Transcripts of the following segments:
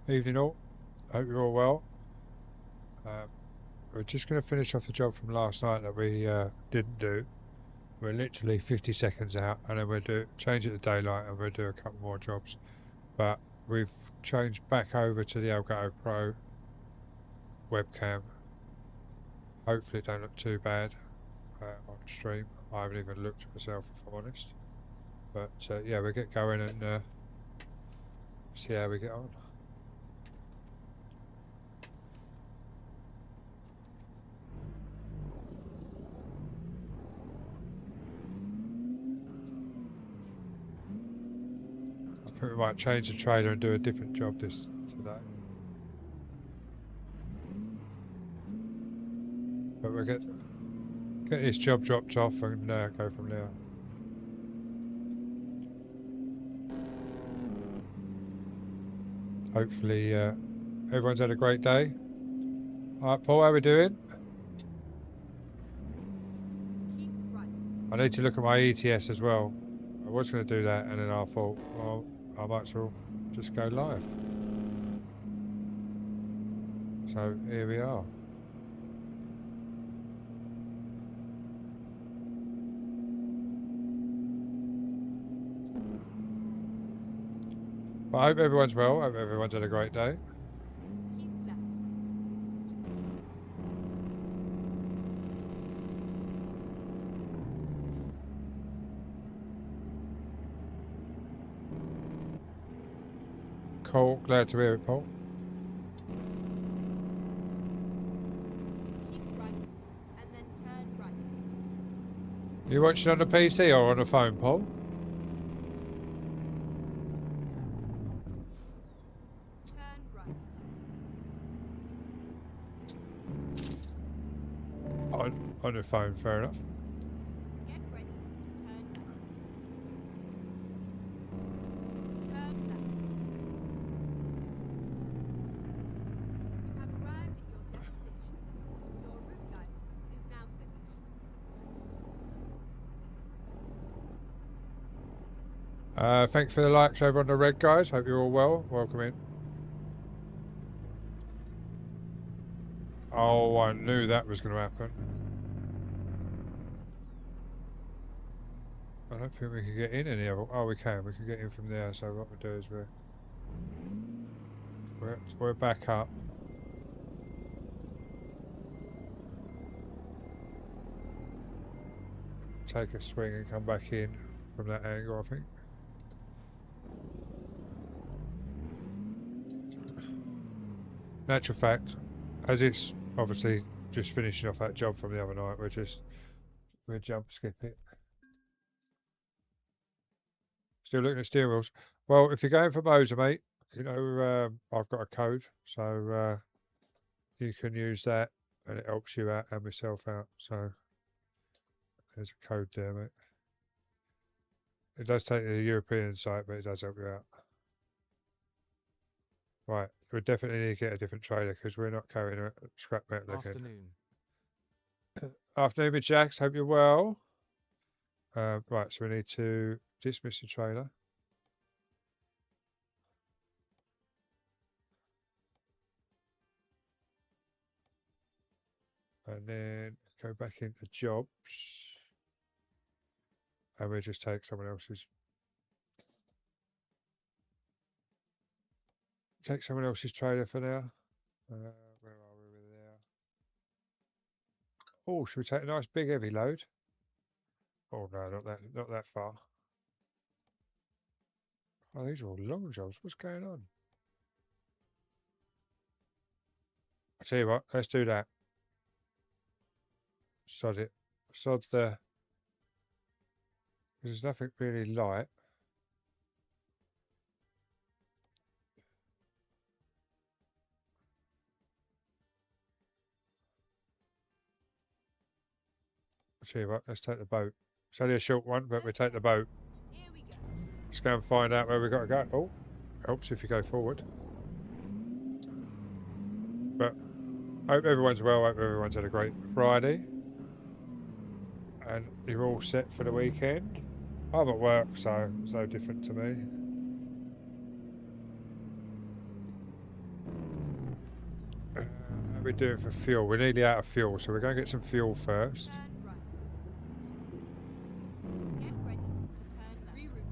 Evening all. Hope you're all well. We're just going to finish off the job from last night that we didn't do. We're literally 50 seconds out, and then we'll change it to daylight, and we'll do a couple more jobs. But we've changed back over to the Elgato Pro webcam. Hopefully it don't look too bad on stream. I haven't even looked at myself, if I'm honest. But yeah, we'll get going and see how we get on. I think we might change the trailer and do a different job today. But we'll get this job dropped off and go from there. Hopefully everyone's had a great day. Alright, Paul, how we doing? I need to look at my ETS as well. I was going to do that, and then I thought, well, I might as well just go live. So here we are. But I hope everyone's well. I hope everyone's had a great day. Cool. Glad to hear it, Paul. Keep right and then turn right. You watching on the PC or on the phone, Paul? Turn right. On the phone, fair enough. Get ready to turn left. Turn left. You have arrived at your destination. Your route guidance is now finished. Thanks for the likes over on the red, guys. Hope you're all well. Welcome in. Oh, I knew that was going to happen. I don't think we can get in any other. Oh, we can. We can get in from there. So what we do is we're back up. Take a swing and come back in from that angle, I think. In actual fact, as it's obviously just finishing off that job from the other night, we'll jump skip it. Still looking at steering wheels. Well, if you're going for Moser, mate, you know, I've got a code, so you can use that and it helps you out and myself out. So there's a code there, mate. It does take you to the European site, but it does help you out. Right, we definitely need to get a different trailer because we're not carrying a scrap metal again. Afternoon, Mid Jacks. Hope you're well. Right, so we need to dismiss the trailer. And then go back into jobs. And we'll just take someone else's. Take someone else's trailer for now. Where are we with there? Oh, should we take a nice big heavy load? Oh no, not that far. Oh, these are all long jobs. What's going on? I tell you what, let's do that. Sod it. Sod the. There's nothing really light. I tell you what, let's take the boat. It's only a short one, but we take the boat. Here we go. Let's go and find out where we've got to go. Oh, helps if you go forward. But I hope everyone's well. I hope everyone's had a great Friday. And you're all set for the weekend. I'm at work, so it's no different to me. we doing for fuel? We're nearly out of fuel, so we're going to get some fuel first. Turn right. Get ready to turn left. Reroute.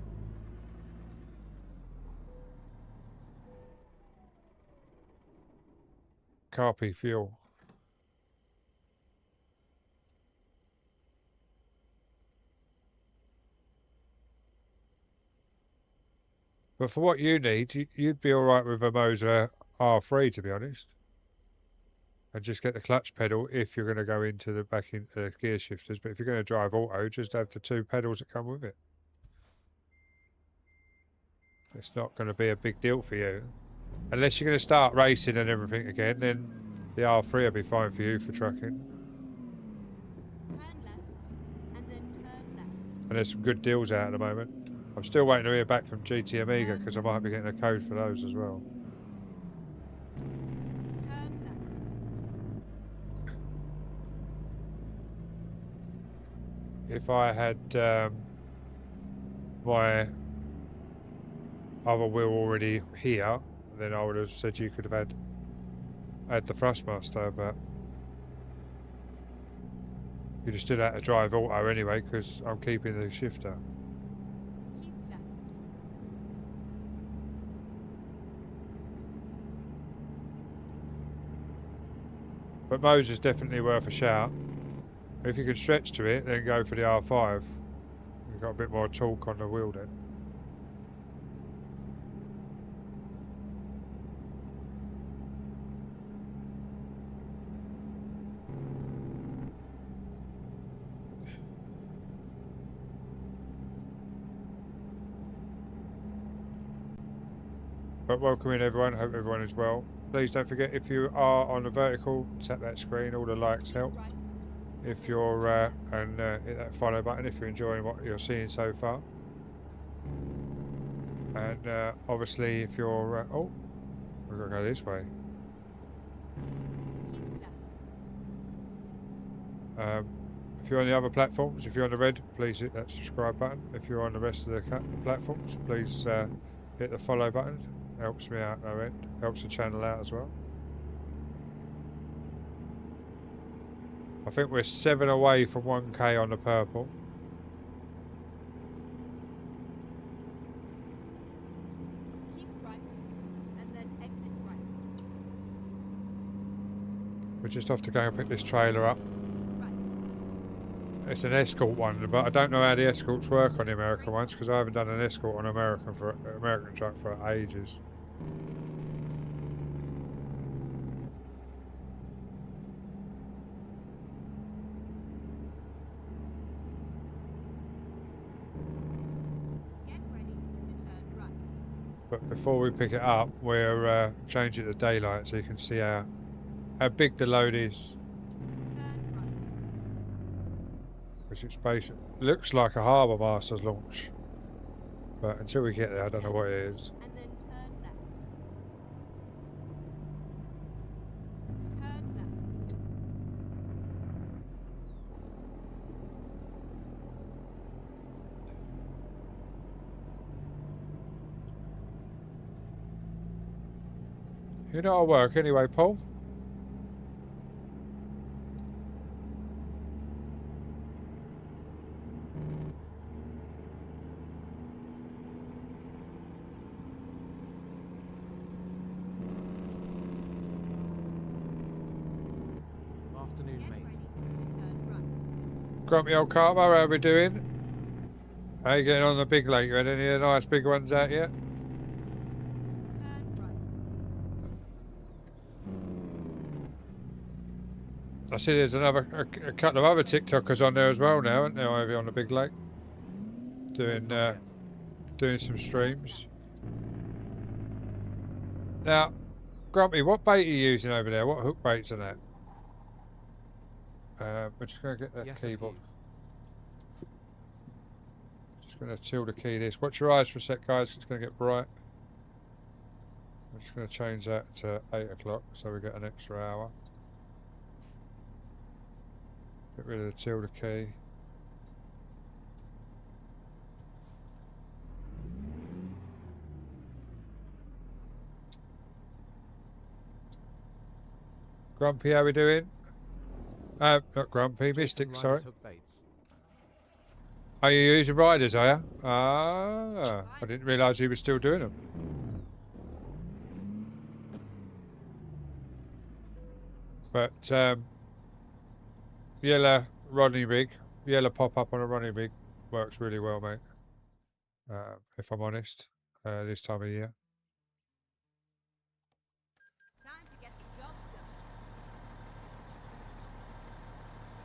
Carpi fuel. But for what you need, you'd be alright with a Moser R3, to be honest. And just get the clutch pedal if you're going to go into the back into the gear shifters. But if you're going to drive auto, just have the 2 pedals that come with it. It's not going to be a big deal for you. Unless you're going to start racing and everything again, then the R3 will be fine for you for trucking. Turn left. And then turn left. And there's some good deals out at the moment. I'm still waiting to hear back from GT Amiga because I might be getting a code for those as well. Turn left. If I had my other wheel already here, then I would have said you could have had the Thrustmaster, but you just still had to drive auto anyway because I'm keeping the shifter. Keep left. But Moser's definitely worth a shout. If you can stretch to it, then go for the R5. You've got a bit more torque on the wheel then. But welcome in everyone, hope everyone is well. Please don't forget, if you are on the vertical, tap that screen, all the likes help. Right. If you're, and hit that follow button if you're enjoying what you're seeing so far. And obviously if you're, oh, we've got to go this way. Keep left. If you're on the other platforms, if you're on the red, please hit that subscribe button. If you're on the rest of the platforms, please hit the follow button. Helps me out no end. Helps the channel out as well. I think we're 7 away from 1k on the purple. Keep right. And then exit right. We're just off to go and pick this trailer up. Right. It's an Escort one, but I don't know how the Escorts work on the American ones because I haven't done an Escort on American truck for ages. Get ready to turn right. But before we pick it up, we're changing the daylight so you can see how big the load is. Turn right. Which it's basic. Looks like a Harbour Masters launch. But until we get there, I don't know what it is. And then turn left. Turn left. You know, I'll work anyway, Paul. Afternoon, Get mate. ready to turn right. Grumpy old Carter, how are we doing? How you getting on the big lake? You had any of the nice big ones out yet? Turn right. I see there's a couple of other TikTokers on there as well now, aren't there, over on the big lake? Doing some streams. Now, Grumpy, what bait are you using over there? What hook baits on that? We're just going to get that Yes, keyboard. Just going to tilde key this. Watch your eyes for a sec, guys. It's going to get bright. I'm just going to change that to 8 o'clock so we get an extra hour. Get rid of the tilde key. Grumpy, how we doing? Not Grumpy, Jason Mystic, Riders sorry. Hook baits. Are you using riders, are you? Ah, I didn't realise he was still doing them. But, yellow Rodney rig, yellow pop-up on a Rodney rig works really well, mate. If I'm honest, this time of year. Time to get the job done.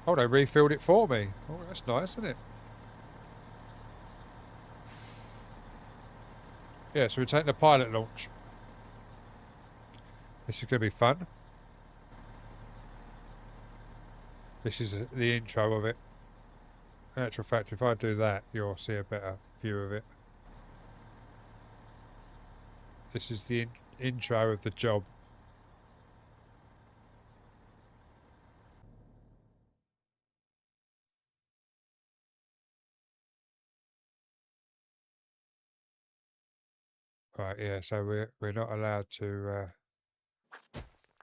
Oh, they refilled it for me. Oh, that's nice, isn't it? Yeah, so we're taking the pilot launch. This is going to be fun. This is the intro of it. In actual fact, if I do that, you'll see a better view of it. This is the intro of the job. Right, yeah, so we're not allowed to...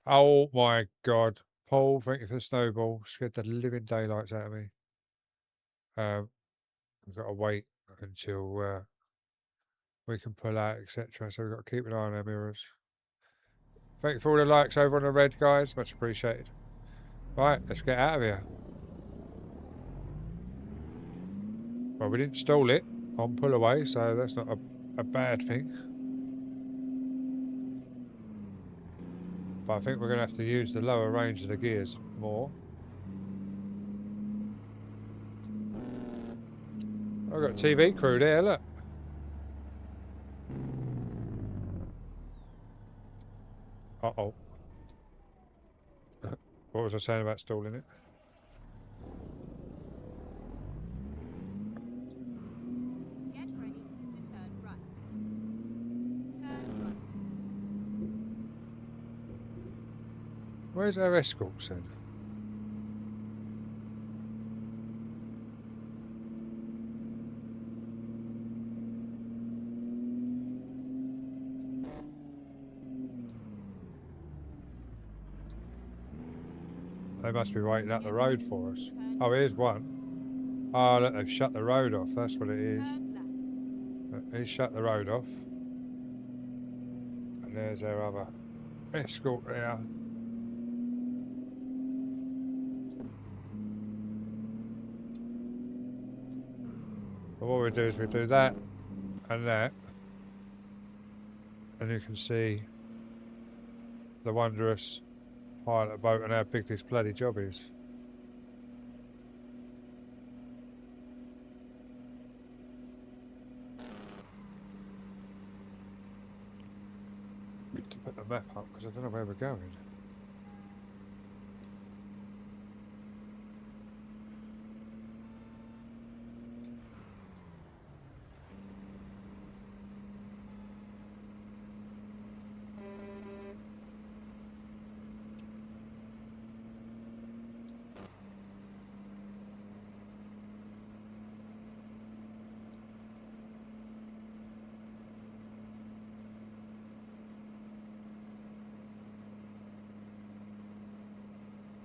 Oh my god. Paul, thank you for the snowball. Scared the living daylights out of me. We've got to wait until we can pull out, etc. So we've got to keep an eye on our mirrors. Thank you for all the likes over on the red, guys. Much appreciated. Right, let's get out of here. Well, we didn't stall it on pull away, so that's not a bad thing. But I think we're going to have to use the lower range of the gears more. I've got TV crew there, look. Uh-oh. What was I saying about stalling it? Get ready to turn right. Turn right. Where's our escorts then? They must be waiting up the road for us. Oh, here's one. Oh, look, they've shut the road off. That's what it is. He's shut the road off. And there's our other escort there. But what we do is we do that and that. And you can see the wondrous pilot boat and how big this bloody job is. To put the map up because I don't know where we're going.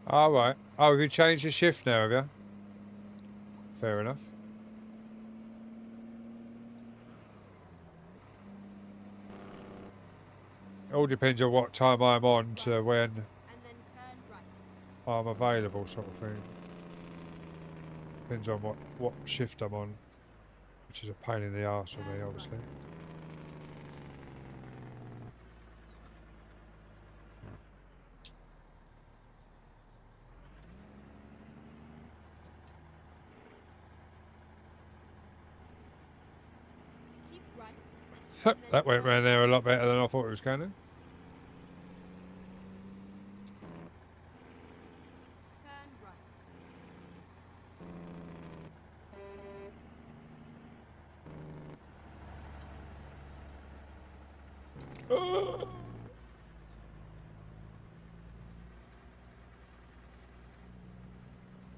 All right. Oh, have you changed your shift now, have you? Fair enough. It all depends on what time I'm on to when And then turn right. I'm available, sort of thing. Depends on what shift I'm on, which is a pain in the arse for me, obviously. Keep right. That went round there a lot better than I thought it was going to. Turn right.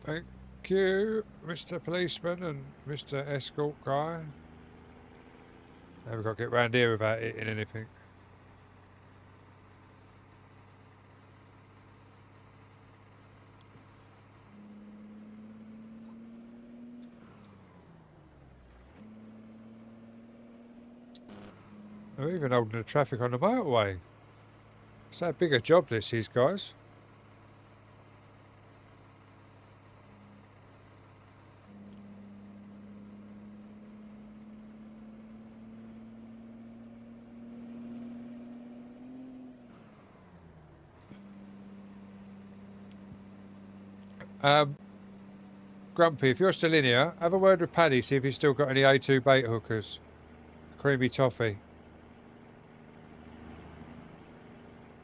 Thank you, Mr. Policeman and Mr. Escort guy. Now we've got to get round here without hitting anything. They're even holding the traffic on the motorway. It's that big a job this is, guys. Grumpy, if you're still in here, have a word with Paddy, see if he's still got any A2 bait hookers. Creamy toffee.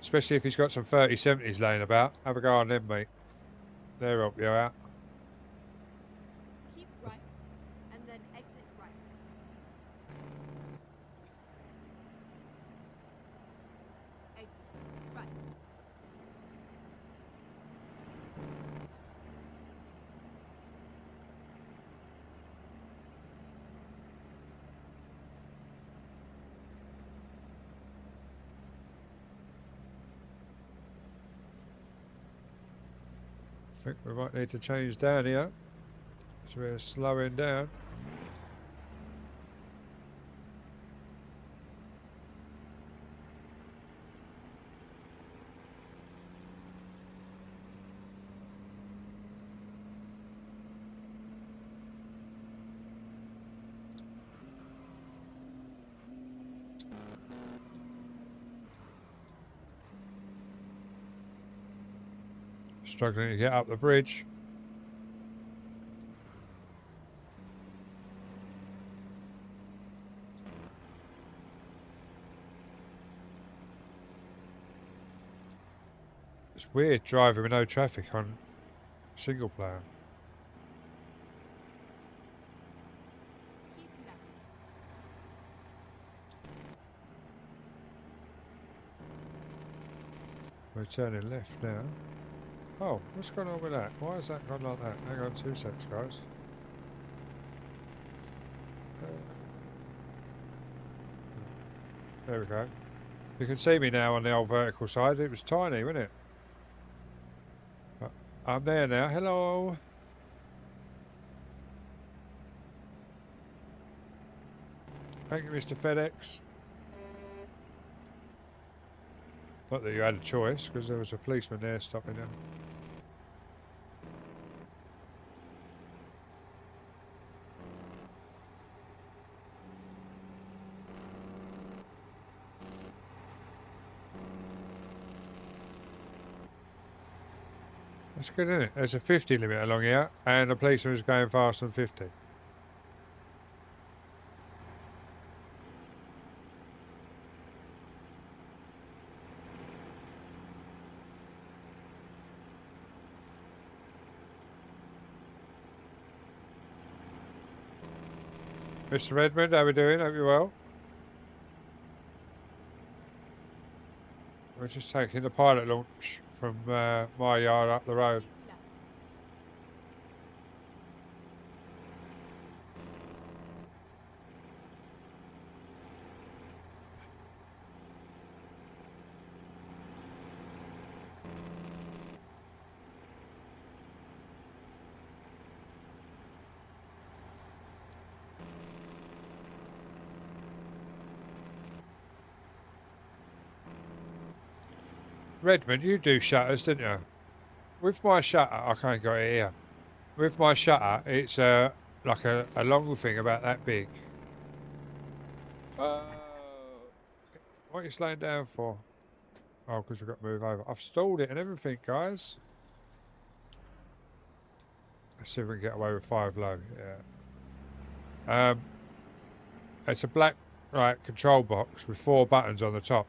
Especially if he's got some 3070s laying about. Have a go on them, mate. They'll help you out. Keep right, and then exit right. Exit right. I think we might need to change down here. So we're slowing down. Struggling to get up the bridge. It's weird driving with no traffic on single player. Keep left. We're turning left now. Oh, what's going on with that? Why has that gone like that? Hang on 2 seconds, guys. There we go. You can see me now on the old vertical side. It was tiny, wasn't it? But I'm there now. Hello. Thank you, Mr. FedEx. Not that you had a choice, because there was a policeman there stopping you. That's good, isn't it? There's a 50 limit along here, and the policeman is going faster than 50. Mr. Redmond, how we doing? Hope you're well. We're just taking the pilot launch from my yard up the road. Keep left. Redmond, you do shutters, didn't you? With my shutter, I can't get it here. With my shutter, it's like a long thing about that big. What are you slowing down for? Oh, because we've got to move over. I've stalled it and everything, guys. Let's see if we can get away with 5 low. Yeah. It's a black control box with 4 buttons on the top.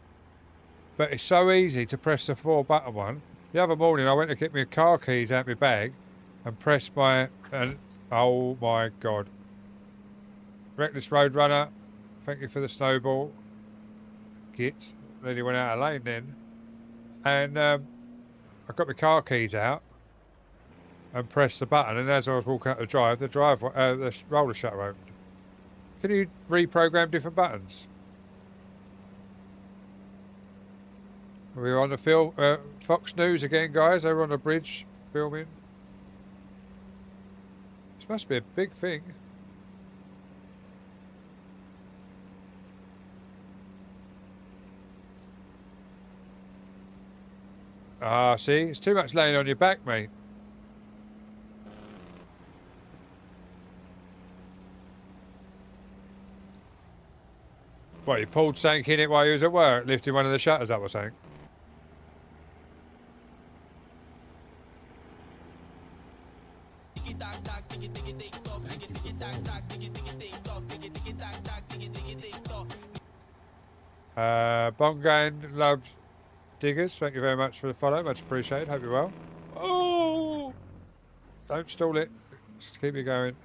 But it's so easy to press the 4 button one. The other morning I went to get my car keys out my bag and pressed my... oh my God. Reckless Road Runner. Thank you for the snowball. Git. Nearly went out of lane then. And I got my car keys out and pressed the button, and as I was walking out the drive, the roller shutter opened. Can you reprogram different buttons? We're on the Fox News again, guys. They were on the bridge filming. This must be a big thing. Ah, see? It's too much laying on your back, mate. What, you pulled something in it while you was at work, lifting one of the shutters up or something? Bongan loves Diggers, thank you very much for the follow. Much appreciated. Hope you're well. Oh! Don't stall it. Just keep it going.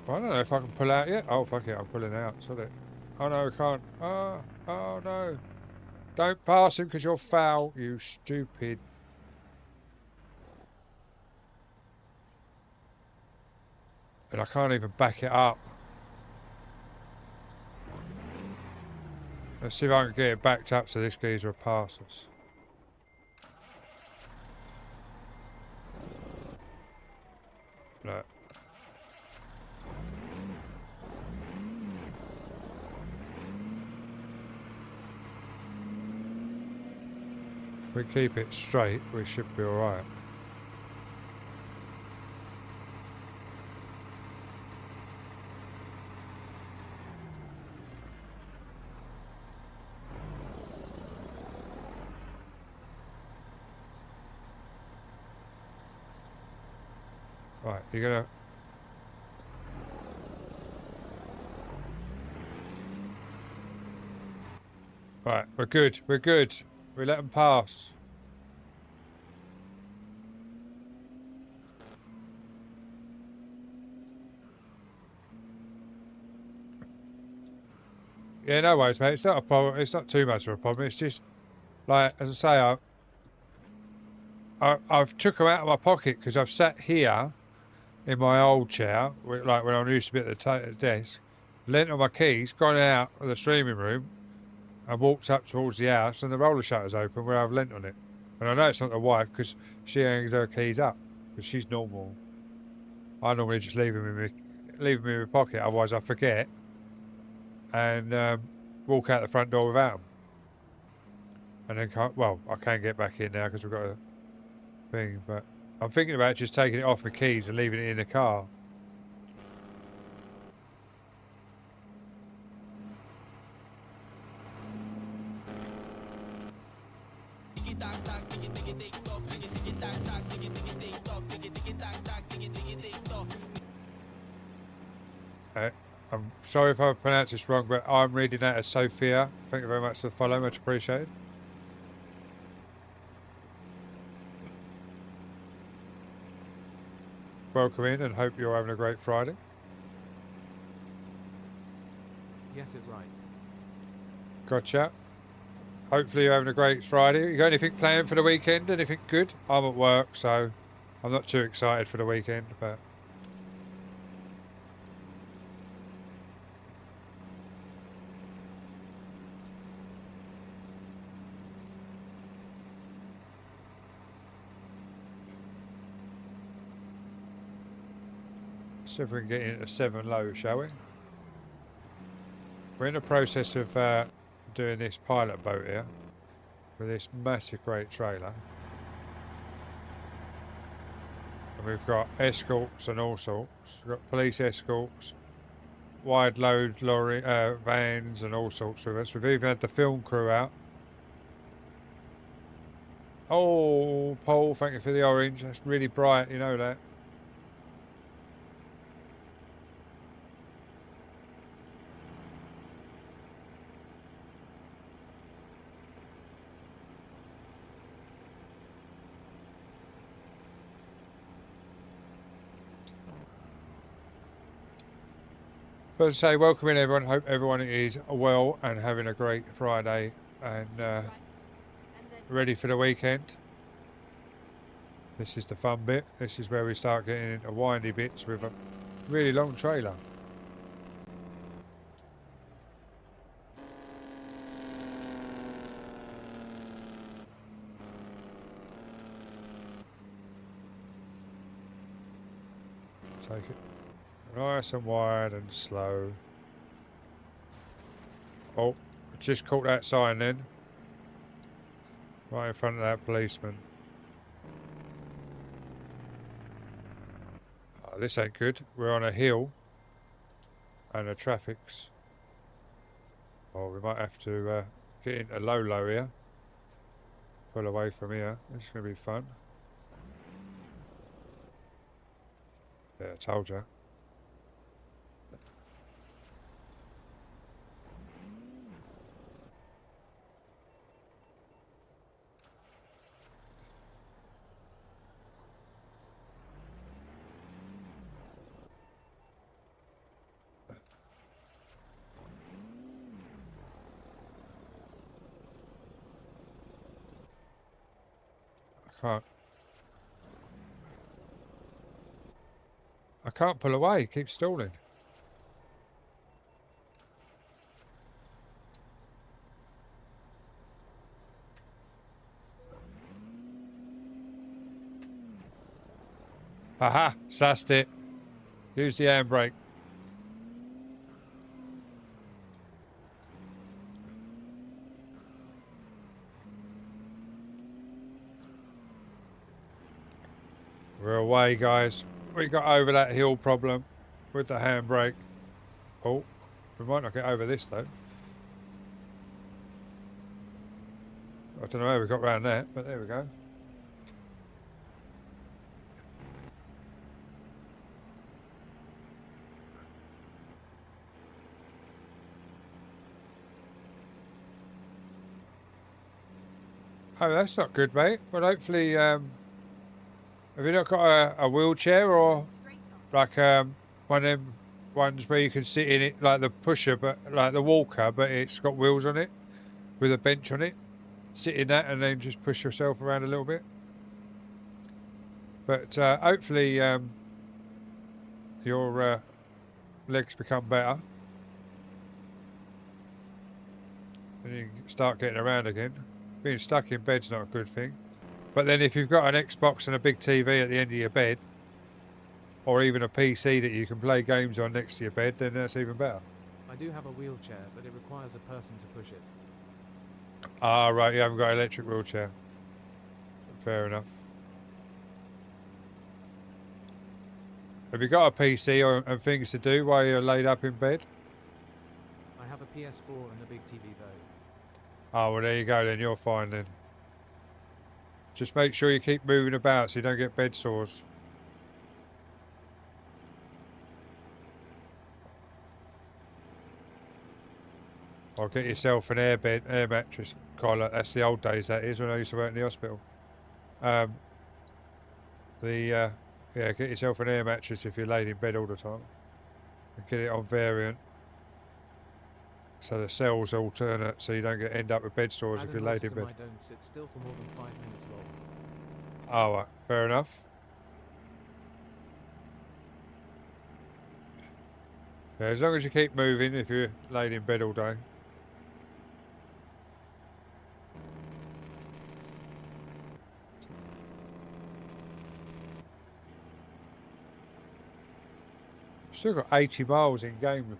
Well, I don't know if I can pull out yet. Oh, fuck it. I'm pulling out. Sod it. Oh, no, I can't. Oh, oh no. Don't pass him because you're foul, you stupid. And I can't even back it up. Let's see if I can get it backed up so this geezer will pass us. No. If we keep it straight, we should be alright. Right, you're gonna... Right, we're good, we're good. We let them pass. Yeah, no worries, mate. It's not a problem. It's not too much of a problem. It's just, like, as I say, I've took them out of my pocket because I've sat here in my old chair, like when I used to be at the desk, lent on my keys, gone out of the streaming room, and walked up towards the house, and the roller shutter's open where I've lent on it. And I know it's not the wife because she hangs her keys up because she's normal. I normally just leave them in my pocket, otherwise I forget, and walk out the front door without them. And then I can get back in now because we've got a thing, but I'm thinking about just taking it off my keys and leaving it in the car. I'm sorry if I pronounced this wrong, but I'm reading that as Sophia. Thank you very much for the follow, much appreciated. Welcome in and hope you're having a great Friday. Yes, it right. Gotcha. Hopefully you're having a great Friday. You got anything planned for the weekend? Anything good? I'm at work, so I'm not too excited for the weekend, but... See if we can get into 7 low, shall we? We're in the process of doing this pilot boat here with this massive great trailer. And we've got escorts and all sorts. We've got police escorts, wide load lorry vans and all sorts with us. We've even had the film crew out. Oh, Paul, thank you for the orange. That's really bright, you know that. But as I say, welcome in everyone. Hope everyone is well and having a great Friday and ready for the weekend. This is the fun bit. This is where we start getting into windy bits with a really long trailer. Take it nice and wide and slow. Oh, Just caught that sign then. Right in front of that policeman. Oh, this ain't good. We're on a hill. And the traffic's... Oh, we might have to get into low here. Pull away from here. This is going to be fun. Yeah, I told you. I can't pull away. It keeps stalling. Aha! Sussed it. Use the handbrake. We're away, guys. We got over that hill problem with the handbrake. Oh, we might not get over this though. I don't know how we got around that, but there we go. Oh, that's not good, mate. Well, hopefully, have you not got a wheelchair or Straight on. like one of them ones where you can sit in it, like the pusher, but like the walker, but it's got wheels on it with a bench on it? Sit in that and then just push yourself around a little bit. But hopefully your legs become better and you can start getting around again. Being stuck in bed's not a good thing. But then if you've got an Xbox and a big TV at the end of your bed, or even a PC that you can play games on next to your bed, then that's even better. I do have a wheelchair, but it requires a person to push it. Ah, right, you haven't got an electric wheelchair. Fair enough. Have you got a PC and things to do while you're laid up in bed? I have a PS4 and a big TV though. Oh, well, there you go then. You're fine then. Just make sure you keep moving about so you don't get bed sores. Or get yourself an air mattress collar. That's the old days, that is, when I used to work in the hospital. Yeah, get yourself an air mattress if you're laid in bed all the time. And get it on variant. So the cells alternate, so you don't end up with bed sores if you're laid in bed. I don't sit still for more than 5 minutes long. Oh, right. Fair enough. Yeah, as long as you keep moving if you're laid in bed all day. Still got 80 miles in game.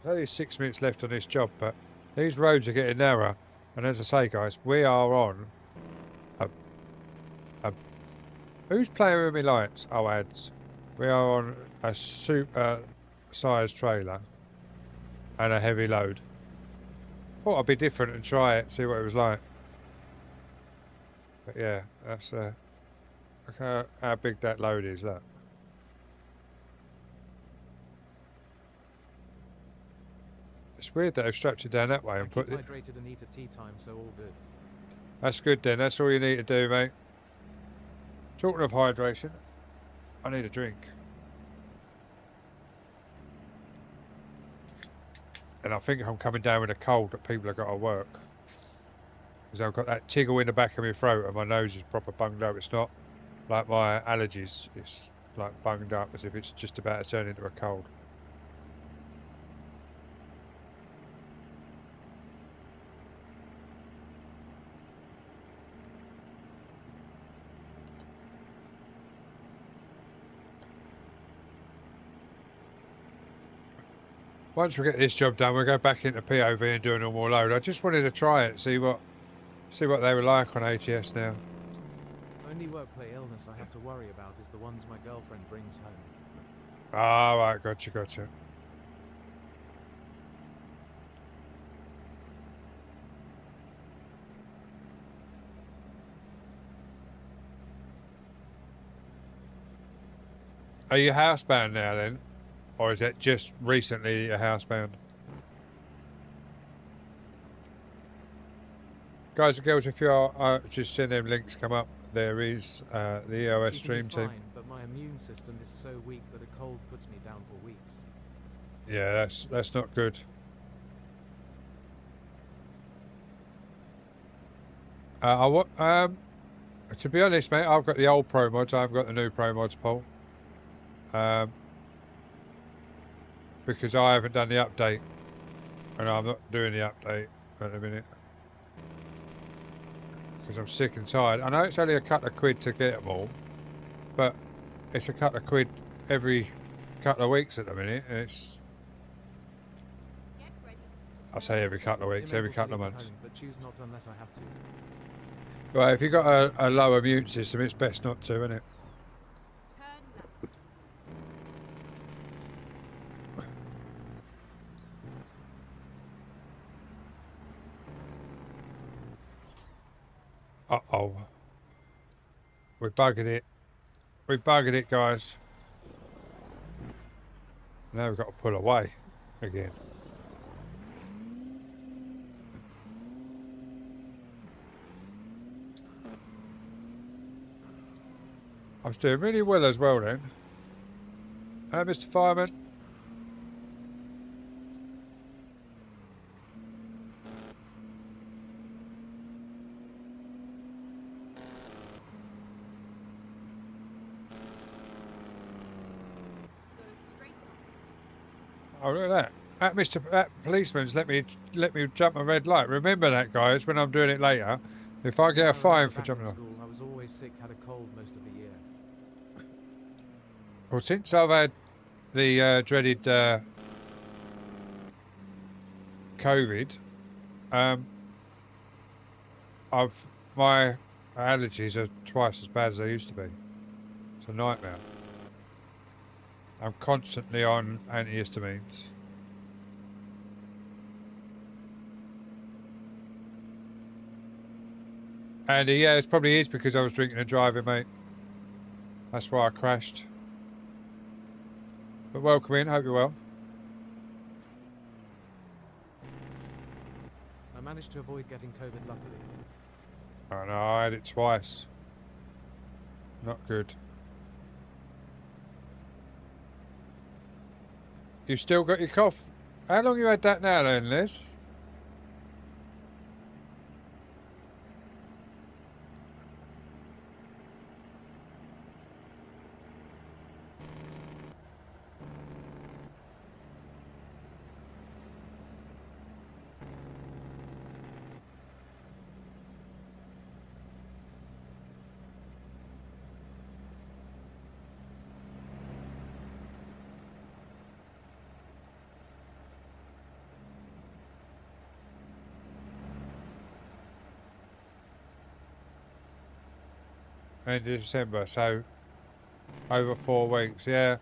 There's only 6 minutes left on this job, but these roads are getting narrower. And as I say, guys, we are on who's playing with me lights? Oh, ads. We are on a super sized trailer and a heavy load. Thought I'd be different and try it, see what it was like. But yeah, that's look how big that load is, look. It's weird that they've strapped it down that way and put it. Hydrated and eat at tea time, so all good. That's good then, that's all you need to do, mate. Talking of hydration, I need a drink. And I think I'm coming down with a cold that people have got to work. Because I've got that tickle in the back of my throat and my nose is proper bunged up. It's not like my allergies, it's like bunged up as if it's just about to turn into a cold. once we get this job done, we'll go back into POV and do a normal load. I just wanted to try it, see what they were like on ATS now. Only workplace illness I have to worry about is the ones my girlfriend brings home. Ah, right, gotcha. Are you housebound now then? Or is it just recently you're housebound? Guys and girls, if you are just seeing them links come up, there is the EOS She can stream be team. fine, but my immune system is so weak that a cold puts me down for weeks. Yeah, that's not good. To be honest, mate, I've got the old Pro Mods. I've got the new Pro Mods, Paul. Because I haven't done the update, and I'm not doing the update at the minute because I'm sick and tired. I know it's only a couple of quid to get them all, but it's a couple of quid every couple of weeks at the minute, and it's, Get ready. I say every couple of weeks, I'm every able to couple of leave months. home, but choose not unless I have to. Right, if you've got a low immune system, it's best not to, isn't it? Turn left. Uh-oh. We buggered it. We buggered it, guys. Now we've got to pull away again. I was doing really well as well then. Mr. Fireman. Go straight on. Oh, look at that. That policeman's let me jump a red light. Remember that, guys, when I'm doing it later. If I get a I fine remember for back jumping in off. school, I was always sick, had a cold most of the year. Well, since I've had the dreaded COVID, my allergies are twice as bad as they used to be. It's a nightmare. I'm constantly on antihistamines. And yeah, it probably is because I was drinking and driving, mate. That's why I crashed. But welcome in, hope you're well. I managed to avoid getting COVID luckily. Oh no, I had it twice. Not good. You've still got your cough? How long you had that now then, Liz? End of December, so over 4 weeks. Yeah,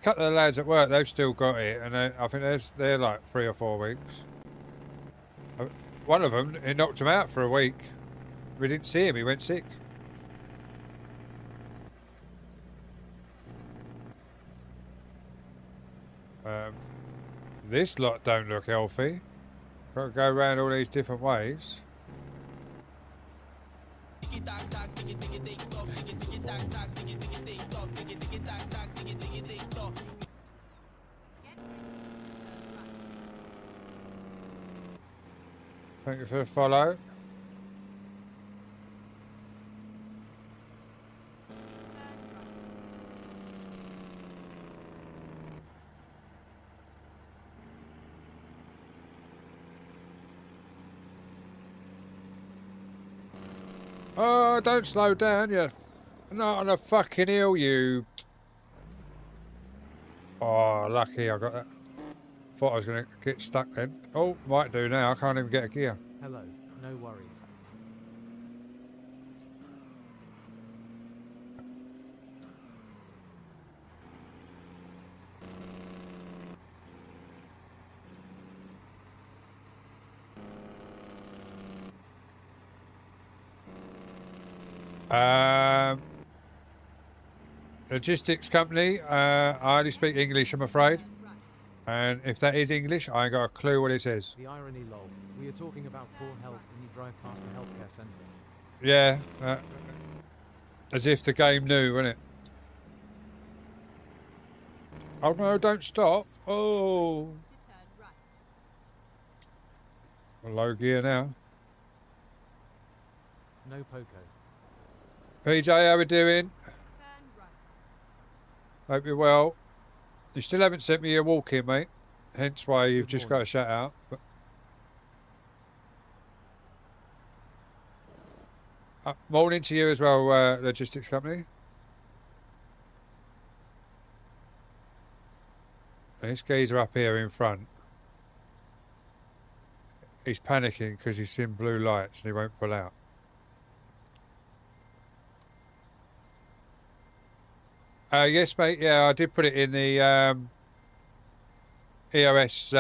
a couple of the lads at work, they've still got it, and I think they're like 3 or 4 weeks. One of them, it knocked him out for a week. We didn't see him, he went sick. This lot don't look healthy. Got to go around all these different ways. Thank you for the follow. Oh, don't slow down, you're not on a fucking hill, you. Oh, lucky I got that. Thought I was going to get stuck then. Oh, might do now. I can't even get a gear. Hello, no worries. Logistics company. I only speak English, I'm afraid. Turn right. And if that is English, I ain't got a clue what it says. The irony, lol. We are talking about poor health and you drive past a healthcare centre. Yeah. As if the game knew, wasn't it? Oh no, don't stop. Oh. To turn right. Low gear now. No Poco. PJ, how we doing? Turn right. Hope you're well. You still haven't sent me your walk-in, mate. Hence why you've Good just morning. got a shout out. But morning to you as well, logistics company. This geezer up here in front. He's panicking because he's seen blue lights and he won't pull out. Yes, mate. Yeah, I did put it in the EOS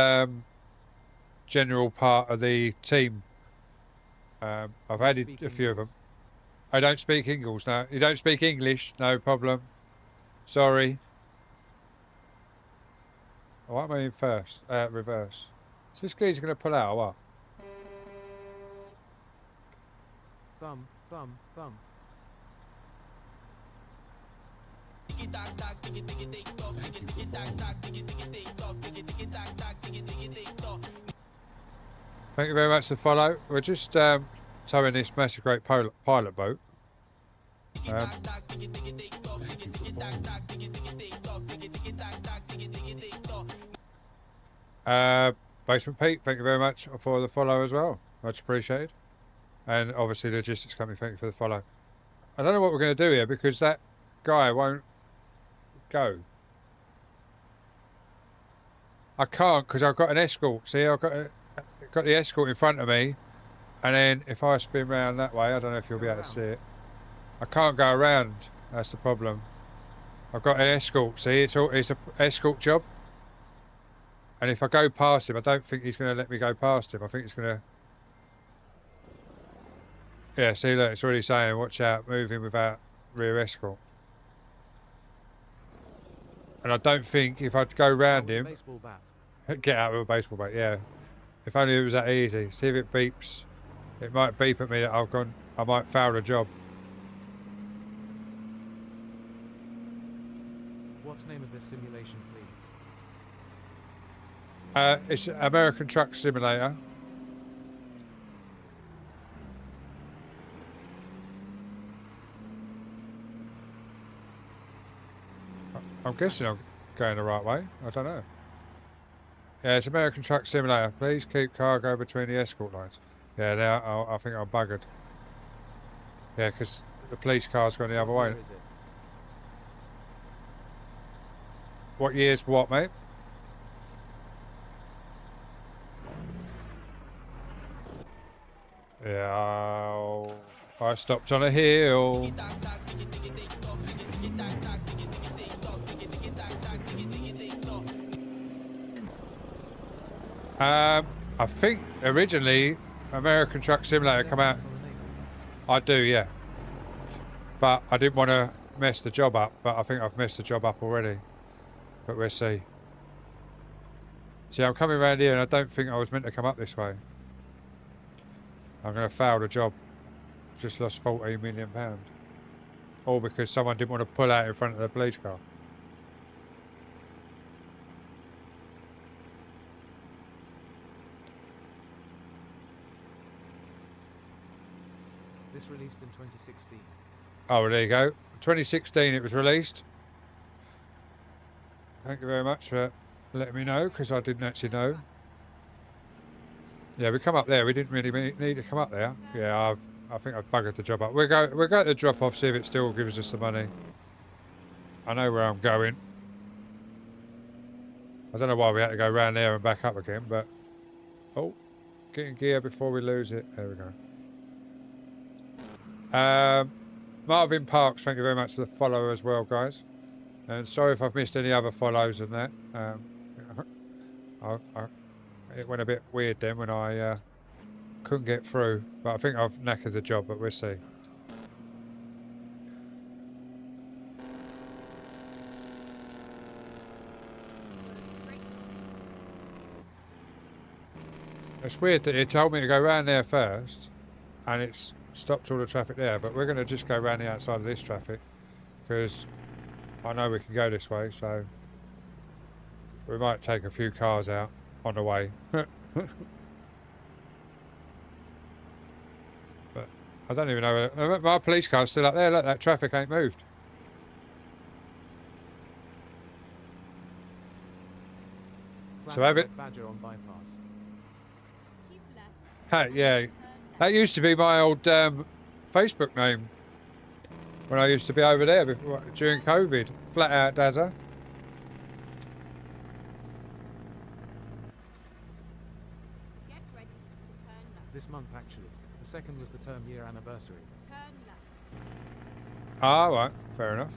general part of the team. I've added Speak a few of them. English. I don't speak English now. You don't speak English? No problem. Sorry. Why am I in first? Reverse. Is this geezer going to pull out or what? Thumb, thumb, thumb. Thank you very much for the follow. We're just towing this massive great pilot boat. Basement Pete, thank you very much for the follow as well. Much appreciated. And obviously Logistics Company, thank you for the follow. I don't know what we're going to do here because that guy won't go. I can't because I've got an escort. See, I've got the escort in front of me. And then if I spin round that way, I don't know if you'll be able to see it. I can't go around. That's the problem. I've got an escort. See, it's an escort job. And if I go past him, I don't think he's going to let me go past him. I think he's going to... Yeah, see, look, it's already saying, watch out, moving without rear escort. And I don't think if I'd go round him... Baseball bat. Get out with a baseball bat, yeah. If only it was that easy. See if it beeps. It might beep at me that I might fail the job. What's name of this simulation, please? It's American Truck Simulator. I'm guessing I'm going the right way. I don't know. Yeah, it's American Truck Simulator. Please keep cargo between the escort lines. Yeah, now I think I'm buggered. Yeah, because the police car's gone the other way. Where is it? What year's what, mate? Yeah, I stopped on a hill. I think originally American Truck Simulator come out. On the name. I do, yeah. But I didn't want to mess the job up, but I think I've messed the job up already. But we'll see. See, I'm coming around here and I don't think I was meant to come up this way. I'm going to fail the job. Just lost £14 million. All because someone didn't want to pull out in front of the police car. This released in 2016. Oh, well, there you go. 2016 it was released. Thank you very much for letting me know, because I didn't actually know. Yeah, we come up there. We didn't really need to come up there. Yeah, I think I've buggered the job up. We'll go to the drop off, see if it still gives us the money. I know where I'm going. I don't know why we had to go round there and back up again, but... Oh, get in gear before we lose it. There we go. Marvin Parks, thank you very much for the follow as well, guys. And sorry if I've missed any other follows than that. It went a bit weird then when I couldn't get through, but I think I've knackered the job, but we'll see. It's weird that it told me to go round there first, and it's stopped all the traffic there, but we're going to just go round the outside of this traffic, because I know we can go this way, so we might take a few cars out on the way. But I don't even know. My police car's still up there. Look, that traffic ain't moved. So have it. Badger on bypass. Keep left. Yeah, Turn that left. used to be my old Facebook name when I used to be over there before, during COVID. Flat out Dazza. Get ready to turn left. This month, actually. The second was the term year anniversary. Turn left. Ah, right, fair enough.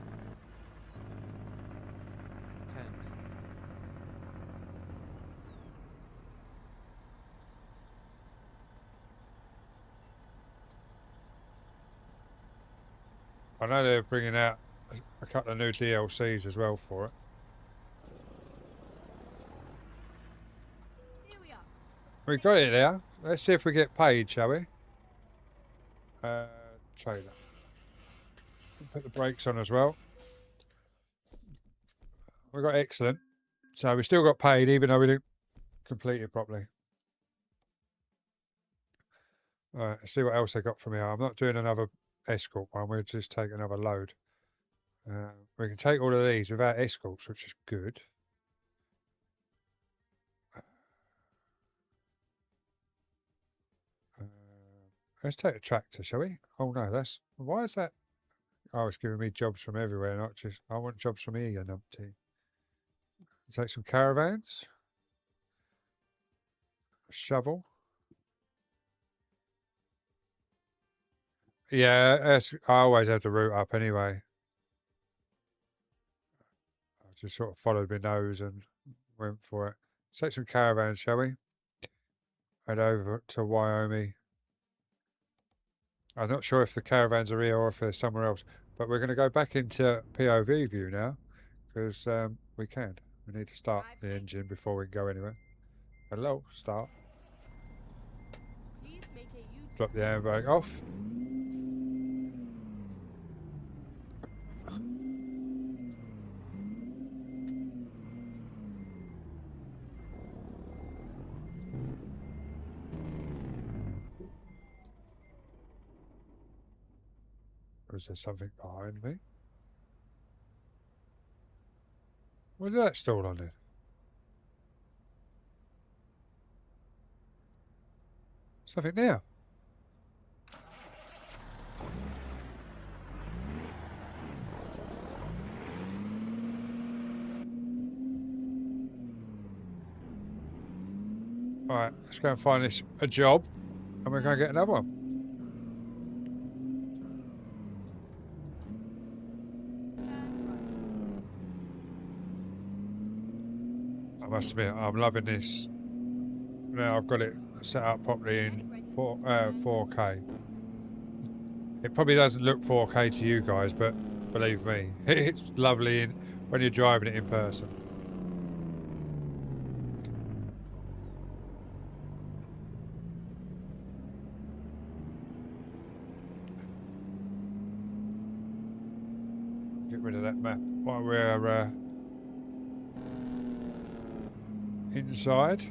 10. I know they're bringing out a couple of new DLCs as well for it. Here we are. We got it there. Let's see if we get paid, shall we? Trailer. Put the brakes on as well. We got excellent. So we still got paid even though we didn't complete it properly. Alright, let's see what else I got from here. I'm not doing another escort one, we'll just take another load. We can take all of these without escorts, which is good. Let's take a tractor, shall we? Oh no, that's... Why is that? Oh, it's giving me jobs from everywhere, not just... I want jobs from here, you numpty. Take some caravans. A shovel. Yeah, I always have the route up anyway. I just sort of followed my nose and went for it. Let's take some caravans, shall we? Head over to Wyoming. I'm not sure if the caravans are here or if they're somewhere else, but we're going to go back into POV view now because we can. We need to start the engine before we can go anywhere. Hello, start. Please make a U-turn. Drop the handbrake off. Or is there something behind me? What did that stall on it? Something there. Alright, let's go and find this a job and we're going to get another one. I must admit, I'm loving this. Now I've got it set up properly in 4K. It probably doesn't look 4K to you guys, but believe me, it's lovely when you're driving it in person. Get rid of that map while we're inside.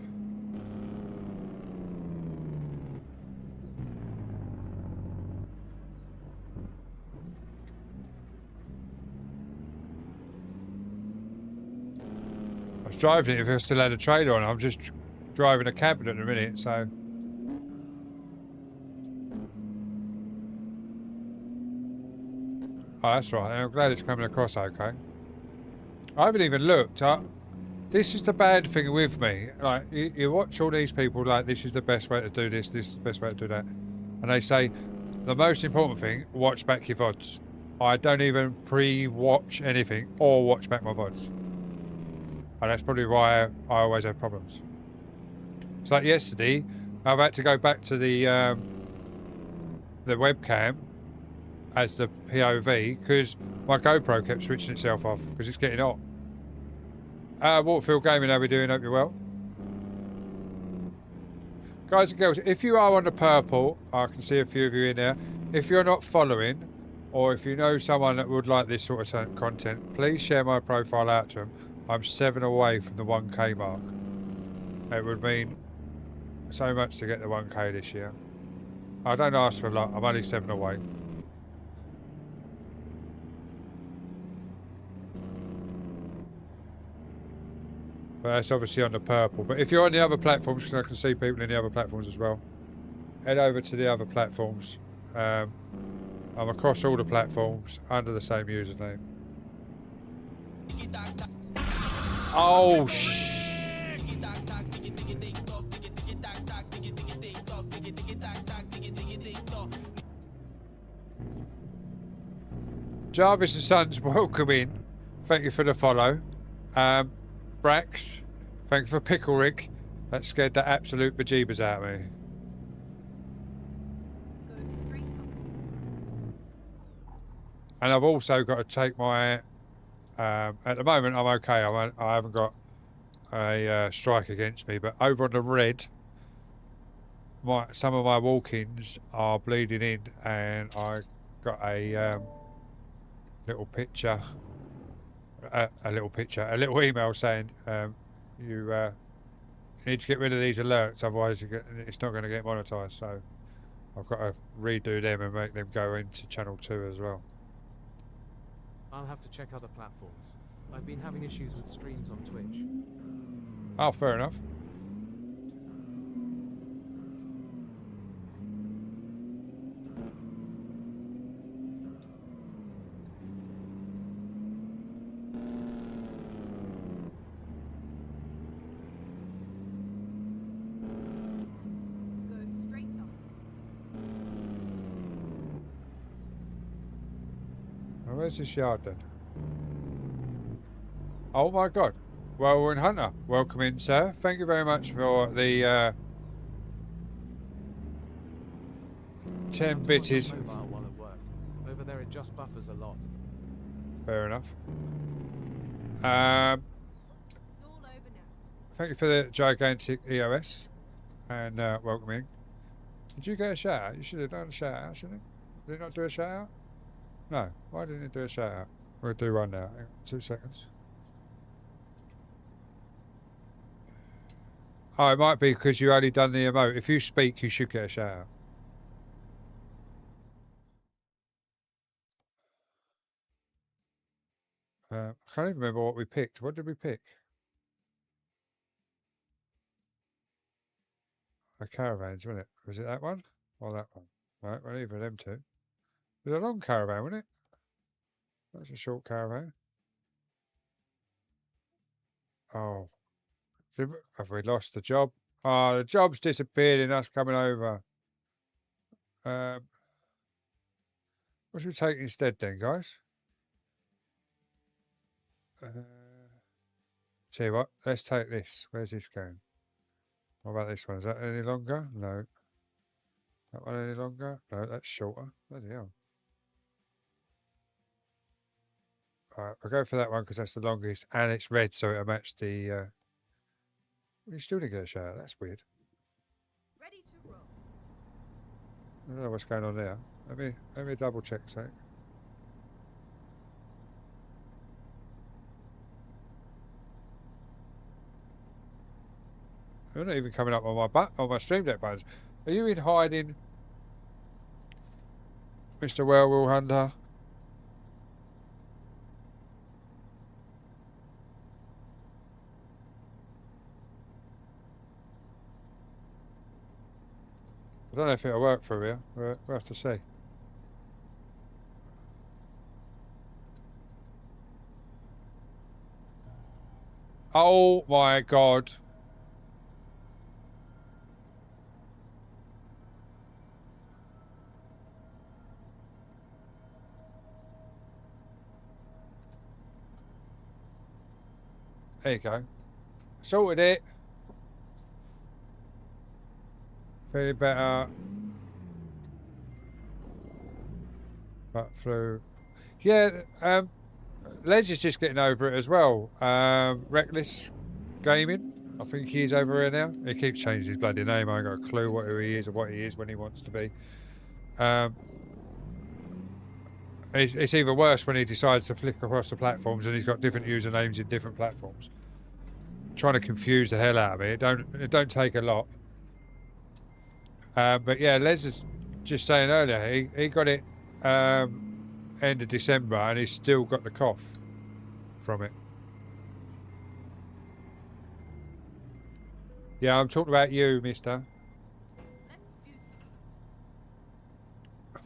I was driving it if I still had a trailer on. I'm just driving a cabin at the minute, so. Oh, that's right. I'm glad it's coming across okay. I haven't even looked. this is the bad thing with me. Like, you watch all these people, like, this is the best way to do this is the best way to do that. And they say, the most important thing, watch back your VODs. I don't even pre-watch anything or watch back my VODs. And that's probably why I always have problems. It's like yesterday, I've had to go back to the webcam as the POV because my GoPro kept switching itself off because it's getting hot. Waterfield Gaming, how we doing? Hope you're well. Guys and girls, if you are on the purple, I can see a few of you in there. If you're not following, or if you know someone that would like this sort of content, please share my profile out to them. I'm 7 away from the 1K mark. It would mean so much to get the 1K this year. I don't ask for a lot, I'm only 7 away. But that's obviously on the purple. But if you're on the other platforms, because I can see people in the other platforms as well, head over to the other platforms. I'm across all the platforms under the same username. Oh, Jarvis and Sons, welcome in. Thank you for the follow. Brax, thank you for Pickle Rick. That scared the absolute bejeebers out of me. Go straight up. And I've also got to take my... at the moment, I'm okay. I haven't got a strike against me. But over on the red, some of my walk-ins are bleeding in. And I got a little picture... a little email saying you need to get rid of these alerts, otherwise it's not going to get monetized. So I've got to redo them and make them go into channel 2 as well. I'll have to check other platforms. I've been having issues with streams on Twitch. Oh, fair enough. Where's this yard then? Oh my god. Well, Hunter, welcome in, sir. Thank you very much for the 10 bitties. Over there it just buffers a lot. Fair enough. It's all over now. Thank you for the gigantic EOS and welcome in. Did you get a shout out? You should have done a shout out, shouldn't you? Did it not do a shout out? No, why didn't it do a shout out? We'll do one now. Hang on, 2 seconds. Oh, it might be because you only done the emote. If you speak, you should get a shout out. I can't even remember what we picked. What did we pick? The caravans, wasn't it? Was it that one or that one? Right, well, either of them two. It was a long caravan, wasn't it? That's a short caravan. Oh. Have we lost the job? Oh, the job's disappeared in us coming over. What should we take instead then, guys? Tell you what, let's take this. Where's this going? What about this one? Is that any longer? No. That one any longer? No, that's shorter. Bloody hell. Alright, we'll go for that one because that's the longest and it's red, so it'll match the. You still didn't get a shout out. That's weird. Ready to roll. I don't know what's going on there. Let me double check a sec. You're not even coming up on my stream deck buttons. Are you in hiding, Mr. Werewolf Hunter? I don't know if it'll work for you. We'll have to see. Oh my god. There you go. Sorted it. Feeling better. But flu. Yeah, Les is just getting over it as well. Reckless Gaming. I think he's over here now. He keeps changing his bloody name. I ain't got a clue what he is or what he is when he wants to be. It's even worse when he decides to flick across the platforms and he's got different usernames in different platforms. Trying to confuse the hell out of me. It don't take a lot. But yeah, Les is just saying earlier, he got it end of December and he's still got the cough from it. Yeah, I'm talking about you, mister. Let's do this.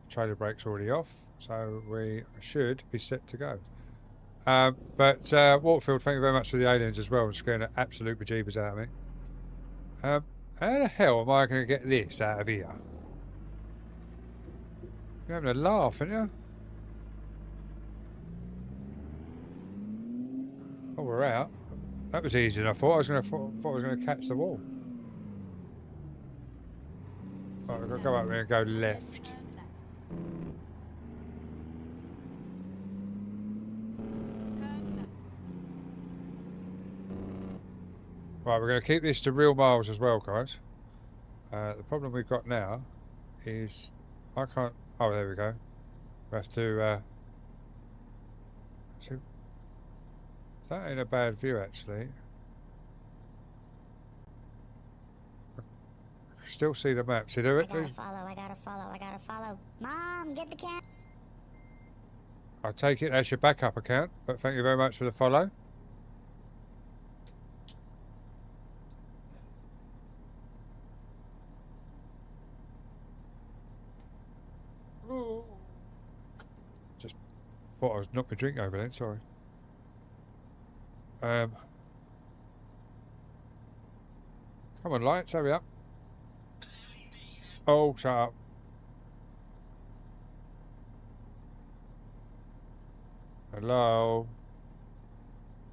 Trailer brake's already off, so we should be set to go. But Waterfield, thank you very much for the aliens as well. It's scaring the absolute bejeebers out of me. How the hell am I going to get this out of here? You're having a laugh, aren't you? Oh, we're out. That was easy enough. I was going to catch the wall. Right, we've got to go up there and go left. Turn left. Turn left. Right, we're going to keep this to real miles as well, guys. The problem we've got now is I can't. Oh, there we go. We have to. See, that ain't a bad view, actually. I still see the map. See, there. I gotta follow. Mom, get the camera. I take it that's your backup account, but thank you very much for the follow. Just thought I was knocked my drink over then, sorry. Come on, lights, hurry up. Oh, shut up. Hello.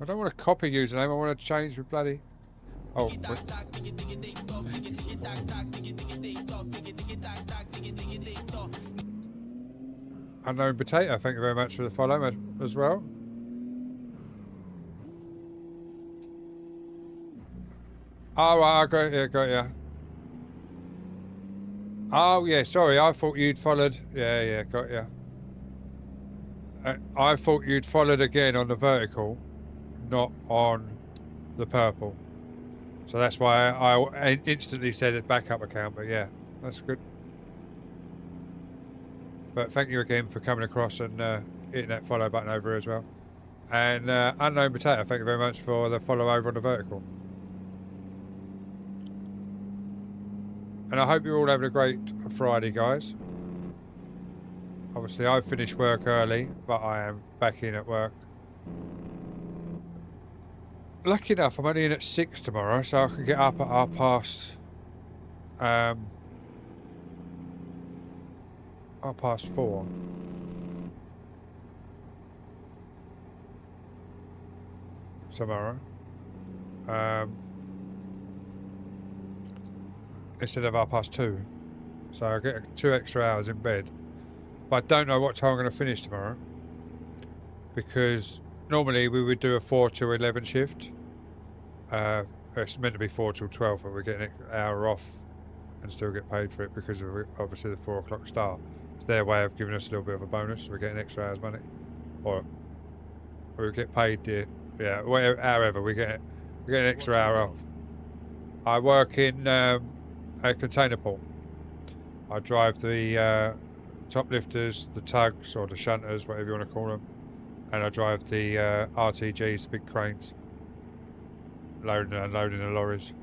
I don't want to copy username, I want to change the bloody... Oh, Unknown Potato, thank you very much for the follow as well. Oh, right, I got you. Oh, yeah, sorry, I thought you'd followed. Yeah, got you. I thought you'd followed again on the vertical, not on the purple. So that's why I instantly said it backup account, but yeah, that's good. But thank you again for coming across and hitting that follow button over as well. And Unknown Potato, thank you very much for the follow over on the vertical. And I hope you're all having a great Friday, guys. Obviously, I've finished work early, but I am back in at work. Lucky enough, I'm only in at 6 tomorrow, so I can get up at 4:30. Tomorrow. Instead of 2:30. So I get 2 extra hours in bed. But I don't know what time I'm going to finish tomorrow. Because normally we would do a 4 to 11 shift. It's meant to be 4 till 12, but we're getting an hour off and still get paid for it because of obviously the 4 o'clock start. It's their way of giving us a little bit of a bonus. So we're getting extra hours money. Or we get paid, yeah, whatever, however, we get an extra hour off. I work in a container port. I drive the top lifters, the tugs or the shunters, whatever you want to call them, and I drive the RTGs, the big cranes, loading and unloading the lorries.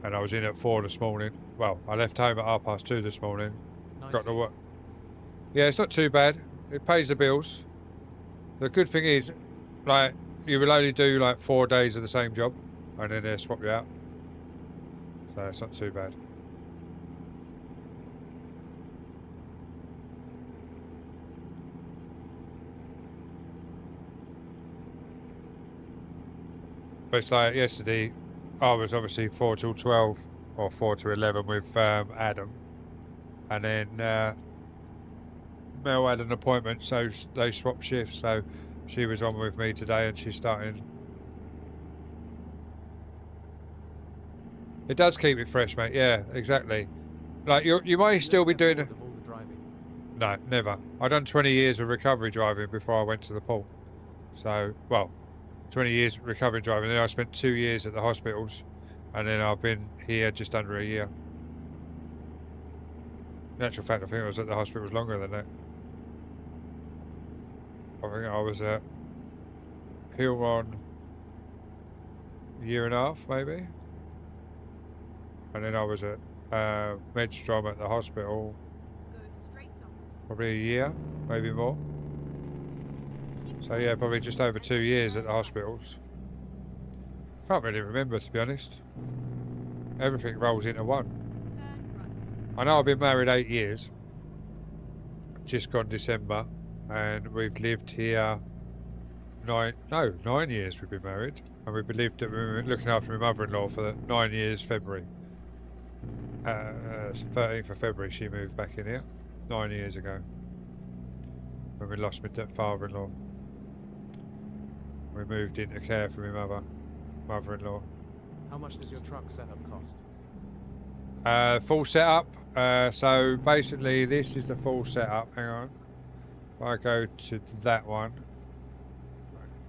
And I was in at 4 this morning. Well, I left home at 2:30 this morning. Nice. Got to work. Yeah, it's not too bad. It pays the bills. The good thing is, like, you will only do like 4 days of the same job, and then they'll swap you out. So it's not too bad. But it's like yesterday, I was obviously 4 till 12 or 4 to 11 with Adam, and then Mel had an appointment, so they swapped shifts. So she was on with me today, and she's starting. It does keep it fresh, mate. Yeah, exactly. Like you may still be doing. Of all the driving. No, never. I done 20 years of recovery driving before I went to the pool. So, well, 20 years recovery driving. Then I spent 2 years at the hospitals, and then I've been here just under a year. In actual fact, I think I was at the hospitals longer than that. I think I was at Hillron a year and a half, maybe. And then I was at Medstrom at the hospital Go straight on. probably a year, maybe more. So yeah, probably just over 2 years at the hospitals. Can't really remember, to be honest. Everything rolls into one. Turn right. I know I've been married 8 years. Just gone December. And we've lived here 9 years we've been married. And we've been looking after my mother-in-law for 9 years, February. 13th of February she moved back in here. 9 years ago. When we lost my father-in-law. We moved into care for my mother-in-law. How much does your truck setup cost? Full setup. So basically, this is the full setup. Hang on. If I go to that one,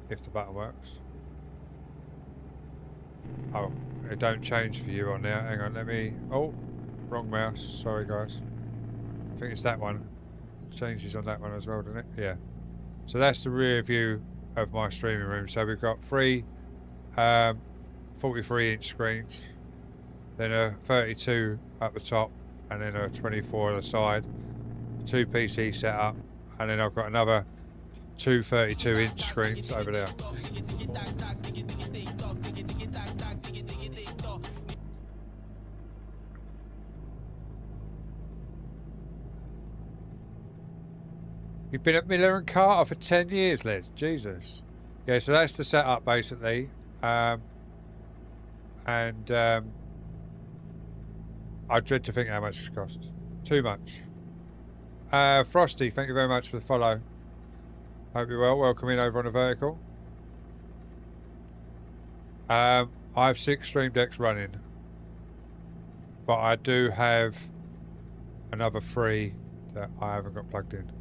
if the button works. Oh, it don't change for you on there. Hang on, let me. Oh, wrong mouse. Sorry, guys. I think it's that one. Changes on that one as well, doesn't it? Yeah. So that's the rear view of my streaming room. So we've got three 43-inch screens, then a 32 at the top, and then a 24 on the side. 2 PC setup, and then I've got another 2 32-inch screens over there. You've been at Miller and Carter for 10 years, Les. Jesus. Yeah, so that's the setup basically. I dread to think how much it costs. Too much. Frosty, thank you very much for the follow. Hope you're well. Welcome in over on the vertical. I have 6 Stream Decks running, but I do have another 3 that I haven't got plugged in.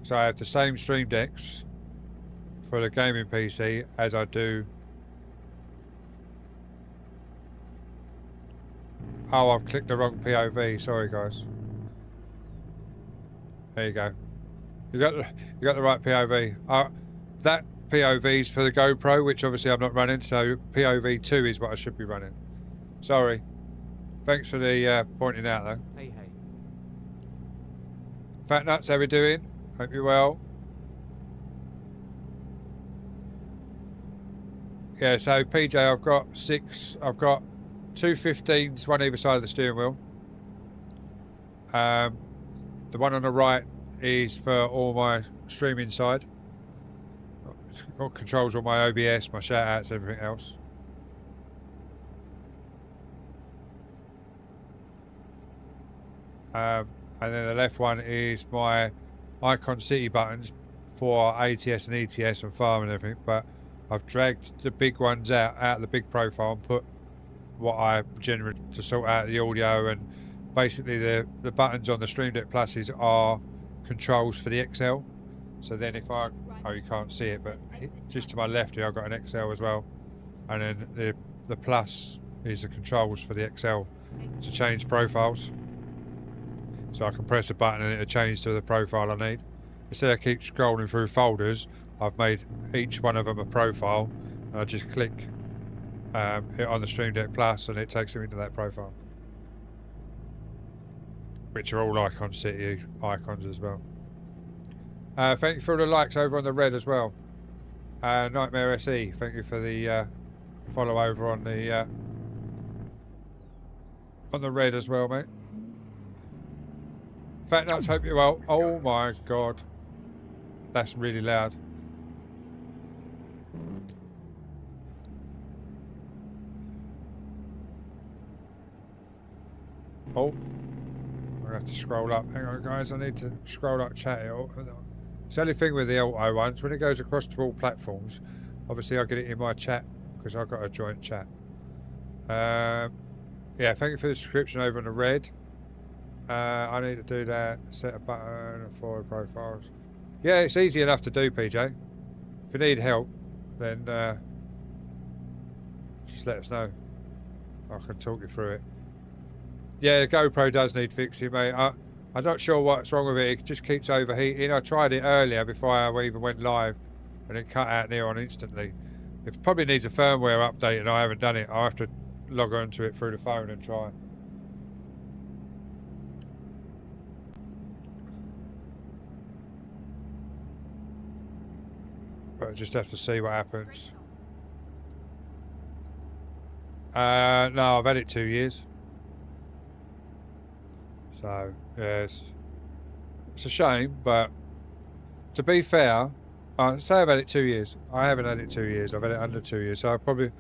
So I have the same Stream Decks for the gaming PC as I do. Oh, I've clicked the wrong POV. Sorry, guys. There you go. You got the right POV. That POV's for the GoPro, which obviously I'm not running. So POV 2 is what I should be running. Sorry. Thanks for the pointing out, though. Hey, hey. Fat Nuts, how we doing? Hope you're well. Yeah, so PJ, I've got 6. I've got 2 15s, one either side of the steering wheel. The one on the right is for all my streaming side. It controls all my OBS, my shout outs, everything else. And then the left one is my Icon City buttons for ATS and ETS and farm and everything, but I've dragged the big ones out of the big profile and put what I generate to sort out the audio, and basically the buttons on the Stream Deck Pluses are controls for the XL. So then if I, oh you can't see it, but just to my left here I've got an XL as well, and then the Plus is the controls for the XL to change profiles. So I can press a button and it'll change to the profile I need. Instead of keep scrolling through folders, I've made each one of them a profile, and I just click it on the Stream Deck Plus and it takes me into that profile. Which are all Icon City icons as well. Thank you for all the likes over on the red as well. Nightmare SE, thank you for the follow over on the red as well, mate. Fat Nuts, hope you're well. Oh my god. That's really loud. Oh. I'm going to have to scroll up. Hang on, guys. I need to scroll up chat here. It's the only thing with the auto ones, when it goes across to all platforms, obviously I get it in my chat because I've got a joint chat. Yeah, thank you for the subscription over on the red. I need to do that. Set a button and forward profiles. Yeah, it's easy enough to do, PJ. If you need help, then just let us know. I can talk you through it. Yeah, the GoPro does need fixing, mate. I'm not sure what's wrong with it. It just keeps overheating. I tried it earlier before I even went live, and it cut out near on instantly. It probably needs a firmware update, and I haven't done it. I'll have to log on to it through the phone and try. But I just have to see what happens. No, I've had it 2 years. So, yes. It's a shame, but to be fair, say I've had it 2 years. I haven't had it 2 years. I've had it under 2 years, so I probably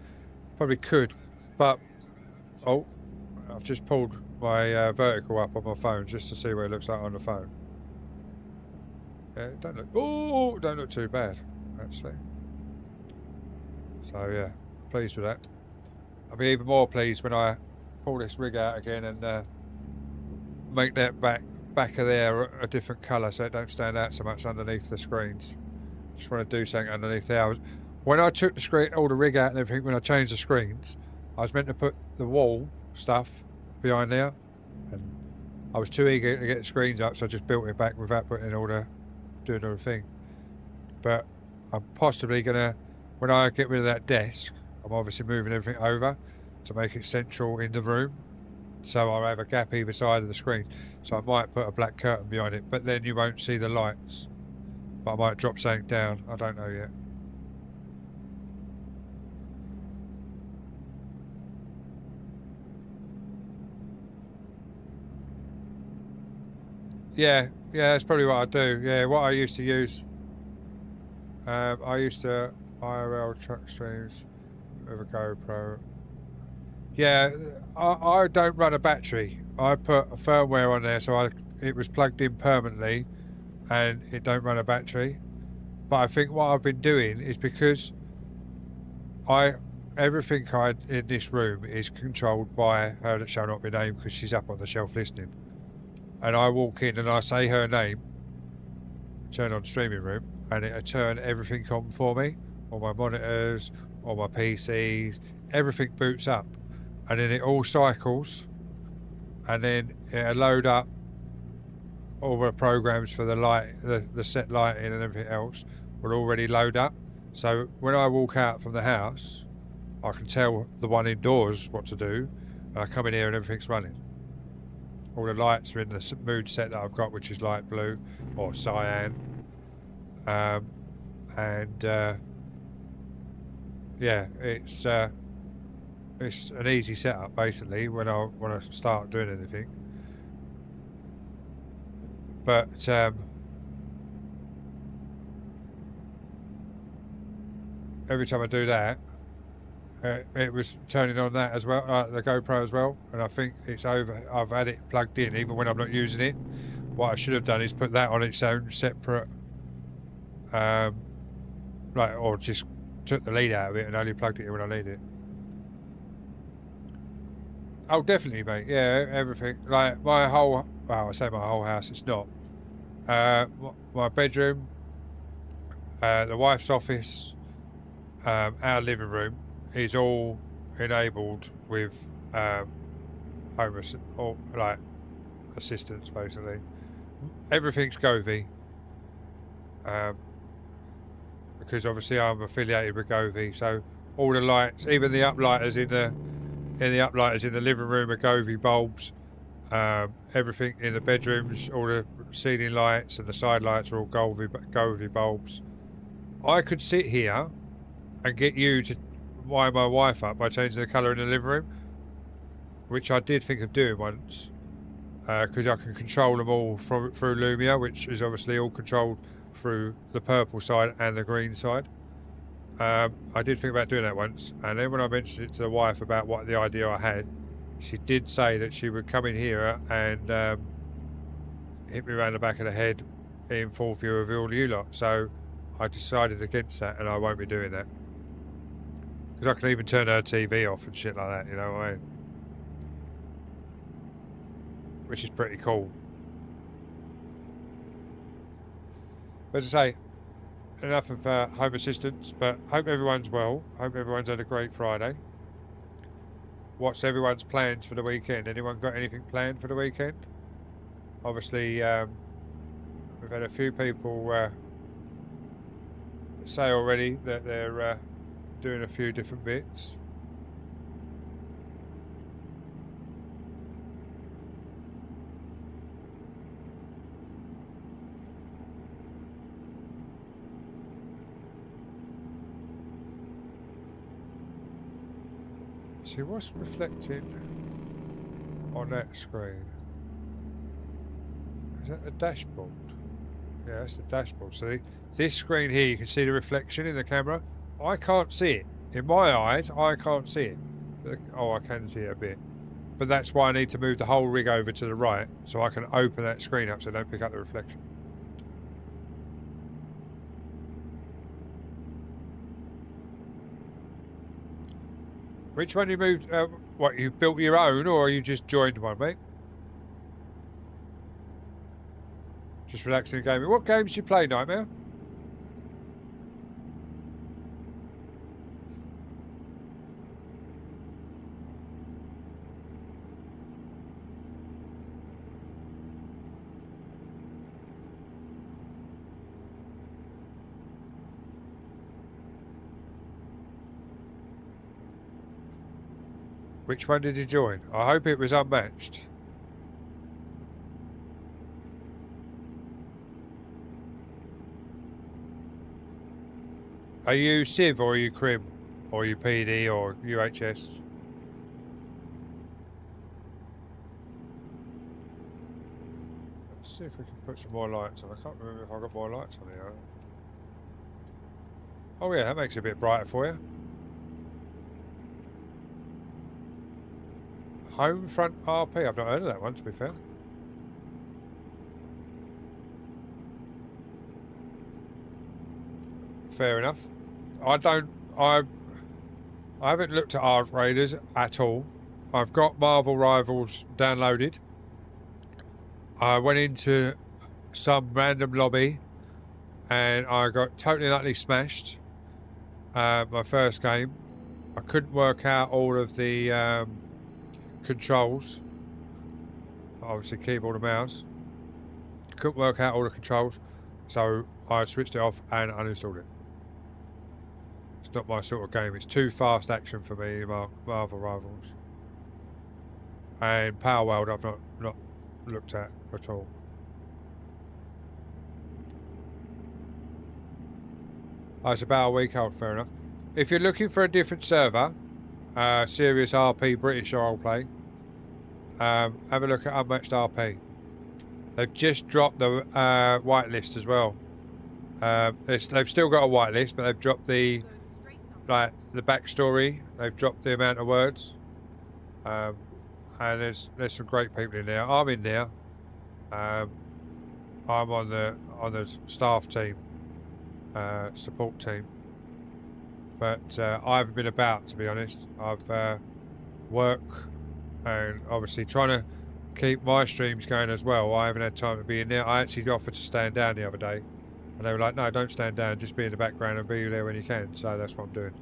could. But, oh, I've just pulled my vertical up on my phone just to see what it looks like on the phone. Yeah, it don't look too bad, actually. So, yeah, pleased with that. I'll be even more pleased when I pull this rig out again and make that back of there a different colour so it don't stand out so much underneath the screens. Just want to do something underneath there. When I took the screen, all the rig out and everything, when I changed the screens, I was meant to put the wall stuff behind there, and I was too eager to get the screens up, so I just built it back without putting in doing all the thing. But I'm possibly gonna, when I get rid of that desk, I'm obviously moving everything over to make it central in the room. So I'll have a gap either side of the screen. So I might put a black curtain behind it, but then you won't see the lights. But I might drop something down. I don't know yet. Yeah, that's probably what I do. Yeah, what I used to use. I used to IRL truck streams with a GoPro. Yeah, I don't run a battery. I put a firmware on there so it was plugged in permanently and it don't run a battery. But I think what I've been doing is because everything in this room is controlled by her that shall not be named because she's up on the shelf listening. And I walk in and I say her name, turn on streaming room, and it'll turn everything on for me. All my monitors, all my PCs, everything boots up. And then it all cycles, and then it'll load up all the programs for the light, the set lighting and everything else will already load up. So when I walk out from the house, I can tell the one indoors what to do, and I come in here and everything's running. All the lights are in the mood set that I've got, which is light blue or cyan, yeah, it's an easy setup basically when I want to start doing anything. But every time I do that, it was turning on that as well, the GoPro as well, and I think it's over. I've had it plugged in even when I'm not using it. What I should have done is put that on its own separate, or just took the lead out of it and only plugged it in when I need it. Oh, definitely, mate. Yeah, everything. Like my whole, well, I say my whole house. It's not. My bedroom, the wife's office, our living room is all enabled with assistance, basically. Everything's Govee. Because obviously I'm affiliated with Govee, so all the lights, even the uplighters in the living room are Govee bulbs. Everything in the bedrooms, all the ceiling lights and the side lights are all Govee bulbs. I could sit here and get you to wire my wife up by changing the colour in the living room, which I did think of doing once, because I can control them all through Lumia, which is obviously all controlled through the purple side and the green side. I did think about doing that once, and then when I mentioned it to the wife about what the idea I had, she did say that she would come in here and hit me around the back of the head in full view of all you lot. So I decided against that, and I won't be doing that. Because I can even turn her TV off and shit like that, you know what I mean? Which is pretty cool. But as I say, enough of home assistance, but hope everyone's well. Hope everyone's had a great Friday. What's everyone's plans for the weekend? Anyone got anything planned for the weekend? Obviously, we've had a few people say already that they're doing a few different bits. See what's reflecting on that screen. Is that the dashboard? Yeah, that's the dashboard. So this screen here, you can see the reflection in the camera. I can't see it. In my eyes, I can't see it. Oh, I can see it a bit. But that's why I need to move the whole rig over to the right so I can open that screen up so I don't pick up the reflection. Which one you moved? What, you built your own or you just joined one, mate? Just relaxing and gaming. What games do you play, Nightmare? Which one did you join? I hope it was unmatched. Are you Civ or are you Crim? Or are you PD or UHS? Let's see if we can put some more lights on. I can't remember if I got more lights on here. Oh yeah, that makes it a bit brighter for you. Homefront RP. I've not heard of that one, to be fair. Fair enough. I haven't looked at Ark Raiders at all. I've got Marvel Rivals downloaded. I went into some random lobby and I got totally and utterly smashed. My first game. I couldn't work out all of the controls, obviously keyboard and mouse. Couldn't work out all the controls, so I switched it off and uninstalled it. It's not my sort of game. It's too fast action for me, Marvel Rivals. And Power World I've not looked at all. Oh, it's about a week old, fair enough. If you're looking for a different server, serious RP British roleplay, have a look at Unmatched RP. They've just dropped the whitelist as well. They've still got a whitelist, but they've dropped the backstory. They've dropped the amount of words, and there's some great people in there. I'm in there. I'm on the staff team, support team. But I haven't been about, to be honest. I've work and obviously trying to keep my streams going as well. I haven't had time to be in there. I actually offered to stand down the other day, and they were like, no, don't stand down, just be in the background and be there when you can. So that's what I'm doing.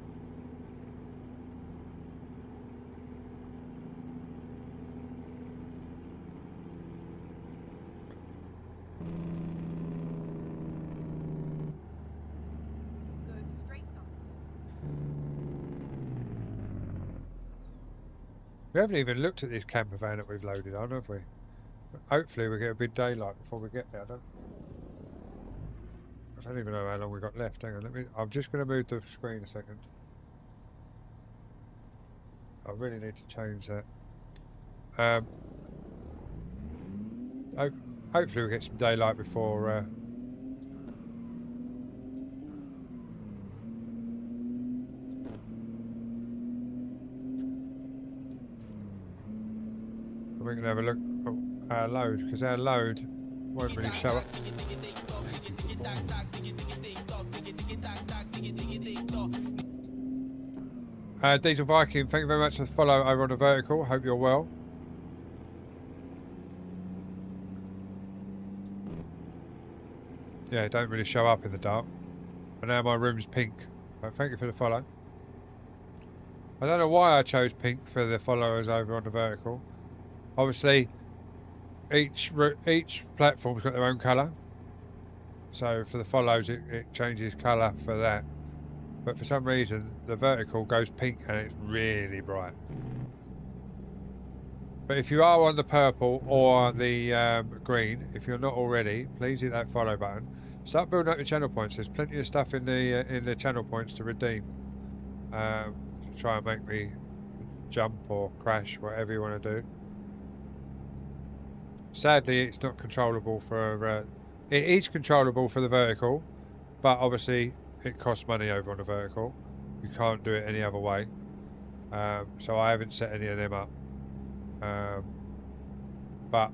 We haven't even looked at this camper van that we've loaded on, have we? Hopefully we get a bit daylight before we get there. I don't even know how long we got left. Hang on, I'm just going to move the screen a second. I really need to change that. Hopefully we get some daylight before. We're going to have a look at our load, because our load won't really show up. Diesel Viking, thank you very much for the follow over on the vertical. Hope you're well. Yeah, it don't really show up in the dark. And now my room's pink. Thank you for the follow. I don't know why I chose pink for the followers over on the vertical. Obviously, each platform's got their own colour. So for the follows, it changes colour for that. But for some reason, the vertical goes pink and it's really bright. But if you are on the purple or the green, if you're not already, please hit that follow button. Start building up your channel points. There's plenty of stuff in the channel points to redeem. To try and make me jump or crash, whatever you want to do. Sadly, it's not controllable for... it is controllable for the vertical, but obviously it costs money over on the vertical. You can't do it any other way. So I haven't set any of them up. But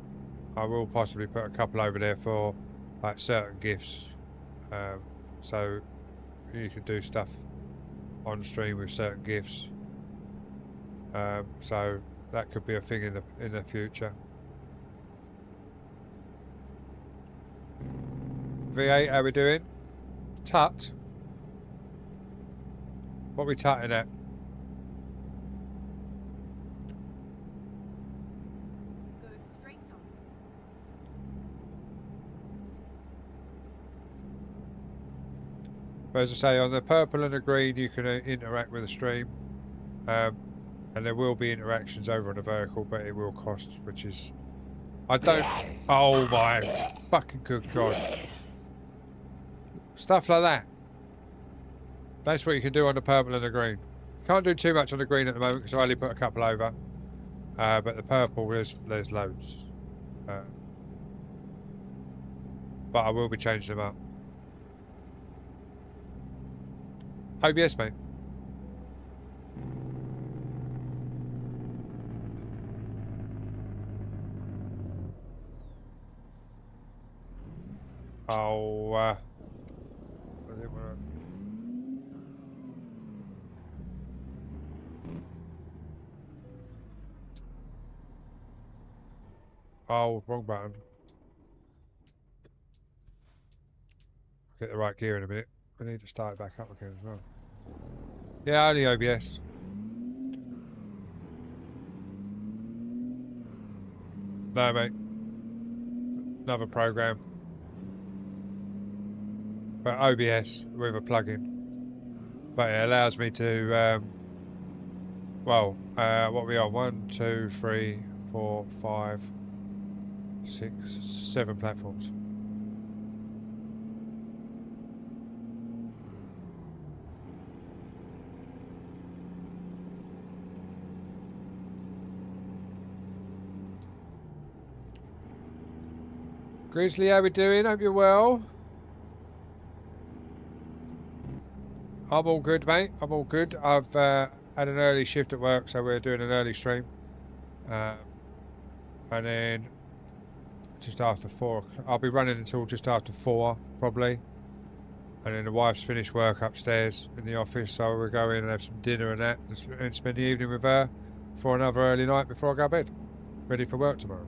I will possibly put a couple over there for like certain gifts. So you can do stuff on stream with certain gifts. So that could be a thing in the future. V8, how we doing? Tut. What are we tutting at? Go straight on. But as I say, on the purple and the green, you can interact with the stream. And there will be interactions over on the vertical, but it will cost, which is... I don't... Oh my fucking good God. Stuff like that. That's what you can do on the purple and the green. Can't do too much on the green at the moment because I only put a couple over. But the purple, there's loads. But I will be changing them up. OBS, mate. Oh, I didn't wanna... Oh, wrong button. Get the right gear in a minute. We need to start it back up again as well. Yeah, only OBS. No, mate. Another program. But OBS with a plugin. But it allows me to, what are we on? 1, 2, 3, 4, 5, 6, 7 platforms. Grizzly, how we doing? Hope you're well. I'm all good, mate. I'm all good. I've had an early shift at work, so we're doing an early stream. And then just after 4, I'll be running until just after 4, probably. And then the wife's finished work upstairs in the office, so we'll go in and have some dinner and that, and spend the evening with her for another early night before I go to bed. Ready for work tomorrow.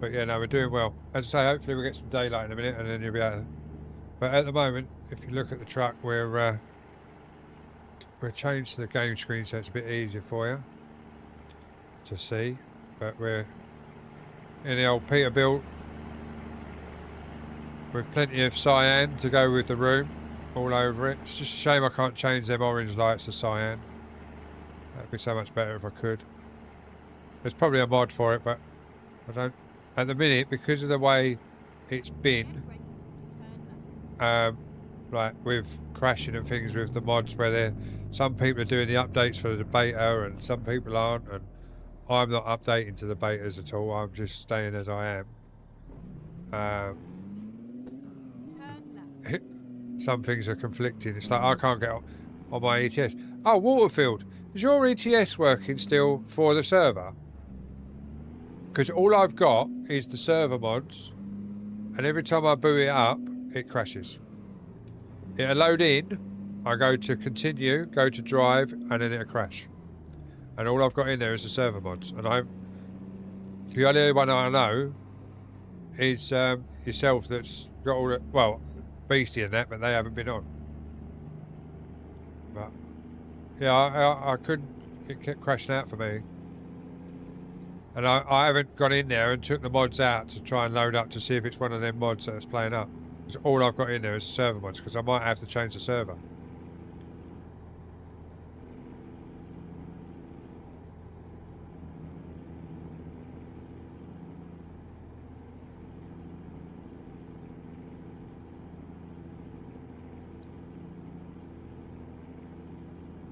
But yeah, no, we're doing well. As I say, hopefully we'll get some daylight in a minute, and then you'll be able to... But at the moment, if you look at the truck, we're changed to the game screen, so it's a bit easier for you to see. But we're in the old Peterbilt with plenty of cyan to go with the room all over it. It's just a shame I can't change them orange lights to cyan. That'd be so much better if I could. There's probably a mod for it, but I don't... At the minute, because of the way it's been, Get ready to turn left. like with crashing and things with the mods where they're... Some people are doing the updates for the beta and some people aren't, and I'm not updating to the betas at all. I'm just staying as I am. Turn left. Some things are conflicting. It's like I can't get on my ETS. Oh, Waterfield, is your ETS working still for the server? Because all I've got is the server mods, and every time I boot it up, it crashes. It'll load in, I go to continue, go to drive, and then it'll crash. And all I've got in there is the server mods. And the only one I know is yourself that's got all the... Well, Beastie and that, but they haven't been on. But yeah, I couldn't. It kept crashing out for me, and I haven't gone in there and took the mods out to try and load up to see if it's one of them mods that's playing up. Because all I've got in there is the server mods, because I might have to change the server.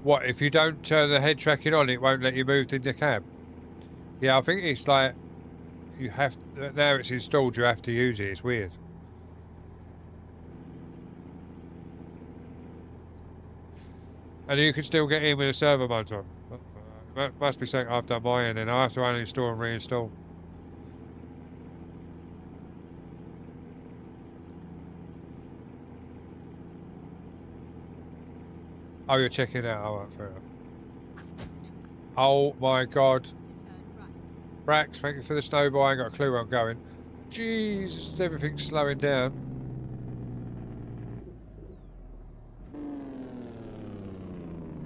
What, if you don't turn the head tracking on, it won't let you move in the cab? Yeah, I think it's like, you have, now it's installed, you have to use it. It's weird. And you can still get in with the server mods on. Must be something I've done my end, and I have to uninstall and reinstall. Oh, you're checking it out. Oh, right, fair enough. Oh my god. To turn right. Brax, thank you for the snowball. I ain't got a clue where I'm going. Jesus, everything's slowing down.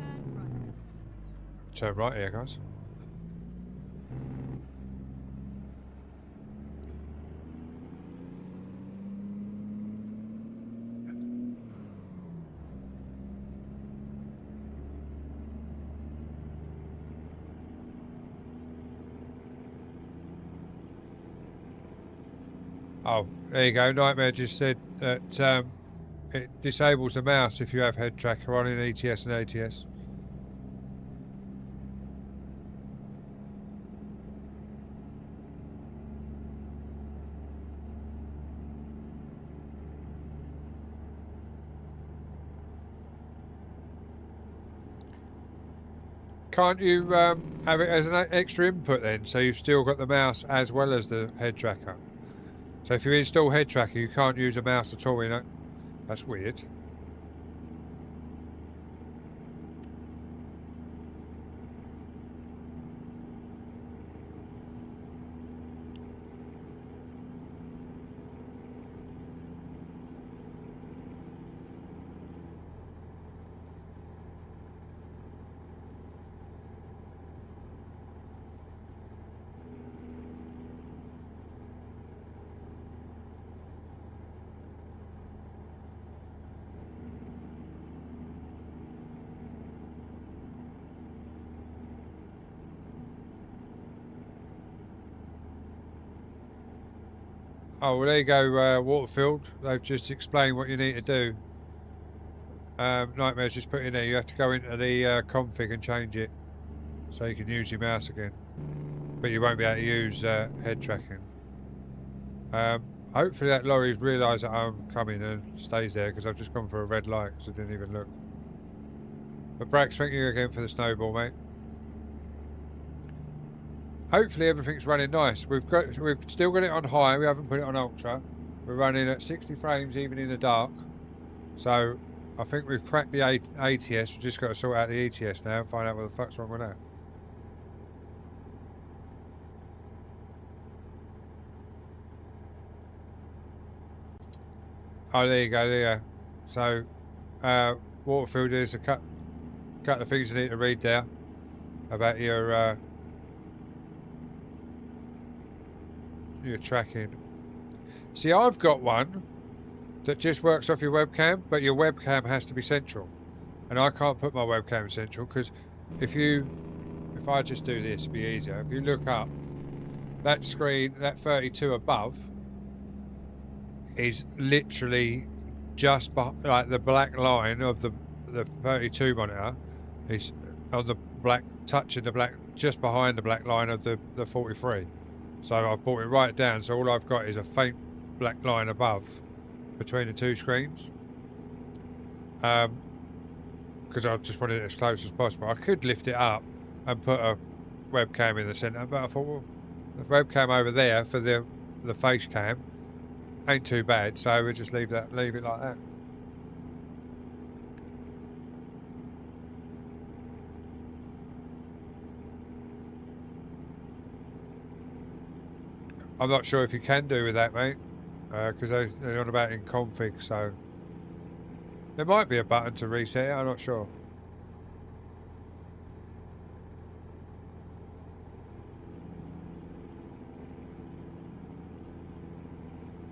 Turn right. Turn right here, guys. Oh, there you go. Nightmare just said that it disables the mouse if you have head tracker on in ETS and ATS. Can't you have it as an extra input then, so you've still got the mouse as well as the head tracker? So if you install head tracker, you can't use a mouse at all, you know? That's weird. Oh, well, there you go, Waterfield. They've just explained what you need to do. Nightmare's just put in there. You have to go into the config and change it so you can use your mouse again. But you won't be able to use head tracking. Hopefully that lorry's realised that I'm coming and stays there, because I've just gone for a red light because I didn't even look. But Brax, thank you again for the snowball, mate. Hopefully everything's running nice. We've still got it on high. We haven't put it on ultra. We're running at 60 frames even in the dark. So I think we've cracked the ATS. We've just got to sort out the ETS now and find out what the fuck's wrong with that. Oh, there you go. There you go. So Waterfield, there's a couple of things you need to read there about your tracking. See, I've got one that just works off your webcam, but your webcam has to be central, and I can't put my webcam central because if you if I just do this, it'd be easier. If you look up, that screen, that 32 above, is literally just like the black line of the 32 monitor is on the black, touching the black, just behind the black line of the 43. So I've brought it right down, so all I've got is a faint black line above between the two screens. Because I just wanted it as close as possible. I could lift it up and put a webcam in the centre, but I thought, well, the webcam over there for the face cam ain't too bad, so we'll just leave it like that. I'm not sure if you can do with that, mate, because they're on about in config, so there might be a button to reset it, I'm not sure.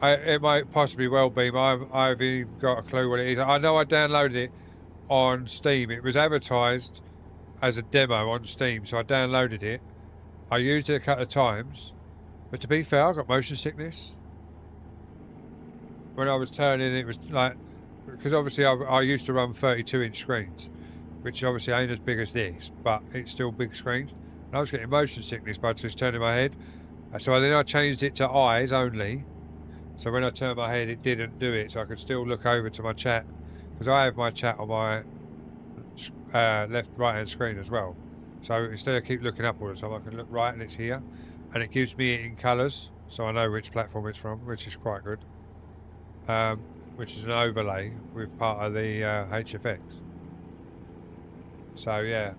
It might possibly well be. I've even got a clue what it is. I know I downloaded it on Steam. It was advertised as a demo on Steam, so I downloaded it. I used it a couple of times, but to be fair, I got motion sickness. When I was turning, it was like, because obviously I used to run 32-inch screens, which obviously ain't as big as this, but it's still big screens. And I was getting motion sickness by just turning my head. So then I changed it to eyes only. So when I turned my head, it didn't do it, so I could still look over to my chat, because I have my chat on my right hand screen as well. So instead of keep looking up all the time, I can look right and it's here, and it gives me it in colours, so I know which platform it's from, which is quite good. Which is an overlay with part of the HFX. So yeah,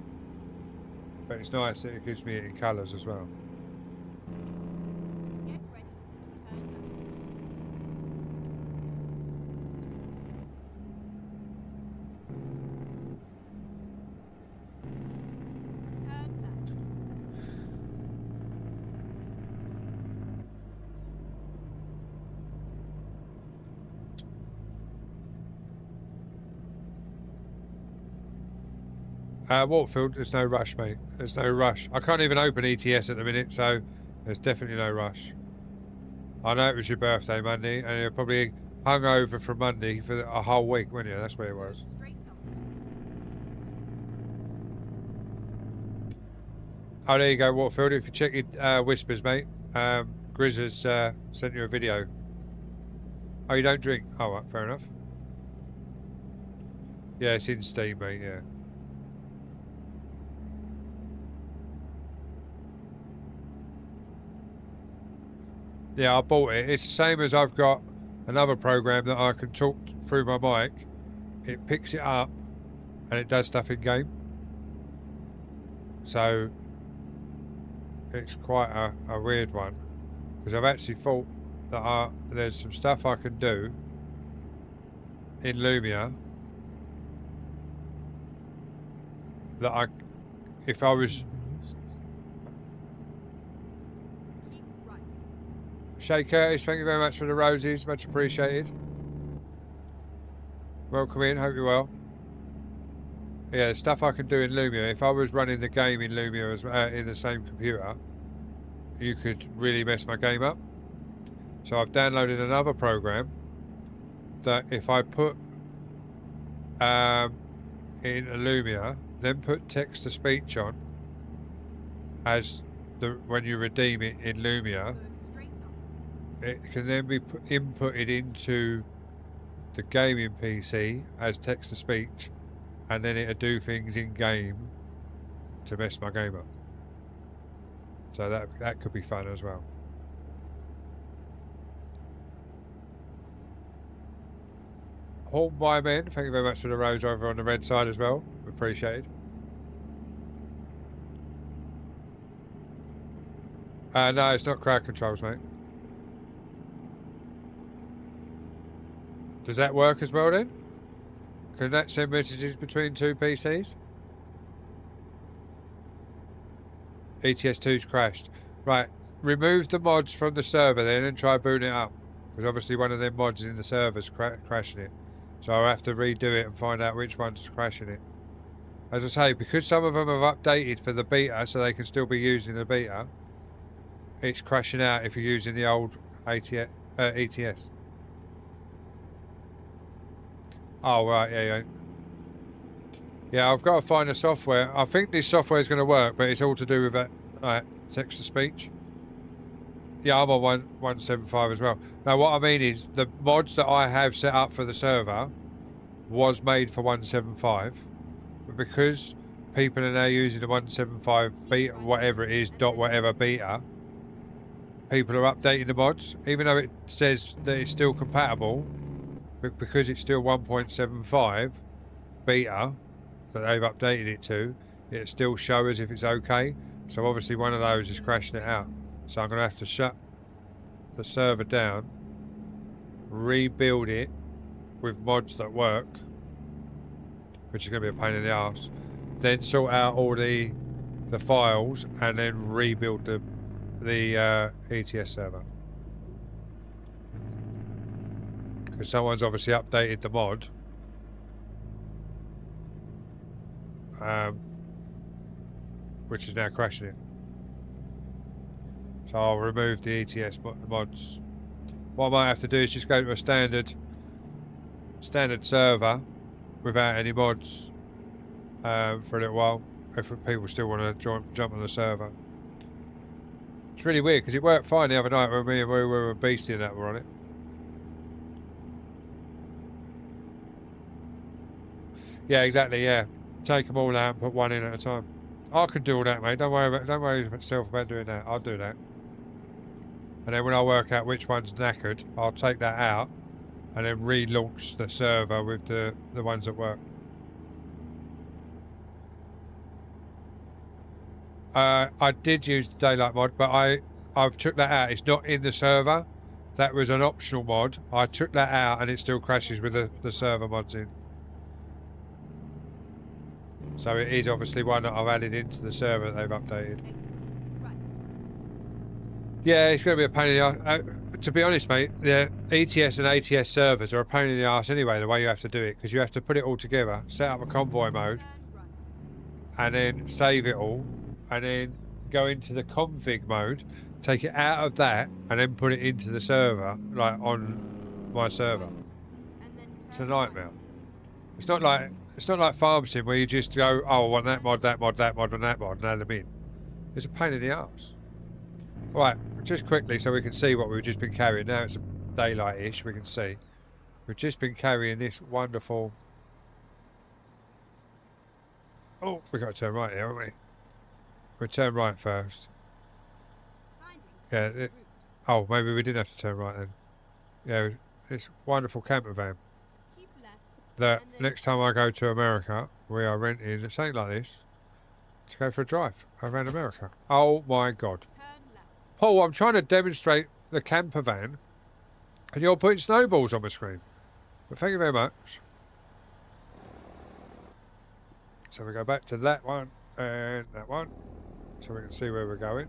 but it's nice that it gives me it in colours as well. Get ready to turn left. Turn left. Waterfield, there's no rush, mate. There's no rush. I can't even open ETS at the minute, so there's definitely no rush. I know it was your birthday Monday, and you're probably hungover from Monday for a whole week, weren't you? That's where it was. Straight up. Oh, there you go, Waterfield. If you check your whispers, mate, Grizz has sent you a video. Oh, you don't drink? Oh, right, fair enough. Yeah, it's in Steam, mate, yeah. Yeah, I bought it. It's the same as I've got another program that I can talk through my mic. It picks it up and it does stuff in game. So it's quite a weird one, because I've actually thought that there's some stuff I can do in Lumia that if I was... Keep right. Shay Curtis, thank you very much for the roses, much appreciated. Welcome in, hope you're well. Yeah, the stuff I can do in Lumia, if I was running the game in Lumia as in the same computer, you could really mess my game up. So I've downloaded another program that if I put in Lumia, then put text to speech on as when you redeem it in Lumia, Go straight up. it can then be inputted into the gaming PC as text to speech, and then it'll do things in game to mess my game up. So that could be fun as well. Horn by Men, thank you very much for the rose over on the red side as well. Appreciated. No, it's not crowd controls, mate. Does that work as well then? Can that send messages between two PCs? ETS2's crashed. Right, remove the mods from the server then and try booting it up. Because obviously one of them mods in the server's crashing it. So I'll have to redo it and find out which one's crashing it. As I say, because some of them have updated for the beta so they can still be used in the beta, it's crashing out if you're using the old ETS. Oh, right, yeah. Yeah, I've got to find the software. I think this software is going to work, but it's all to do with that, text to speech. Yeah, I'm on 175 as well. Now, what I mean is the mods that I have set up for the server was made for 175, but because people are now using the 175 beta, whatever it is, dot whatever beta, people are updating the mods, even though it says that it's still compatible, but because it's still 1.75 beta that they've updated it to, it still shows as if it's okay. So obviously one of those is crashing it out. So I'm going to have to shut the server down, rebuild it with mods that work, which is going to be a pain in the ass, then sort out all the files and then rebuild the ETS server. Because someone's obviously updated the mod. Which is now crashing it. So I'll remove the ETS mods. What I might have to do is just go to a standard server without any mods for a little while, if people still want to jump on the server. It's really weird because it worked fine the other night when we were Beastie and that were on it. Yeah, exactly. Yeah, take them all out and put one in at a time. I can do all that, mate. Don't worry yourself about doing that. I'll do that. And then when I work out which one's knackered, I'll take that out and then relaunch the server with the ones that work. I did use the daylight mod, but I've took that out. It's not in the server. That was an optional mod. I took that out and it still crashes with the server mods in. So it is obviously one that I've added into the server that they've updated. Yeah, it's going to be a pain in the arse. To be honest, mate, the ETS and ATS servers are a pain in the arse anyway, the way you have to do it, because you have to put it all together, set up a convoy mode, and then save it all, and then go into the config mode, take it out of that, and then put it into the server, like on my server. It's a nightmare. It's not like Farm Sim where you just go, oh, I want that mod, that mod, that mod, and that mod, and add them in. It's a pain in the arse. Right, just quickly so we can see what we've just been carrying. Now it's daylight-ish, we can see. We've just been carrying this wonderful... Oh, we've got to turn right here, haven't we? We'll turn right first. Yeah, oh, maybe we didn't have to turn right then. Yeah, this wonderful camper van. That next time I go to America, we are renting something like this to go for a drive around America. Oh my God. Paul, I'm trying to demonstrate the camper van and you're putting snowballs on my screen. But thank you very much. So we go back to that one and that one so we can see where we're going.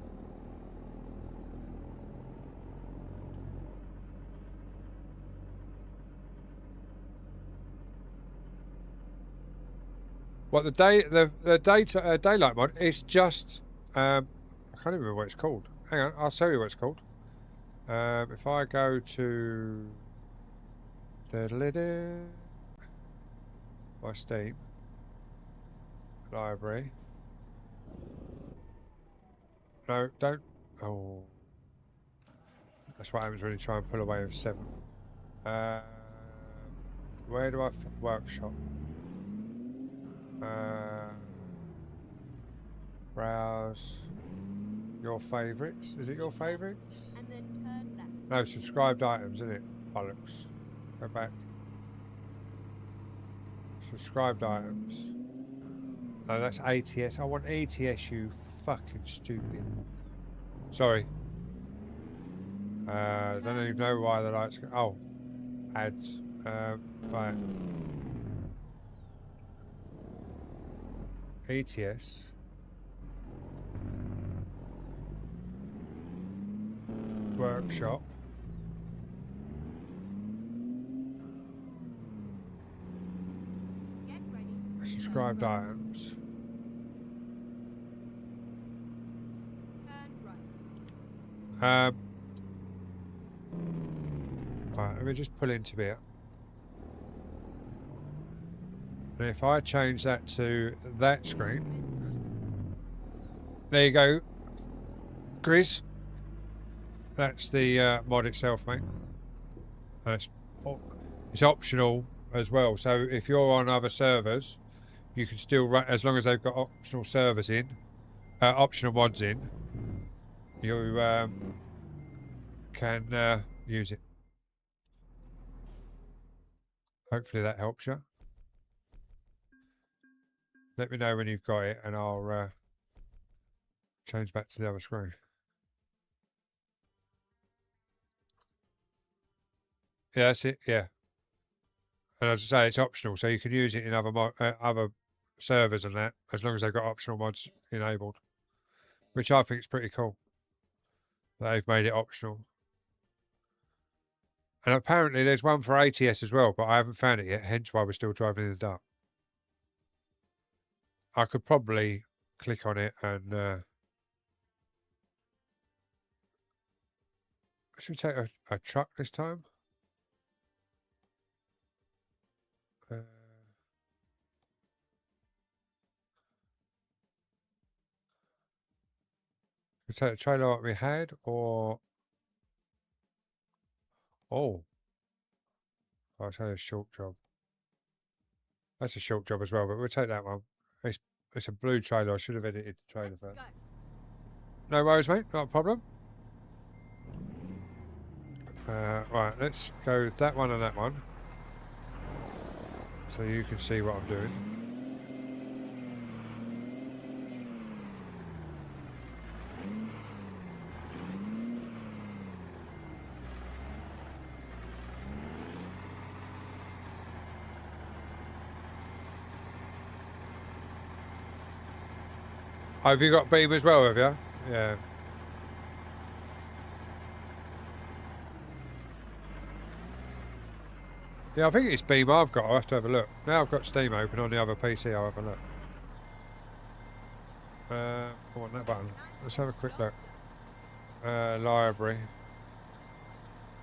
What the daylight mod is just I can't even remember what it's called. Hang on, I'll tell you what it's called. If I go to my Steam library. No, don't. Oh, that's what happens when you try and pull away with 7. Where do I workshop? Browse your favourites. Is it your favourites? And then turn left. No, subscribed items, isn't it? Bollocks. Go back. Subscribed items. No, that's ATS. I want ATS, you fucking stupid. Sorry. Don't even know why the lights go. Oh. Ads. Right. ATS. Workshop. Get ready. Subscribed items. Turn right. Right, let me just pull into here. And if I change that to that screen, there you go, Grizz. That's the mod itself, mate. And it's optional as well. So if you're on other servers, you can still run, as long as they've got optional servers in, optional mods in, you can use it. Hopefully that helps you. Let me know when you've got it and I'll change back to the other screen. Yeah, that's it, yeah. And as I say, it's optional, so you can use it in other servers and that, as long as they've got optional mods enabled. Which I think is pretty cool. They've made it optional. And apparently there's one for ATS as well, but I haven't found it yet, hence why we're still driving in the dark. I could probably click on it and... should we take a truck this time? We take the trailer like we had, or... Oh. I'll take a short job. That's a short job as well, but we'll take that one. It's a blue trailer. I should have edited the trailer for that. No worries, mate. Not a problem. Right, let's go that one and that one. So you can see what I'm doing. Oh, have you got beam as well, have you? Yeah. Yeah, I think it's beam I've got. I'll have to have a look. Now I've got Steam open on the other PC, I'll have a look. I want that button. Let's have a quick look. Library.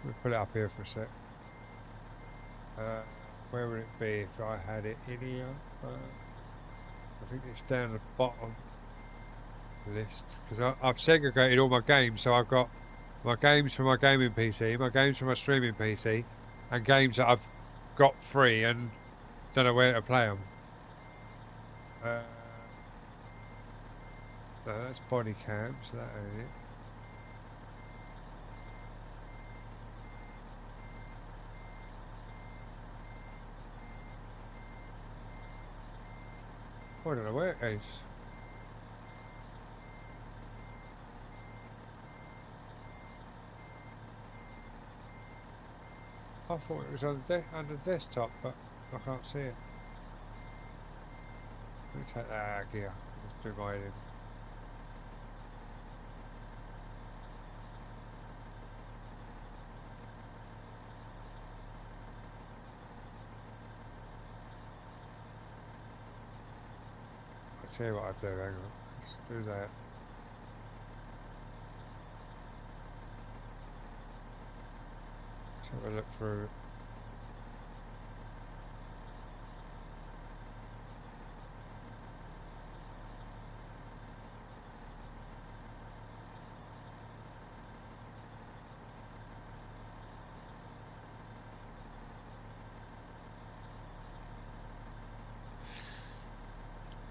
We'll put it up here for a sec. Where would it be if I had it in here? I think it's down the bottom list, because I've segregated all my games, so I've got my games for my gaming PC, my games for my streaming PC, and games that I've got free and don't know where to play them. No, that's body cam, so that ain't it. I don't know where it is. I thought it was on the desktop, but I can't see it. Let me take that out of gear. Let's do my editing. I'll tell you what I'll do, hang on. Let's do that. Let's have a look through.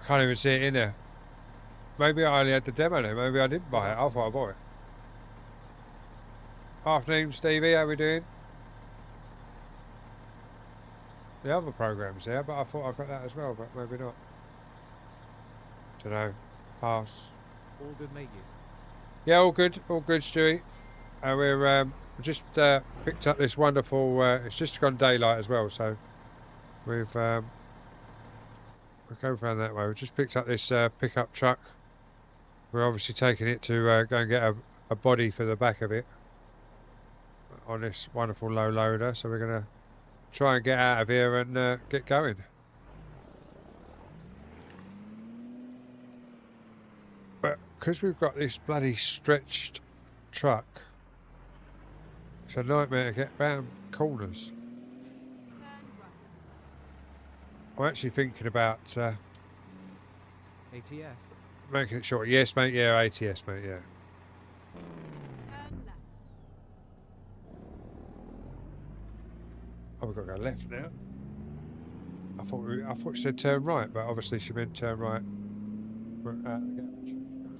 I can't even see it in there. Maybe I only had the demo there. Maybe I didn't buy it. I thought I bought it. Afternoon, Stevie. How we doing? The other program's there, but I thought I got that as well, but maybe not. Dunno. Pass. All good, mate, you? Yeah, all good, Stewie. We're just picked up this wonderful. It's just gone daylight as well, so we've we'll go around that way. We've just picked up this pickup truck. We're obviously taking it to go and get a body for the back of it on this wonderful low loader. So we're gonna try and get out of here and get going. because we've got this bloody stretched truck, it's a nightmare to get round corners. Turn right. I'm actually thinking about ATS. making it short. Yes, mate. Yeah, ATS, mate. Yeah. Turn left. Oh, we've got to go left now. I thought she said turn right, but obviously she meant turn right. We're out of the garage.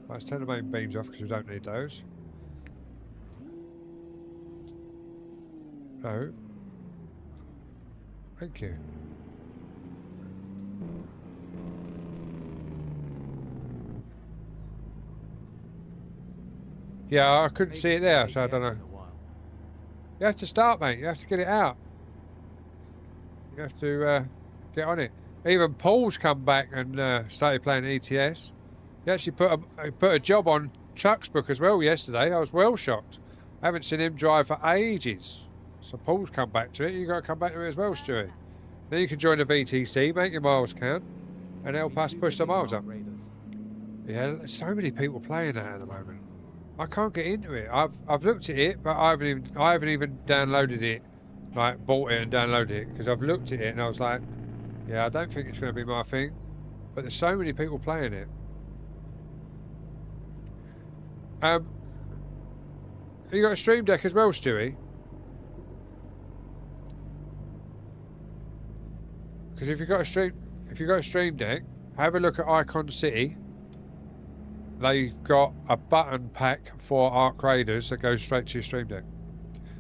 Let's turn the main beams off because we don't need those. No. Thank you. Yeah, I couldn't see it there, so I don't know. in a while. You have to start, mate. You have to get it out. You have to get on it. Even Paul's come back and started playing ETS. He actually put a job on Chuck's book as well yesterday. I was well shocked. I haven't seen him drive for ages. So Paul's come back to it. You've got to come back to it as well, Stewie. Then you can join the VTC, make your miles count, and help us push the miles up. Raiders. Yeah, there's so many people playing that at the moment. I can't get into it. I've looked at it, but I haven't even downloaded it, like bought it and downloaded it, because I've looked at it and I was like, yeah, I don't think it's going to be my thing. But there's so many people playing it. You got a stream deck as well, Stewie? Because if you've got a stream deck, have a look at Icon City. They've got a button pack for Arc Raiders that goes straight to your stream deck.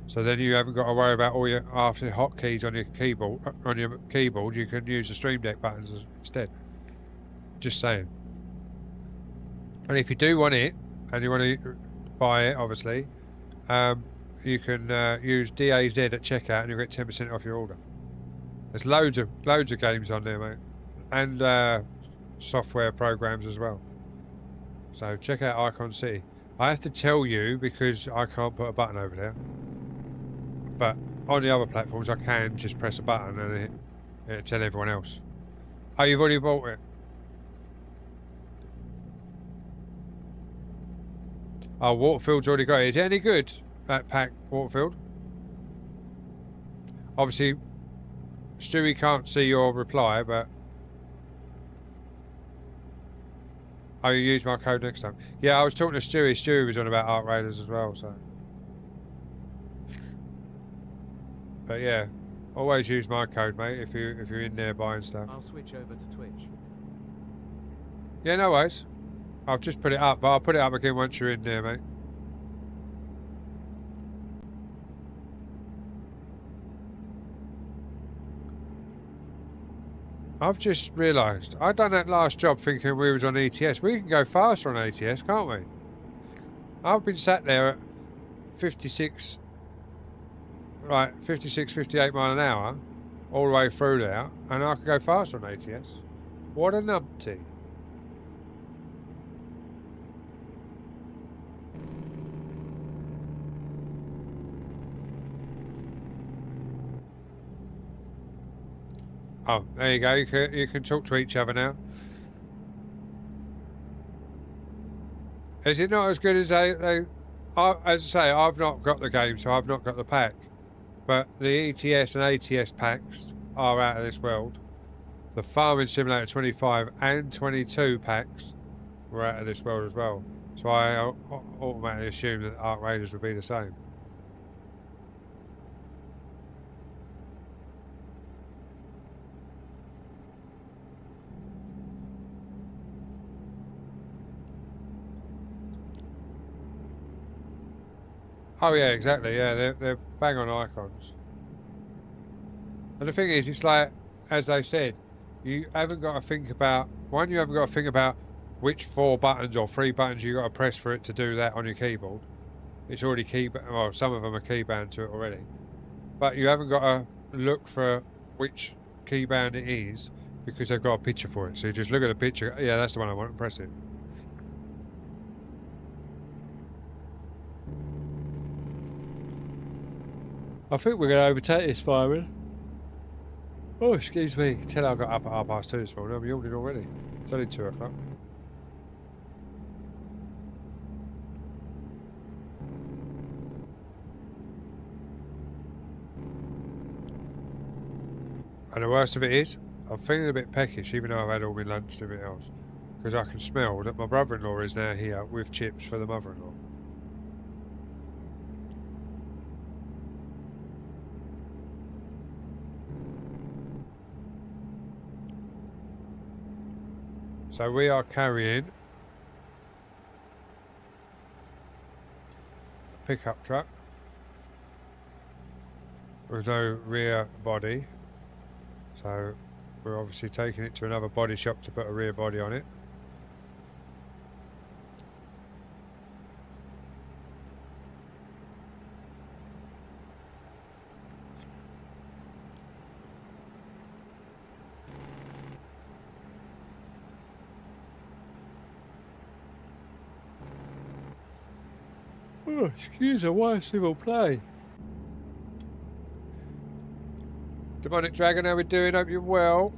So then you haven't got to worry about all your after hotkeys on your keyboard. You can use the stream deck buttons instead. Just saying. And if you do want it, and you want to buy it, obviously, you can use DAZ at checkout, and you'll get 10% off your order. There's loads of games on there, mate, and software programs as well. So check out Icon City. I have to tell you because I can't put a button over there. But on the other platforms, I can just press a button and it'll tell everyone else. Oh, you've already bought it? Oh, Waterfield's already got it. Is it any good, that pack, Waterfield? Obviously, Stewie can't see your reply, but... Oh, you use my code next time. Yeah, I was talking to Stewie. Stewie was on about Arc Raiders as well, so... But yeah, always use my code, mate, if you're in there buying stuff. I'll switch over to Twitch. Yeah, no worries. I've just put it up, but I'll put it up again once you're in there, mate. I've just realised, I'd done that last job thinking we was on ETS. We can go faster on ATS, can't we? I've been sat there at 56, 58 mile an hour, all the way through there, and I could go faster on ATS. What a numpty. Oh, there you go. You can talk to each other now. Is it not as good as as I say, I've not got the game, so I've not got the pack. But the ETS and ATS packs are out of this world. The Farming Simulator 25 and 22 packs were out of this world as well. So I automatically assumed that Arc Raiders would be the same. Oh yeah, exactly. Yeah, they're bang on icons. And the thing is, it's like, as they said, you haven't got to think about you haven't got to think about which 4 buttons or 3 buttons you got to press for it to do that on your keyboard. It's already well, some of them are keybound to it already, but you haven't got to look for which keyband it is because they've got a picture for it. So you just look at the picture. Yeah, that's the one I want, and press it. I think we're going to overtake this fireman. Oh, excuse me. Tell I got up at 2:30 this morning. I'm yawning already. It's only 2 o'clock. And the worst of it is, I'm feeling a bit peckish, even though I've had all my lunch and everything else. Because I can smell that my brother-in-law is now here with chips for the mother-in-law. So we are carrying a pickup truck with no rear body. So we're obviously taking it to another body shop to put a rear body on it. Oh, excuse me, why civil play? Demonic Dragon, how we doing? Hope you're well.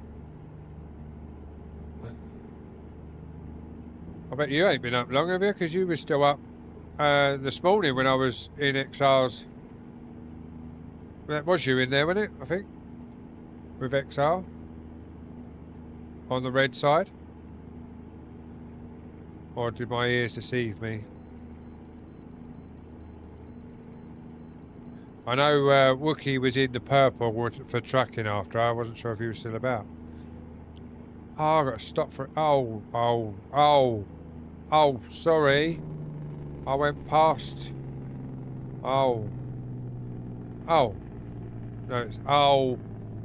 I bet you ain't been up long, have you? Because you were still up this morning when I was in XR's. That was you in there, wasn't it? I think. With XR. On the red side. Or did my ears deceive me? I know Wookie was in the purple for trucking after. I wasn't sure if he was still about. Oh, I got to stop for... Oh, sorry. I went past... Oh. No, it's... Oh.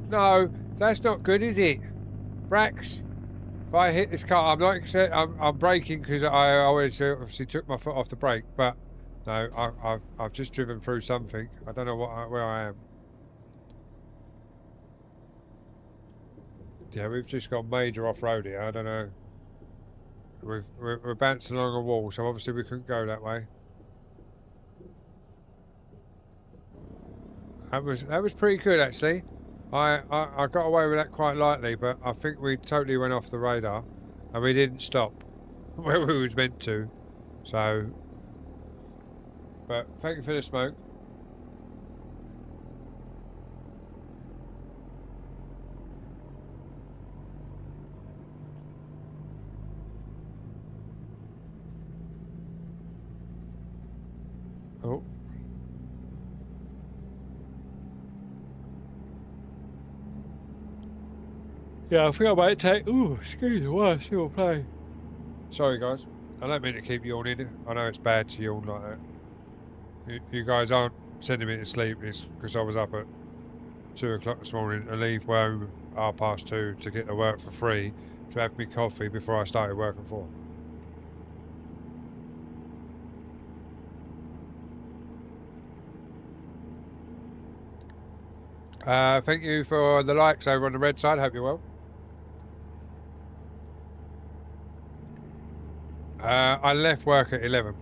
No, that's not good, is it? Brax, if I hit this car, I'm not... I'm braking because I always obviously took my foot off the brake, but... No, I've just driven through something. I don't know where I am. Yeah, we've just got major off-road here. I don't know. We're bouncing along a wall, so obviously we couldn't go that way. That was pretty good actually. I got away with that quite lightly, but I think we totally went off the radar, and we didn't stop where we was meant to. So. But thank you for the smoke. Oh. Yeah, I think I might take... Ooh, excuse me, why I still play. Sorry guys, I don't mean to keep yawning. I know it's bad to yawn like that. You guys aren't sending me to sleep. It's because I was up at 2 o'clock this morning to leave home 2:30 to get to work for free to have me coffee before I started working for. Thank you for the likes over on the red side. Hope you're well. I left work at 11.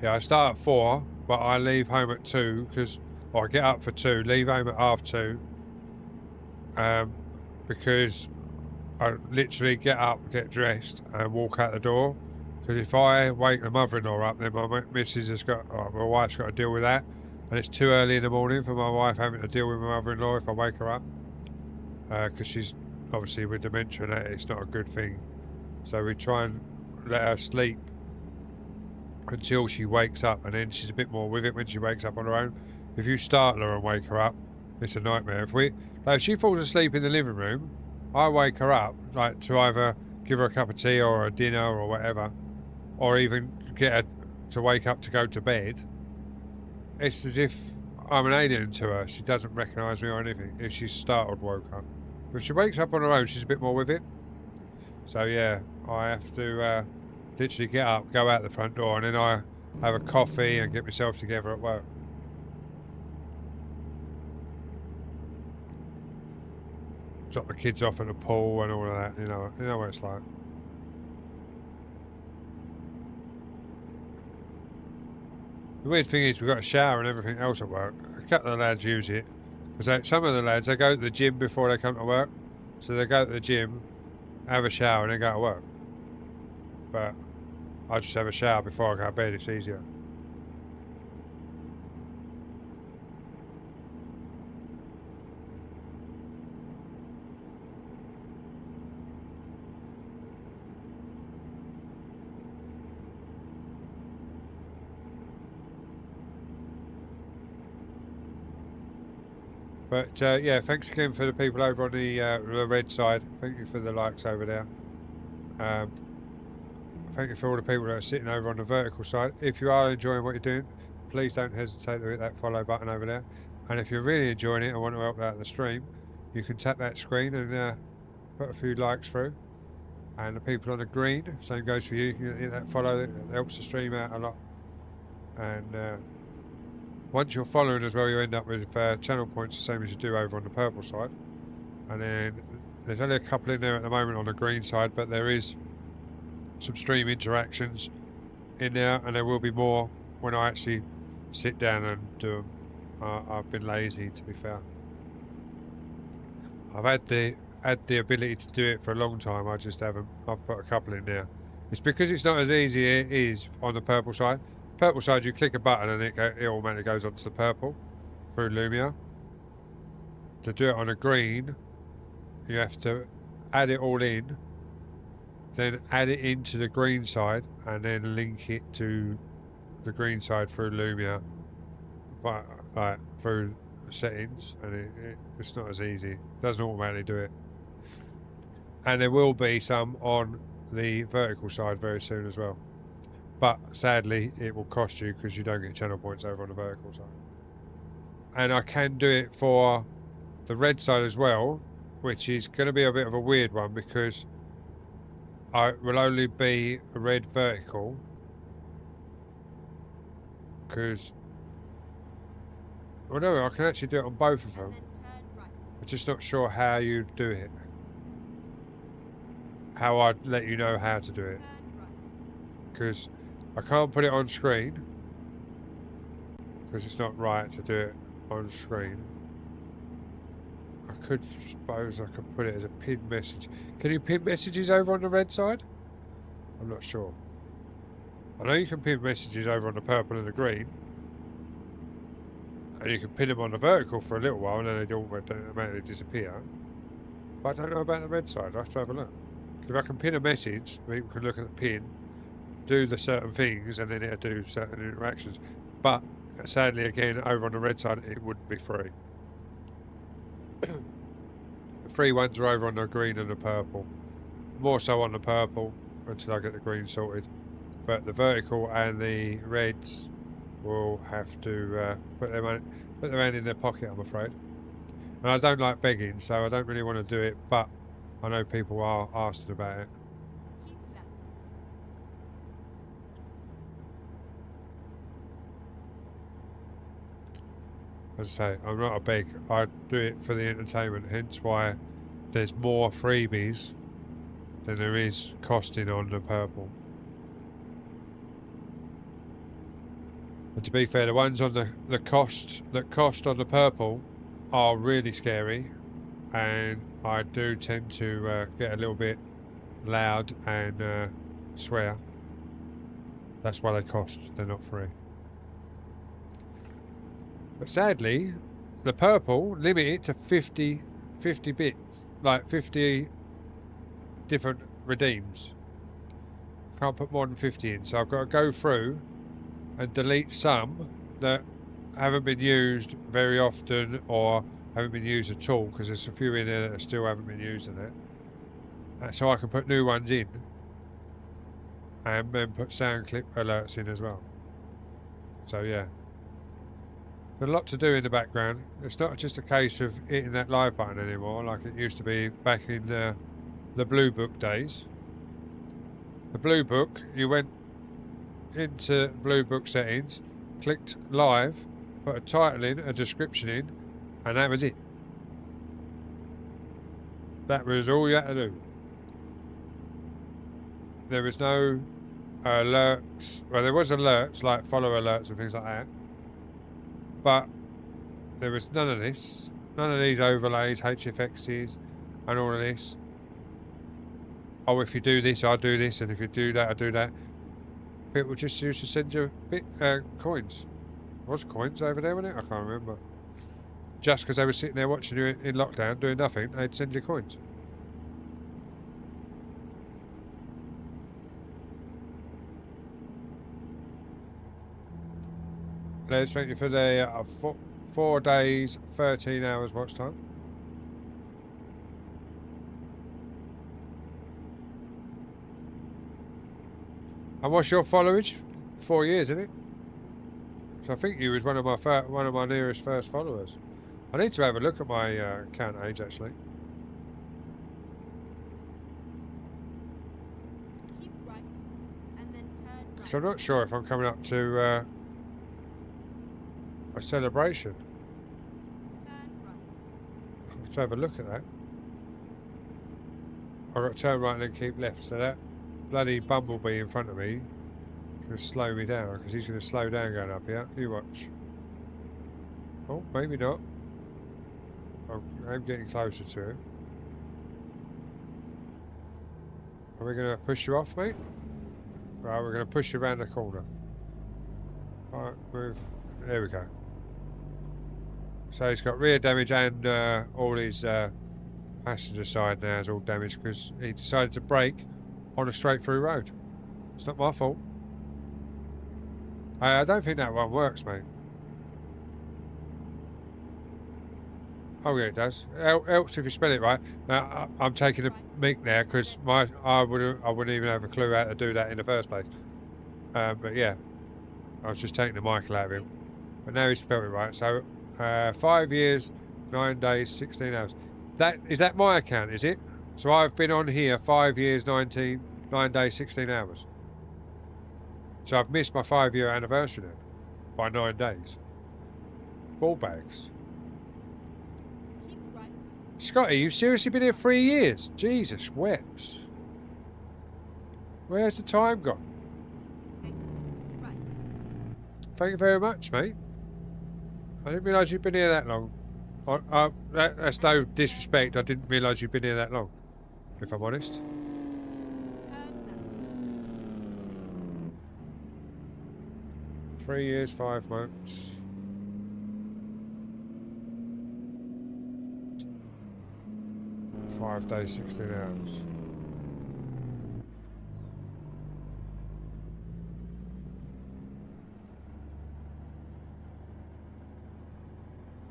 Yeah, I start at 4, but I leave home at 2 because I get up for 2, leave home at 2:30. Because I literally get up, get dressed, and walk out the door. Because if I wake the mother-in-law up, then my missus has got, my wife's got to deal with that, and it's too early in the morning for my wife having to deal with my mother-in-law if I wake her up. Because she's obviously with dementia, and it's not a good thing. So we try and let her sleep until she wakes up, and then she's a bit more with it when she wakes up on her own. If you startle her and wake her up, it's a nightmare. If she falls asleep in the living room, I wake her up like to either give her a cup of tea or a dinner or whatever, or even get her to wake up to go to bed. It's as if I'm an alien to her. She doesn't recognise me or anything if she's startled woke up. If she wakes up on her own, she's a bit more with it. So yeah, I have to literally get up, go out the front door, and then I have a coffee and get myself together at work. Drop the kids off at the pool and all of that, you know what it's like. The weird thing is we've got a shower and everything else at work. A couple of the lads use it. Because some of the lads, they go to the gym before they come to work. So they go to the gym, have a shower, and then go to work. But I just have a shower before I go to bed, it's easier. But yeah, thanks again for the people over on the red side. Thank you for the likes over there. Thank you for all the people that are sitting over on the vertical side. If you are enjoying what you're doing, please don't hesitate to hit that follow button over there. And if you're really enjoying it and want to help out the stream, you can tap that screen and put a few likes through. And the people on the green, same goes for you. You can hit that follow, it helps the stream out a lot. And once you're following as well, you end up with channel points the same as you do over on the purple side. And then there's only a couple in there at the moment on the green side, but there is some stream interactions in there, and there will be more when I actually sit down and do them. I've been lazy, to be fair. I've had the ability to do it for a long time. I just haven't. I've put a couple in there. It's because it's not as easy as it is on the purple side. Purple side, you click a button and it automatically goes onto the purple through Lumia. To do it on a green, you have to add it all in, then add it into the green side, and then link it to the green side through Lumia, but like through settings, and it's not as easy. It doesn't automatically do it. And there will be some on the vertical side very soon as well. But sadly, it will cost you because you don't get channel points over on the vertical side. And I can do it for the red side as well, which is going to be a bit of a weird one because I will only be a red vertical because, well, no, I can actually do it on both of them. And then turn right. I'm just not sure how you do it. How I'd let you know how to do it. Turn right. Because I can't put it on screen. Because it's not right to do it on screen. I could suppose I could put it as a pinned message. Can you pin messages over on the red side? I'm not sure. I know you can pin messages over on the purple and the green. And you can pin them on the vertical for a little while and then they automatically disappear. But I don't know about the red side. I have to have a look. If I can pin a message, people can look at the pin, do the certain things, and then it'll do certain interactions. But sadly, again, over on the red side, it wouldn't be free. The free ones are over on the green and the purple. More so on the purple until I get the green sorted. But the vertical and the reds will have to put their hand in their pocket, I'm afraid. And I don't like begging, so I don't really want to do it, but I know people are asking about it. Keep left. As I say, I'm not a beg. I do it for the entertainment, hence why there's more freebies than there is costing on the purple. And to be fair, the ones on the cost on the purple are really scary, and I do tend to get a little bit loud and swear. That's why they cost. They're not free. But sadly, the purple limit it to 50 bits, like 50 different redeems. Can't put more than 50 in, so I've got to go through and delete some that haven't been used very often or haven't been used at all, because there's a few in there that still haven't been used in it. So I can put new ones in and then put sound clip alerts in as well. So yeah. There's a lot to do in the background. It's not just a case of hitting that live button anymore like it used to be back in the Blue Book days. The Blue Book, you went into Blue Book settings, clicked live, put a title in, a description in, and that was it. That was all you had to do. There was no alerts. Well, there was alerts, like follow alerts and things like that. But there was none of this. None of these overlays, HFXs, and all of this. Oh, if you do this, I'll do this, and if you do that, I'll do that. People just used to send you coins. Was coins over there, wasn't it? I can't remember. Just because they were sitting there watching you in lockdown doing nothing, they'd send you coins. Les, thank you for the 4 days, 13 hours watch time. And what's your followage? 4 years, isn't it? So I think you was one of my nearest first followers. I need to have a look at my account age actually. Keep right, and then turn right. So I'm not sure if I'm coming up to a celebration. Turn right. I'll have to have a look at that. I've got to turn right and then keep left. So that bloody bumblebee in front of me is going to slow me down because he's going to slow down going up here. You watch. Oh, maybe not. I'm getting closer to him. Are we going to push you off, mate? Right, we're going to push you around the corner. Alright, move. There we go. So he's got rear damage and all his passenger side now is all damaged because he decided to brake on a straight through road. It's not my fault. I don't think that one works, mate. Oh yeah, it does. Helps if you spell it right. Now I'm taking a mick now because I wouldn't even have a clue how to do that in the first place. But yeah, I was just taking the Michael out of him. But now he's spelled it right. So 5 years, 9 days, 16 hours. Is that my account? Is it? So I've been on here 5 years, 9 days, 16 hours. So I've missed my 5-year anniversary then by 9 days. Ball bags. Keep right. Scotty, you've seriously been here 3 years? Jesus weeps. Where's the time gone? Excellent. Right. Thank you very much, mate. I didn't realise you'd been here that long. That's no disrespect. I didn't realise you'd been here that long, if I'm honest. Turn left. 3 years, 5 months. 5 days, 16 hours.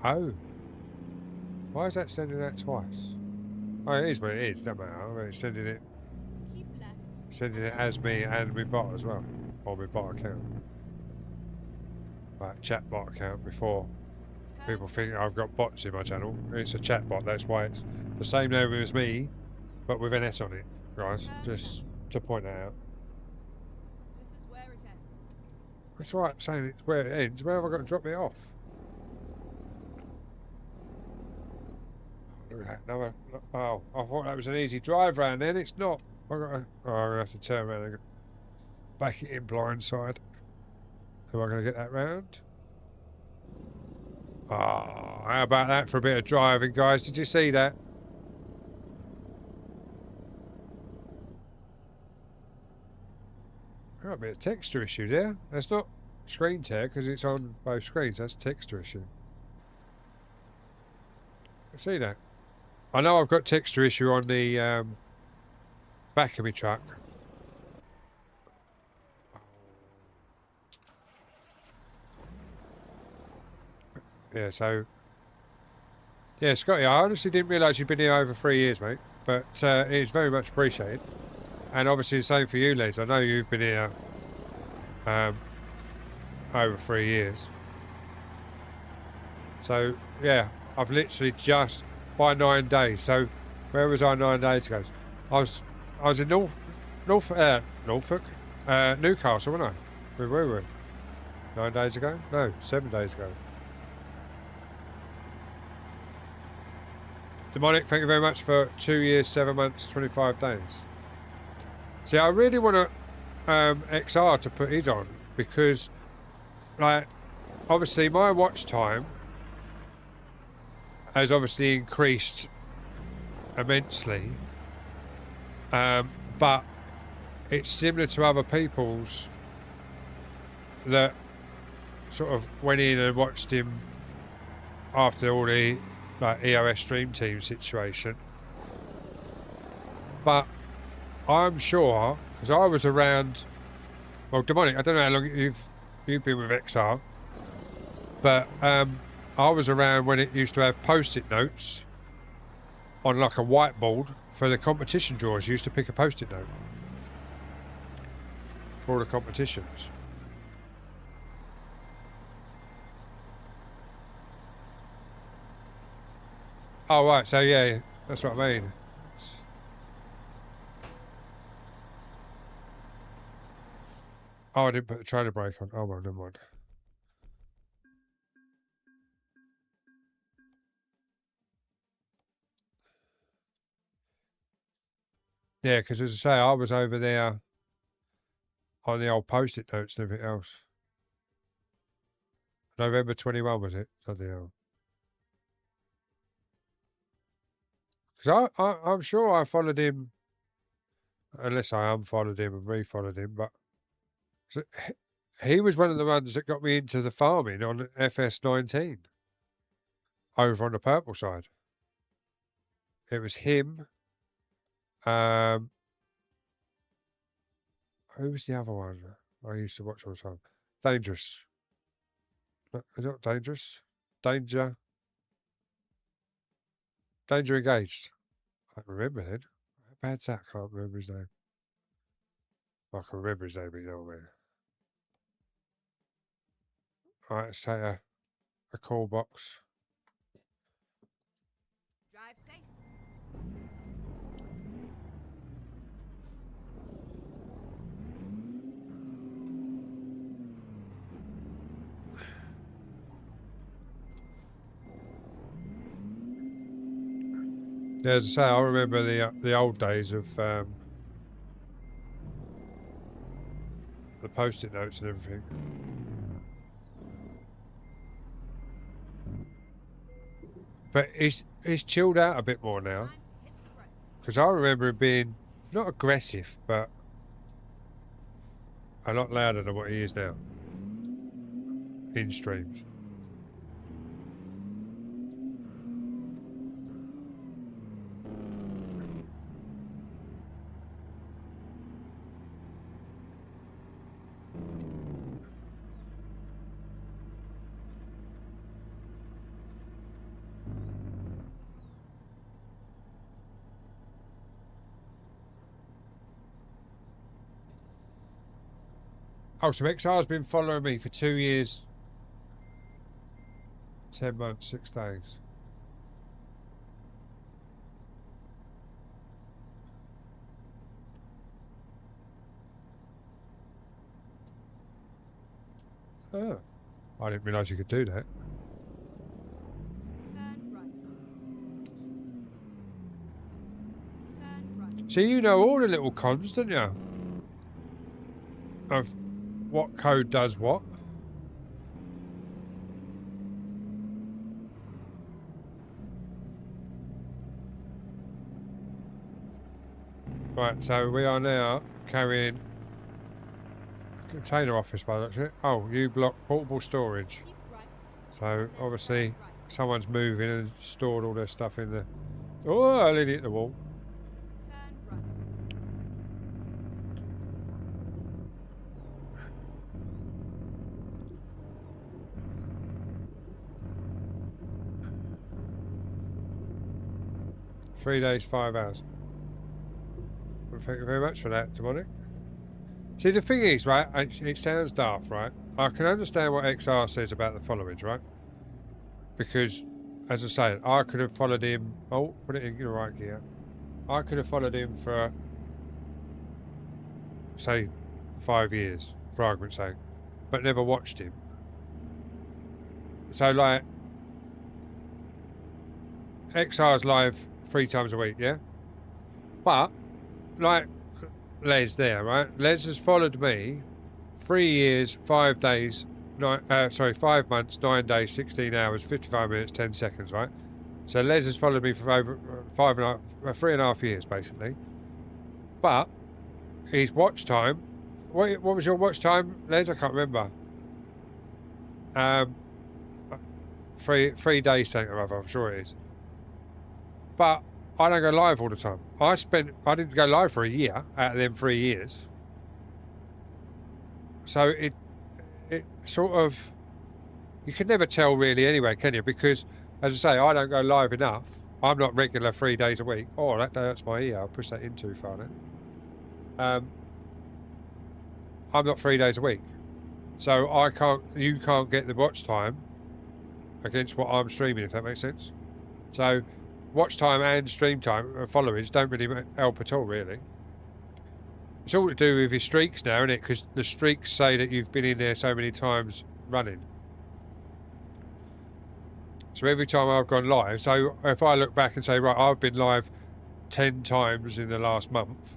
Oh. Why is that sending that twice? Oh, it is what it is, doesn't matter. It's sending it Keep left. Sending it as me and my bot as well. Or my bot account. Like chat bot account before Turn people think I've got bots in my channel. It's a chat bot, that's why it's the same name as me, but with an S on it, guys. Just to point that out. This is where it ends. That's right, saying it's where it ends. Where have I got to drop it off? Look at that. Another, oh, I thought that was an easy drive round then. It's not. I'm going to have to turn around and go back it in blindside. Am I going to get that round? Oh, how about that for a bit of driving, guys? Did you see that? Got a bit of texture issue there. That's not screen tear because it's on both screens. That's texture issue. See that? I know I've got texture issue on the back of my truck. Yeah, so... Yeah, Scotty, I honestly didn't realise you'd been here over 3 years, mate. But it is very much appreciated. And obviously the same for you, Les. I know you've been here over 3 years. So, yeah, I've literally just... by 9 days. So, where was I 9 days ago? I was in Norfolk, Newcastle, wasn't I? Where were we? 9 days ago? No, 7 days ago. Demonic, thank you very much for 2 years, 7 months, 25 days. See, I really want XR to put his on because, like, obviously my watch time has obviously increased immensely, but it's similar to other people's that sort of went in and watched him after all the like EOS Stream Team situation. But I'm sure, because I was around, well, Demonic, I don't know how long you've been with XR, but I was around when it used to have post-it notes on like a whiteboard for the competition drawers. You used to pick a post-it note for all the competitions. Oh, right. So, yeah, that's what I mean. Oh, I didn't put the trailer brake on. Oh, well, never mind. Yeah, because as I say, I was over there on the old post-it notes and everything else. November 21, was it? Bloody hell. Because I'm sure I followed him, unless I unfollowed him and refollowed him, but so he was one of the ones that got me into the farming on FS19 over on the purple side. It was him. Who was the other one I used to watch all the time? Dangerous. Is it Dangerous? Danger Engaged. I can remember then. How bad's that? I can't remember his name. I can remember his name, but you know what I mean. Alright, let's take a call box. Drive safe. Yeah, as I say, I remember the old days of the post-it notes and everything. But he's chilled out a bit more now. Time to hit the road. Because I remember him being not aggressive, but a lot louder than what he is now in streams. Oh, so XR's been following me for 2 years, 10 months, 6 days. Oh, I didn't realise you could do that. Turn right. Turn right. So you know all the little cons, don't you? Of what code does what. Right, so we are now carrying a container office by the looks of it. Oh, U block portable storage. Keep right. So obviously someone's moving and stored all their stuff in the. Oh, I nearly hit the wall. Turn right. 3 days, 5 hours. Well, thank you very much for that, Demonic. See, the thing is, right, it sounds daft, right? I can understand what XR says about the followings, right? Because, as I say, I could have followed him. Oh, put it in the right gear. I could have followed him for, say, 5 years, for argument's sake, but never watched him. So, like, XR's live 3 times a week, yeah? But, like Les there, right? Les has followed me 3 years, 5 days, 5 months, 9 days, 16 hours, 55 minutes, 10 seconds, right? So Les has followed me for over 3.5 years, basically. But his watch time, what was your watch time, Les? I can't remember. 3 days, something or other, I'm sure it is. But I don't go live all the time. I didn't go live for a year out of them 3 years. So it sort of, You can never tell really anyway, can you? Because, as I say, I don't go live enough. I'm not regular 3 days a week. Oh, that hurts my ear. I'll push that in too far now. I'm not 3 days a week. So you can't get the watch time against what I'm streaming, if that makes sense. So watch time and stream time followers don't really help at all, really. It's all to do with your streaks now, isn't it? Because the streaks say that you've been in there so many times running. So every time I've gone live, so if I look back and say, right, I've been live 10 times in the last month,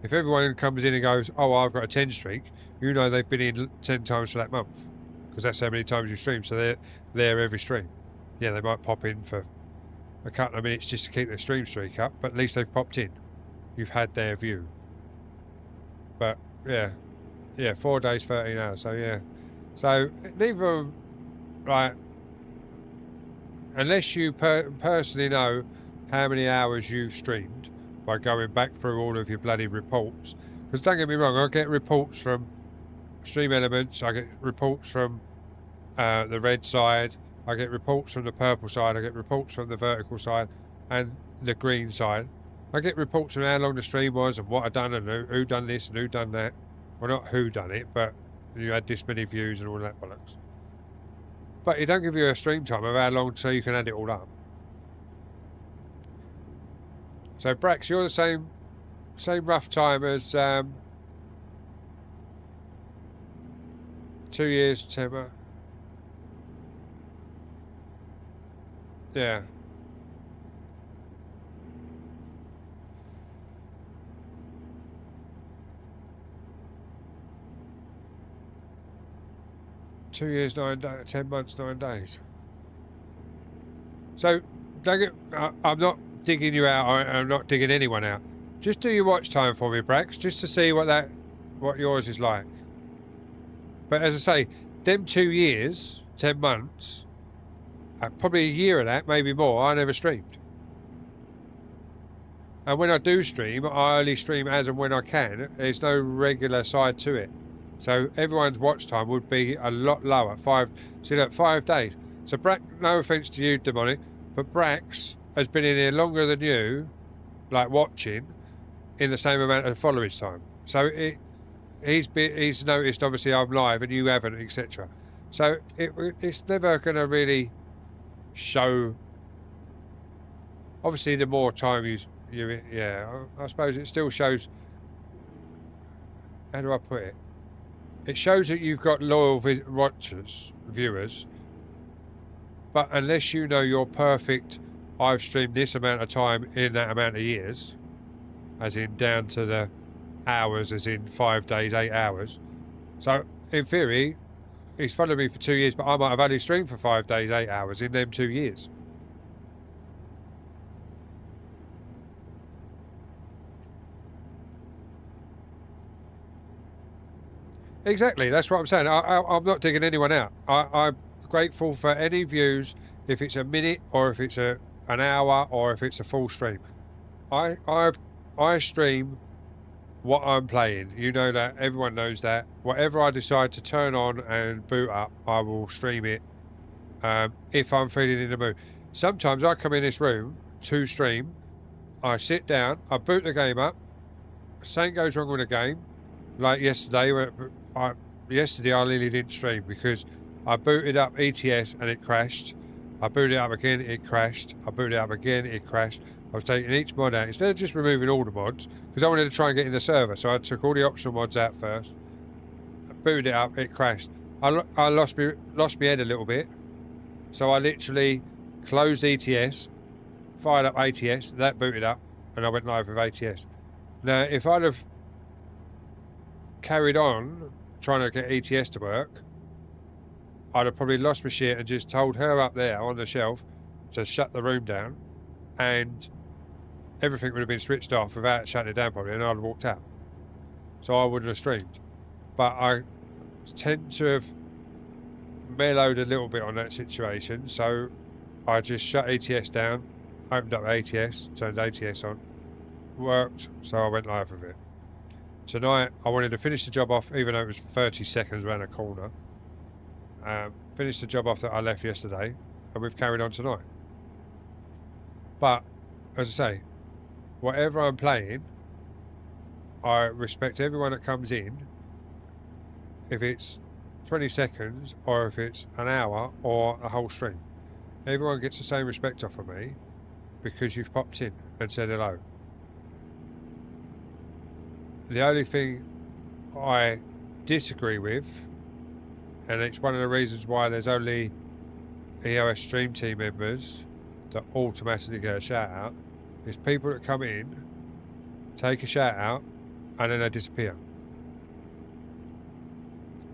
if everyone comes in and goes, oh, I've got a 10 streak, you know they've been in 10 times for that month, because that's how many times you stream. So they're there every stream. Yeah, they might pop in for a couple of minutes just to keep their stream streak up, but at least they've popped in. You've had their view. But yeah, 4 days, 13 hours. So yeah, so neither of them, like, unless you personally know how many hours you've streamed by going back through all of your bloody reports. Because don't get me wrong, I get reports from Stream Elements, I get reports from the red side, I get reports from the purple side, I get reports from the vertical side and the green side. I get reports from how long the stream was and what I done and who done this and who done that. Well, not who done it, but you had this many views and all that bollocks. But it don't give you a stream time of how long so you can add it all up. So Brax, you're the same rough time as 2 years, Timber. Yeah. Two years, 10 months, 9 days. So, I'm not digging you out, or I'm not digging anyone out. Just do your watch time for me, Brax, just to see what yours is like. But as I say, them 2 years, 10 months, probably a year of that, maybe more, I never streamed. And when I do stream, I only stream as and when I can. There's no regular side to it. So everyone's watch time would be a lot lower. 5 days. So Brax, no offence to you, Demonic, but Brax has been in here longer than you, like watching, in the same amount of followage time. So he's noticed, obviously, I'm live and you haven't, etc. So it's never going to really show. Obviously, the more time I suppose it still shows. How do I put it? It shows that you've got loyal viewers, but unless you know you're perfect, I've streamed this amount of time in that amount of years, as in down to the hours, as in 5 days, 8 hours. So, in theory, he's followed me for 2 years, but I might have only streamed for 5 days, 8 hours in them 2 years. Exactly, that's what I'm saying. I'm not digging anyone out. I'm grateful for any views, if it's a minute or if it's an hour or if it's a full stream. I stream what I'm playing. You know that, everyone knows that. Whatever I decide to turn on and boot up, I will stream it if I'm feeling in the mood. Sometimes I come in this room to stream, I sit down, I boot the game up, something goes wrong with the game, like yesterday. Yesterday I nearly didn't stream because I booted up ETS and it crashed. I booted it up again, it crashed. I booted it up again, it crashed. I was taking each mod out instead of just removing all the mods because I wanted to try and get in the server. So I took all the optional mods out first. I booted it up, it crashed. I lost my head a little bit. So I literally closed ETS, fired up ATS, that booted up, and I went live with ATS. Now, if I'd have carried on trying to get ETS to work, I'd have probably lost my shit and just told her up there on the shelf to shut the room down, and everything would have been switched off without shutting it down properly, and I'd have walked out. So I wouldn't have streamed. But I tend to have mellowed a little bit on that situation, so I just shut ETS down, opened up ATS, turned ATS on, worked, so I went live with it. Tonight I wanted to finish the job off, even though it was 30 seconds around a corner. finished the job after I left yesterday, and we've carried on tonight. But, as I say, whatever I'm playing, I respect everyone that comes in, if it's 20 seconds, or if it's an hour, or a whole stream. Everyone gets the same respect off of me, because you've popped in and said hello. The only thing I disagree with, and it's one of the reasons why there's only EOS Stream Team members that automatically get a shout out, is people that come in, take a shout out, and then they disappear.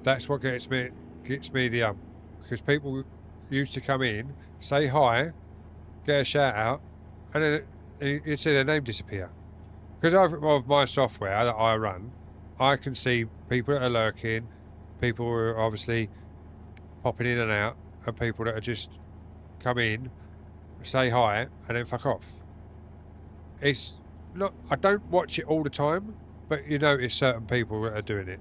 That's what gets me the because people used to come in, say hi, get a shout out, and then you see their name disappear. Because of my software that I run, I can see people that are lurking, people who are obviously popping in and out, and people that are just come in, say hi, and then fuck off. It's not. I don't watch it all the time, but you notice certain people that are doing it.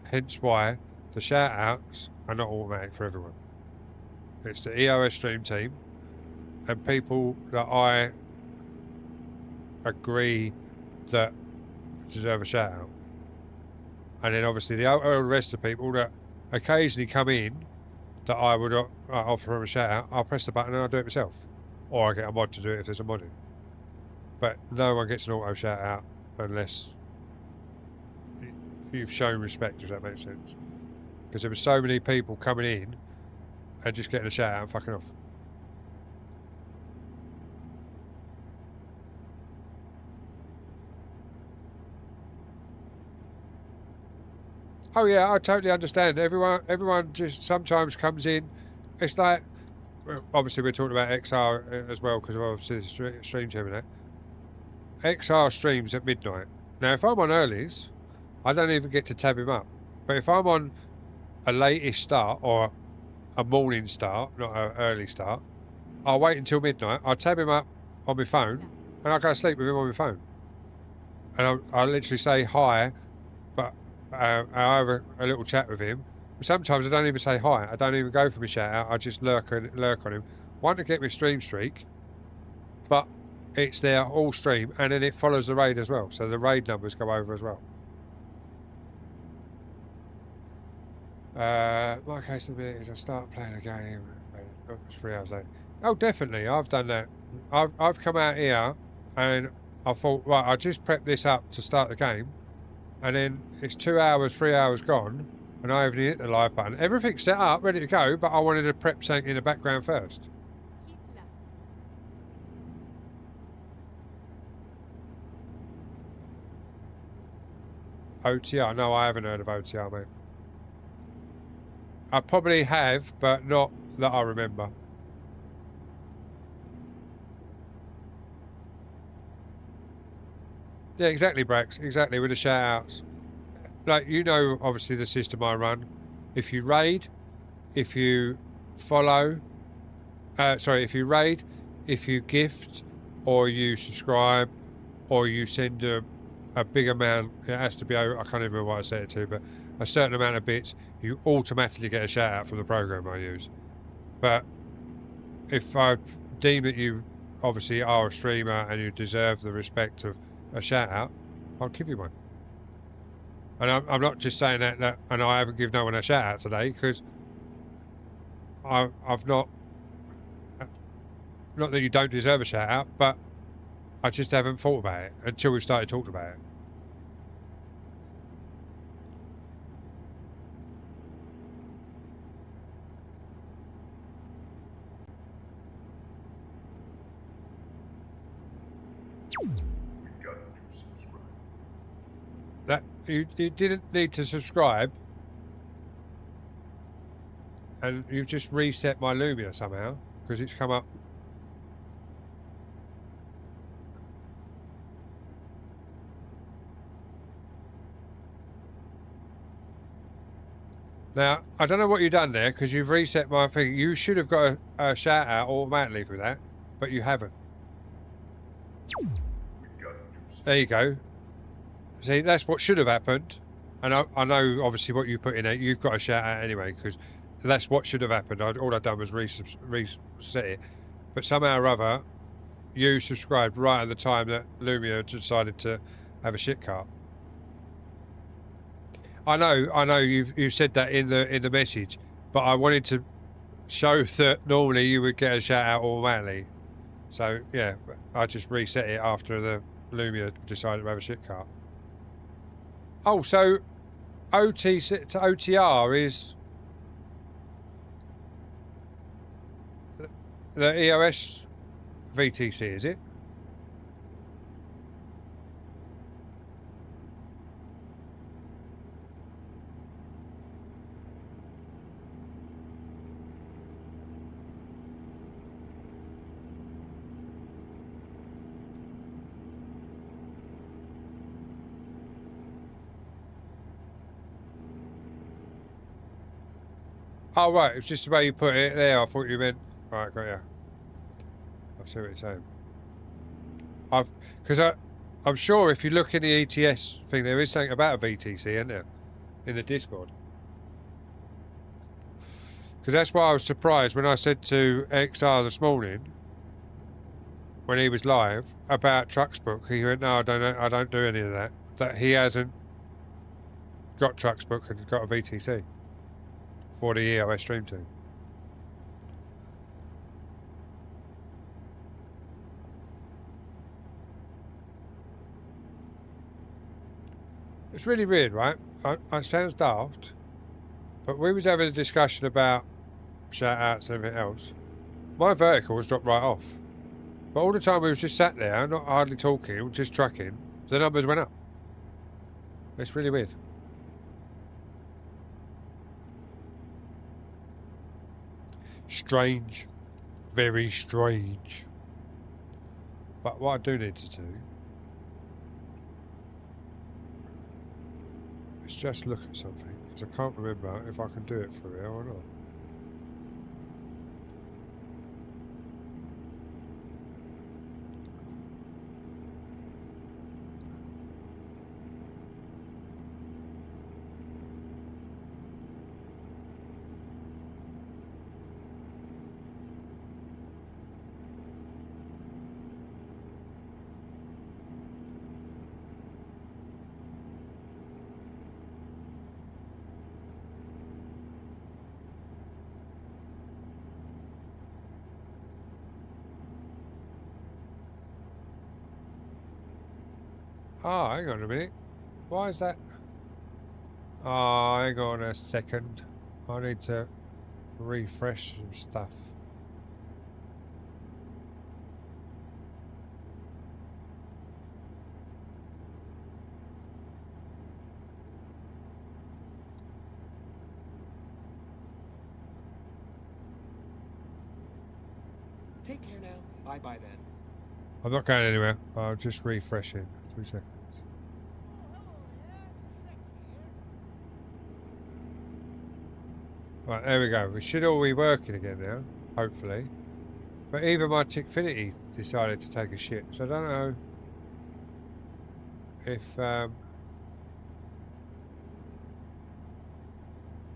Hence why the shout outs are not automatic for everyone. It's the EOS Stream Team and people that I agree that deserve a shout out. And then obviously the rest of the people that occasionally come in that I would offer them a shout out, I'll press the button and I'll do it myself. Or I get a mod to do it if there's a mod in. But no one gets an auto shout out unless you've shown respect, if that makes sense. Because there were so many people coming in and just getting a shout out and fucking off. Oh yeah, I totally understand. Everyone just sometimes comes in. It's like, well, obviously we're talking about XR as well because obviously the stream team and that. XR streams at midnight. Now, if I'm on earlies, I don't even get to tab him up. But if I'm on a late-ish start or a morning start, not an early start, I'll wait until midnight. I'll tab him up on my phone and I'll go to sleep with him on my phone. And I'll literally say hi, but I have a little chat with him. Sometimes I don't even say hi. I don't even go for my shout out. I just lurk on him. One to get my stream streak, but it's there all stream, and then it follows the raid as well. So the raid numbers go over as well. My case of it is I start playing a game. It's 3 hours late. Oh, definitely. I've done that. I've come out here and I thought, right, I just prepped this up to start the game. And then it's 2 hours, 3 hours gone, and I haven't hit the live button. Everything's set up, ready to go, but I wanted to prep something in the background first. Keep left. OTR? No, I haven't heard of OTR, mate. I probably have, but not that I remember. Yeah, exactly, Brax. Exactly, with the shout-outs. Like, you know, obviously, the system I run. If you raid, if you follow... if you raid, if you gift, or you subscribe, or you send a big amount, it has to be, I can't even remember what I said it to, but a certain amount of bits, you automatically get a shout-out from the program I use. But if I deem that you obviously are a streamer and you deserve the respect of a shout out, I'll give you one. And I'm not just saying that and I haven't given no one a shout out today because I've not that you don't deserve a shout out, but I just haven't thought about it until we've started talking about it. That you didn't need to subscribe, and you've just reset my Lumia somehow because it's come up. Now I don't know what you've done there because you've reset my thing. You should have got a shout out automatically for that, but you haven't. There you go. See, that's what should have happened. And I know, obviously, what you put in there, you've got a shout out anyway, because That's what should have happened. All I'd done was reset it. But somehow or other, you subscribed right at the time that Lumia decided to have a shit cart. I know. You've said that in the message, but I wanted to show that normally you would get a shout out automatically. So yeah, I just reset it after the Lumia decided to have a shit cart. Oh, so OTC to OTR is the EOS VTC, is it? Oh, right, it's just the way you put it there. I thought you meant... Right, got you. I see what you're saying. I'm sure if you look in the ETS thing, there is something about a VTC, isn't there? In the Discord. Because that's why I was surprised when I said to XR this morning, when he was live, about Trucksbook. He went, no, I don't do any of that. That he hasn't got Trucksbook and got a VTC. For the EOS Stream 2. It's really weird, right? It sounds daft, but we was having a discussion about shout-outs and everything else. My vertical was dropped right off. But all the time we was just sat there, not hardly talking, just trucking, the numbers went up. It's really weird. Strange. Very strange. But what I do need to do is just look at something, because I can't remember if I can do it for real or not. Oh, hang on a minute. Why is that? Oh, hang on a second. I need to refresh some stuff. Take care now. Bye-bye then. I'm not going anywhere. I'll just refresh it. 2 seconds. Right, there we go. We should all be working again now, hopefully. But even my Tickfinity decided to take a shit, so I don't know if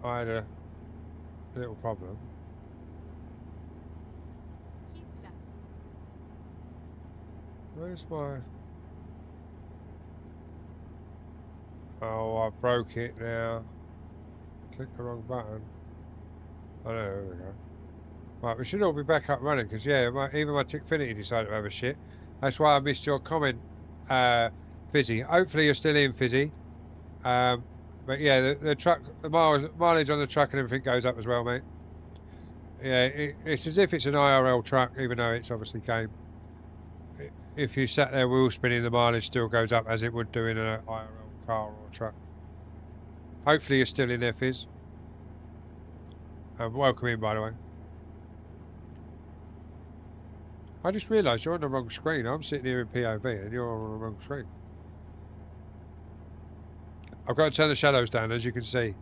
I had a little problem. Keep left. Where's my... Oh, I broke it now. Click the wrong button. Oh no, there we go. Right, we should all be back up running, because yeah, even my Tickfinity decided to have a shit. That's why I missed your comment, Fizzy. Hopefully you're still in, Fizzy. But yeah, the truck, the mileage on the truck and everything goes up as well, mate. Yeah, it's as if it's an IRL truck, even though it's obviously game. If you sat there wheel spinning, the mileage still goes up as it would do in an IRL car or truck. Hopefully you're still in there, Fizz. Welcome in, by the way. I just realised you're on the wrong screen. I'm sitting here in POV and you're on the wrong screen. I've got to turn the shadows down, as you can see,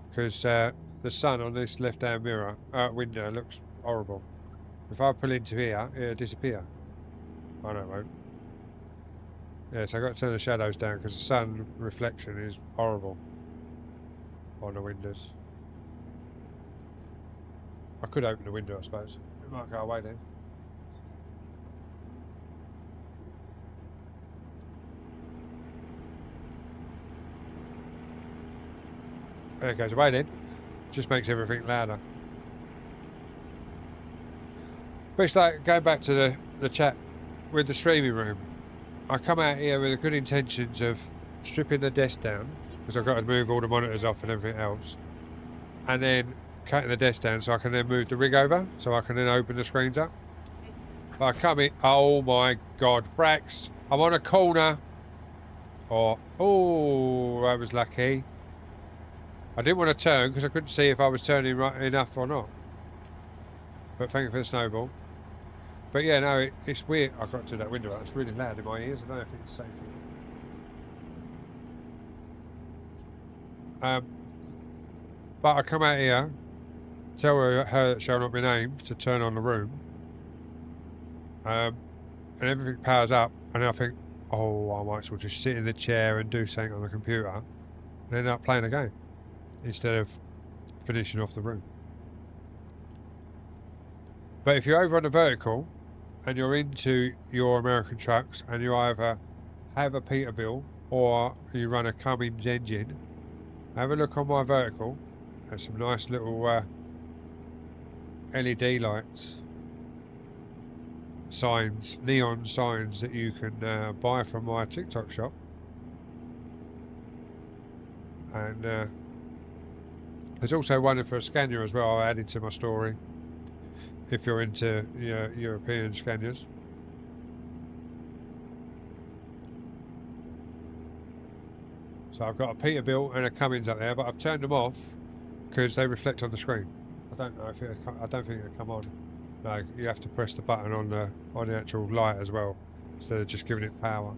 because the sun on this left-hand mirror window looks horrible. If I pull into here, it'll disappear. Oh no, it won't. Yes, I've got to turn the shadows down because the sun reflection is horrible on the windows. I could open the window, I suppose. It might go away then. There it goes away then. Just makes everything louder. But it's like going back to the chat with the streaming room. I come out here with the good intentions of stripping the desk down because I've got to move all the monitors off and everything else, and then cutting the desk down so I can then move the rig over so I can then open the screens up. But I come in, oh my god, Brax, I'm on a corner. Or, oh, I was lucky. I didn't want to turn because I couldn't see if I was turning right enough or not. But thank you for the snowball. But yeah, no, it's weird. I got to that window. It's really loud in my ears. I don't know if it's safe. But I come out here, tell her that shall not be named to turn on the room, and everything powers up, and then I think, oh, I might as well just sit in the chair and do something on the computer, and end up playing a game instead of finishing off the room. But if you're over on the vertical and you're into your American trucks and you either have a Peterbilt or you run a Cummins engine, have a look on my vertical. There's some nice little LED lights, signs, neon signs that you can buy from my TikTok shop. And there's also one for a Scania as well I added to my story if you're into European Scanias. So I've got a Peterbilt and a Cummins up there, but I've turned them off because they reflect on the screen. I don't know if I don't think it'll come on. No, you have to press the button on the actual light as well instead of just giving it power.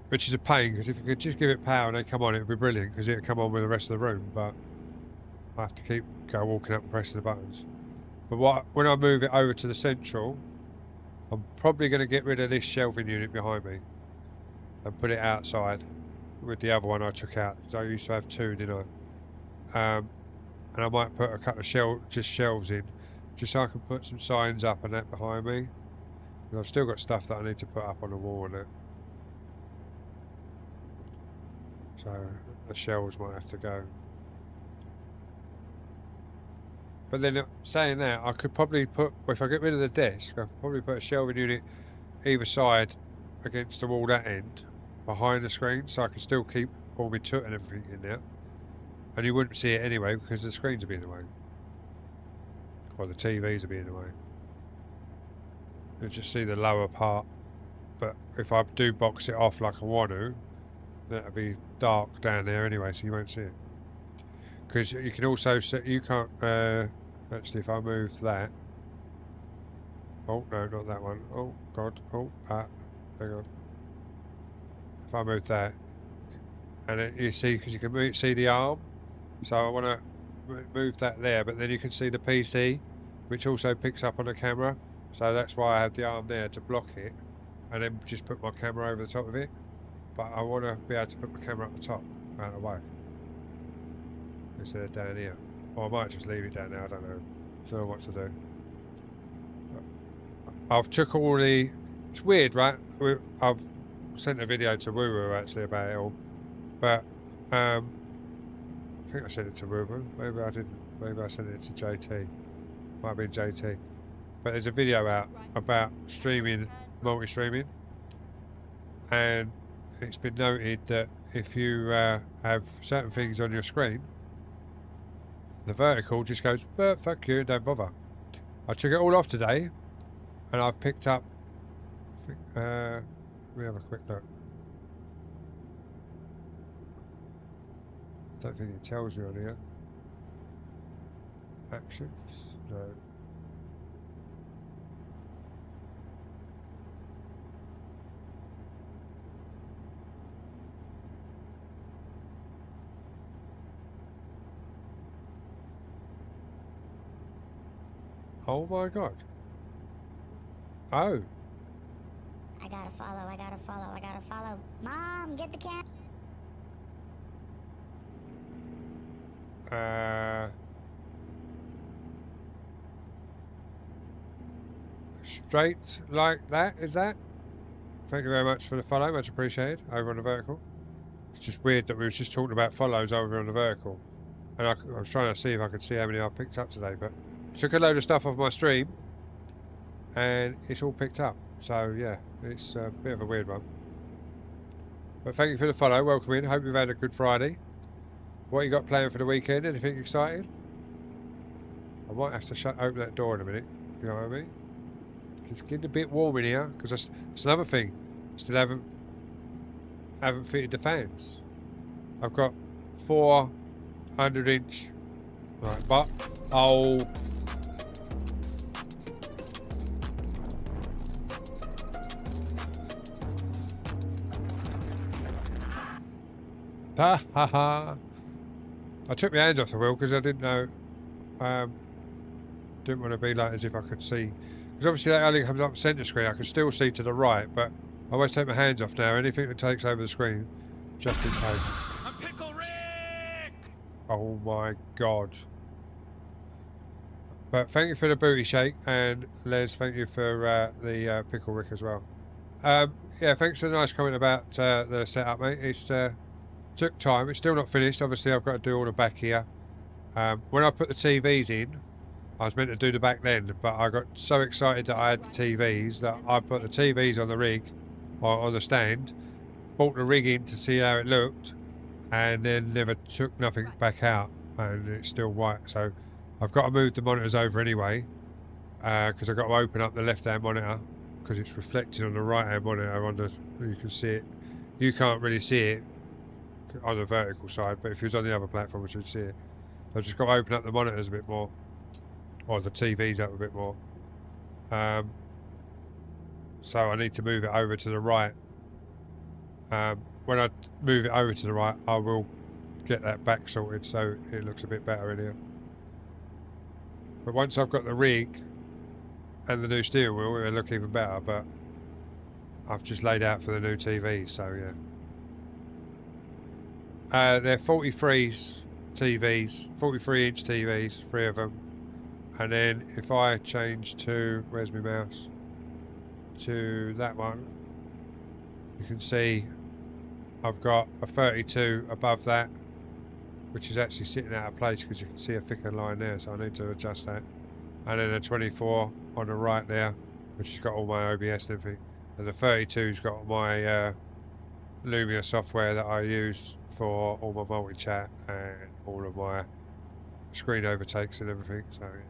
Which is a pain because if you could just give it power and they come on, it would be brilliant because it'd come on with the rest of the room. But I have to go walking up and pressing the buttons. But when I move it over to the central, I'm probably going to get rid of this shelving unit behind me and put it outside with the other one I took out because I used to have two, didn't I? And I might put a couple of shelves in just so I can put some signs up and that behind me. And I've still got stuff that I need to put up on the wall and that. So the shelves might have to go. But then saying that, I could probably put, if I get rid of the desk, I could probably put a shelving unit either side against the wall that end, behind the screen, so I can still keep all my toot and everything in there. And you wouldn't see it anyway because the screens would be in the way. Or the TVs would be in the way. You'll just see the lower part. But if I do box it off like I want to, that'll be dark down there anyway, so you won't see it. Because you can also set, you can't, actually if I move that, oh no, not that one, oh god, oh, hang on. If I move that, and it, you see, because you can see the arm, so I want to move that there, but then you can see the PC, which also picks up on the camera, so that's why I have the arm there to block it, and then just put my camera over the top of it, but I want to be able to put my camera up the top, out of the way. Instead of down here. Or I might just leave it down there, I don't know. Don't know what to do. I've took all the... It's weird, right? I've sent a video to Woo Woo actually about it all. But, I think I sent it to Woo Woo. Maybe I didn't. Maybe I sent it to JT. Might have been JT. But there's a video out about streaming, multi-streaming. And it's been noted that if you have certain things on your screen, the vertical just goes, but fuck you, don't bother. I took it all off today, and I've picked up, I think, let me have a quick look. I don't think it tells me on here. Actions? No. Oh my god. Oh. I gotta follow, I gotta follow, I gotta follow. Mom, get the cat. straight like that, is that? Thank you very much for the follow, much appreciated, over on the vertical. It's just weird that we were just talking about follows over on the vertical. And I was trying to see if I could see how many I picked up today, but took a load of stuff off my stream and it's all picked up. So yeah, it's a bit of a weird one. But thank you for the follow, welcome in, hope you've had a good Friday. What you got planned for the weekend, anything exciting? I might have to open that door in a minute, you know what I mean? It's getting a bit warm in here, because that's another thing. Still haven't fitted the fans. I've got 400-inch, right, but, oh. Ha ha ha. I took my hands off the wheel because I didn't know, didn't want to be like as if I could see. Because obviously that only comes up centre screen, I can still see to the right, but I always take my hands off now, anything that takes over the screen, just in case. I'm Pickle Rick! Oh my god. But thank you for the booty shake, and Les, thank you for the Pickle Rick as well. Yeah, thanks for the nice comment about the setup, mate. It's took time, it's still not finished, obviously I've got to do all the back here. When I put the TVs in, I was meant to do the back then, but I got so excited that I had the TVs that I put the TVs on the rig, or on the stand, brought the rig in to see how it looked, and then never took nothing back out, and it's still white. So I've got to move the monitors over anyway, because I've got to open up the left-hand monitor, because it's reflected on the right-hand monitor. You can see it. You can't really see it on the vertical side, but if it was on the other platform, you should see it. So I've just got to open up the monitors a bit more. Or the TV's up a bit more. So I need to move it over to the right. When I move it over to the right, I will get that back sorted so it looks a bit better in here. But once I've got the rig and the new steering wheel, it'll look even better, but I've just laid out for the new TV, so yeah. They're 43s TVs, 43-inch TVs, 3 of them. And then if I change to, where's my mouse, to that one, you can see I've got a 32 above that, which is actually sitting out of place because you can see a thicker line there, so I need to adjust that. And then a 24 on the right there, which has got all my OBS and everything. And the 32's got my Lumia software that I use for all my multi-chat and all of my screen overtakes and everything, so yeah.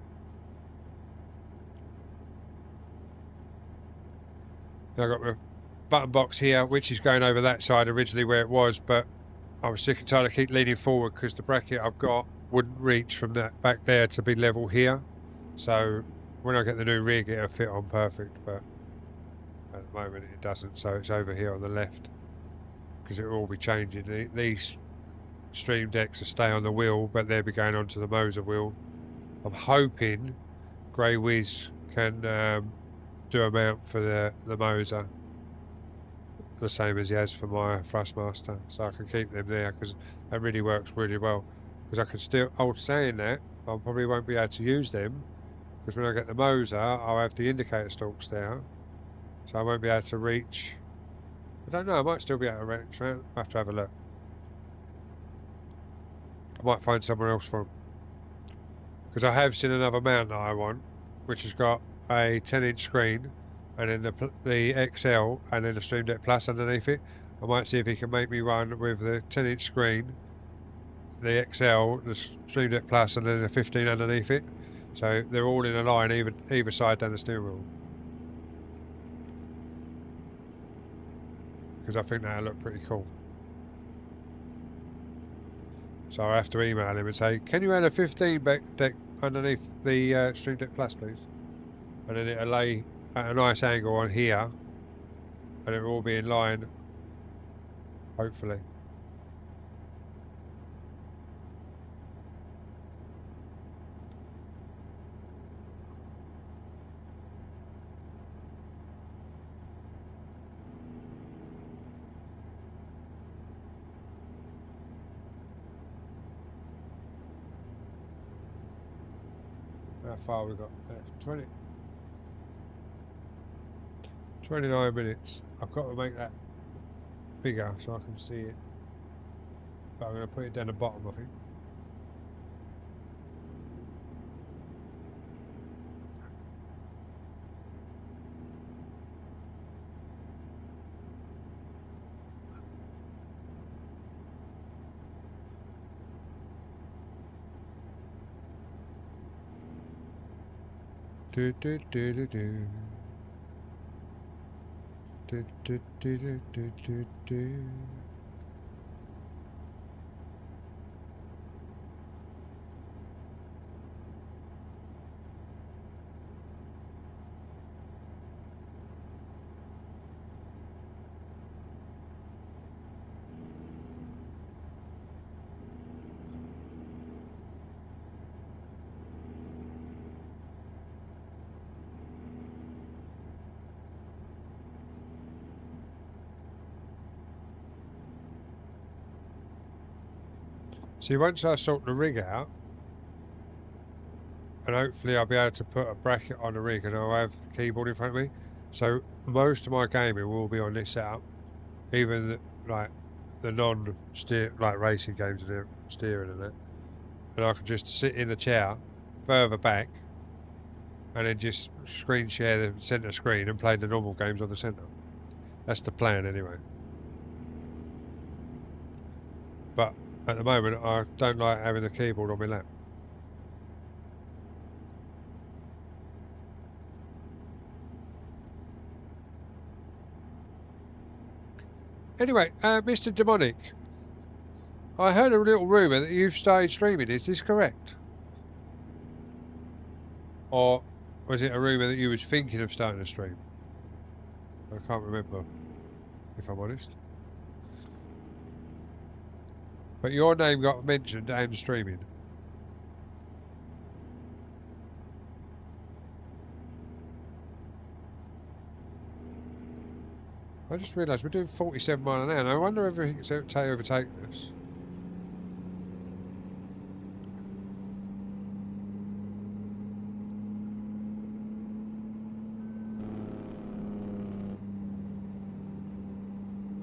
I've got my button box here, which is going over that side originally where it was, but I was sick and tired of keep leaning forward because the bracket I've got wouldn't reach from that back there to be level here. So when I get the new rig, it'll fit on perfect, but at the moment it doesn't, so it's over here on the left because it will all be changing. These Stream Decks will stay on the wheel, but they'll be going onto the Moser wheel. I'm hoping Grey Wiz can do a mount for the Moser, the same as he has for my Thrustmaster, so I can keep them there because that really works really well. Because I can still, saying that, I probably won't be able to use them because when I get the Moser, I'll have the indicator stalks there, so I won't be able to reach. I don't know, I might still be able to reach around. I have to have a look. I might find somewhere else for them because I have seen another mount that I want, which has got a 10-inch screen and then the XL and then the Stream Deck Plus underneath it. I might see if he can make me one with the 10-inch screen, the XL, the Stream Deck Plus, and then the 15 underneath it. So they're all in a line either side down the steering wheel. Because I think that'll look pretty cool. So I have to email him and say, can you add a 15 deck underneath the Stream Deck Plus, please? And then it'll lay at a nice angle on here, and it'll all be in line, hopefully. How far we got? 20. 29 minutes. I've got to make that bigger so I can see it. But I'm going to put it down the bottom, I think. Do do do do do. Do do do do do do do. See, once I sort the rig out, and hopefully I'll be able to put a bracket on the rig and I'll have the keyboard in front of me. So most of my gaming will be on this setup, even like the non-steer, like racing games and steering and that. And I can just sit in the chair further back and then just screen share the centre screen and play the normal games on the centre. That's the plan anyway. But at the moment, I don't like having the keyboard on my lap. Anyway, Mr. Demonic, I heard a little rumour that you've started streaming. Is this correct? Or was it a rumour that you was thinking of starting a stream? I can't remember, if I'm honest. But your name got mentioned and streaming. I just realised we're doing 47 miles an hour and I wonder if we can overtake this.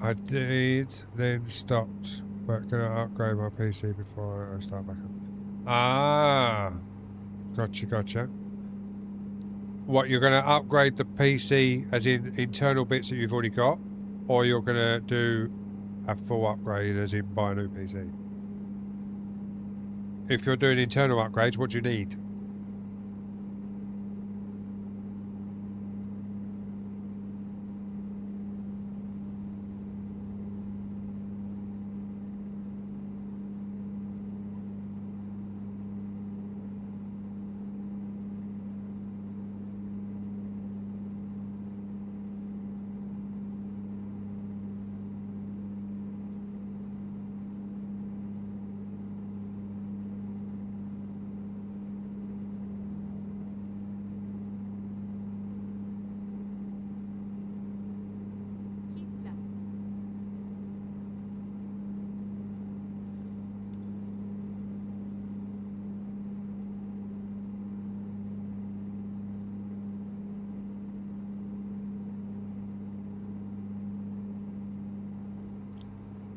I did, then stopped. But gonna upgrade my PC before I start back up. Ah, gotcha. What, you're gonna upgrade the PC as in internal bits that you've already got, or you're gonna do a full upgrade as in buy a new PC? If you're doing internal upgrades, what do you need? Keep left.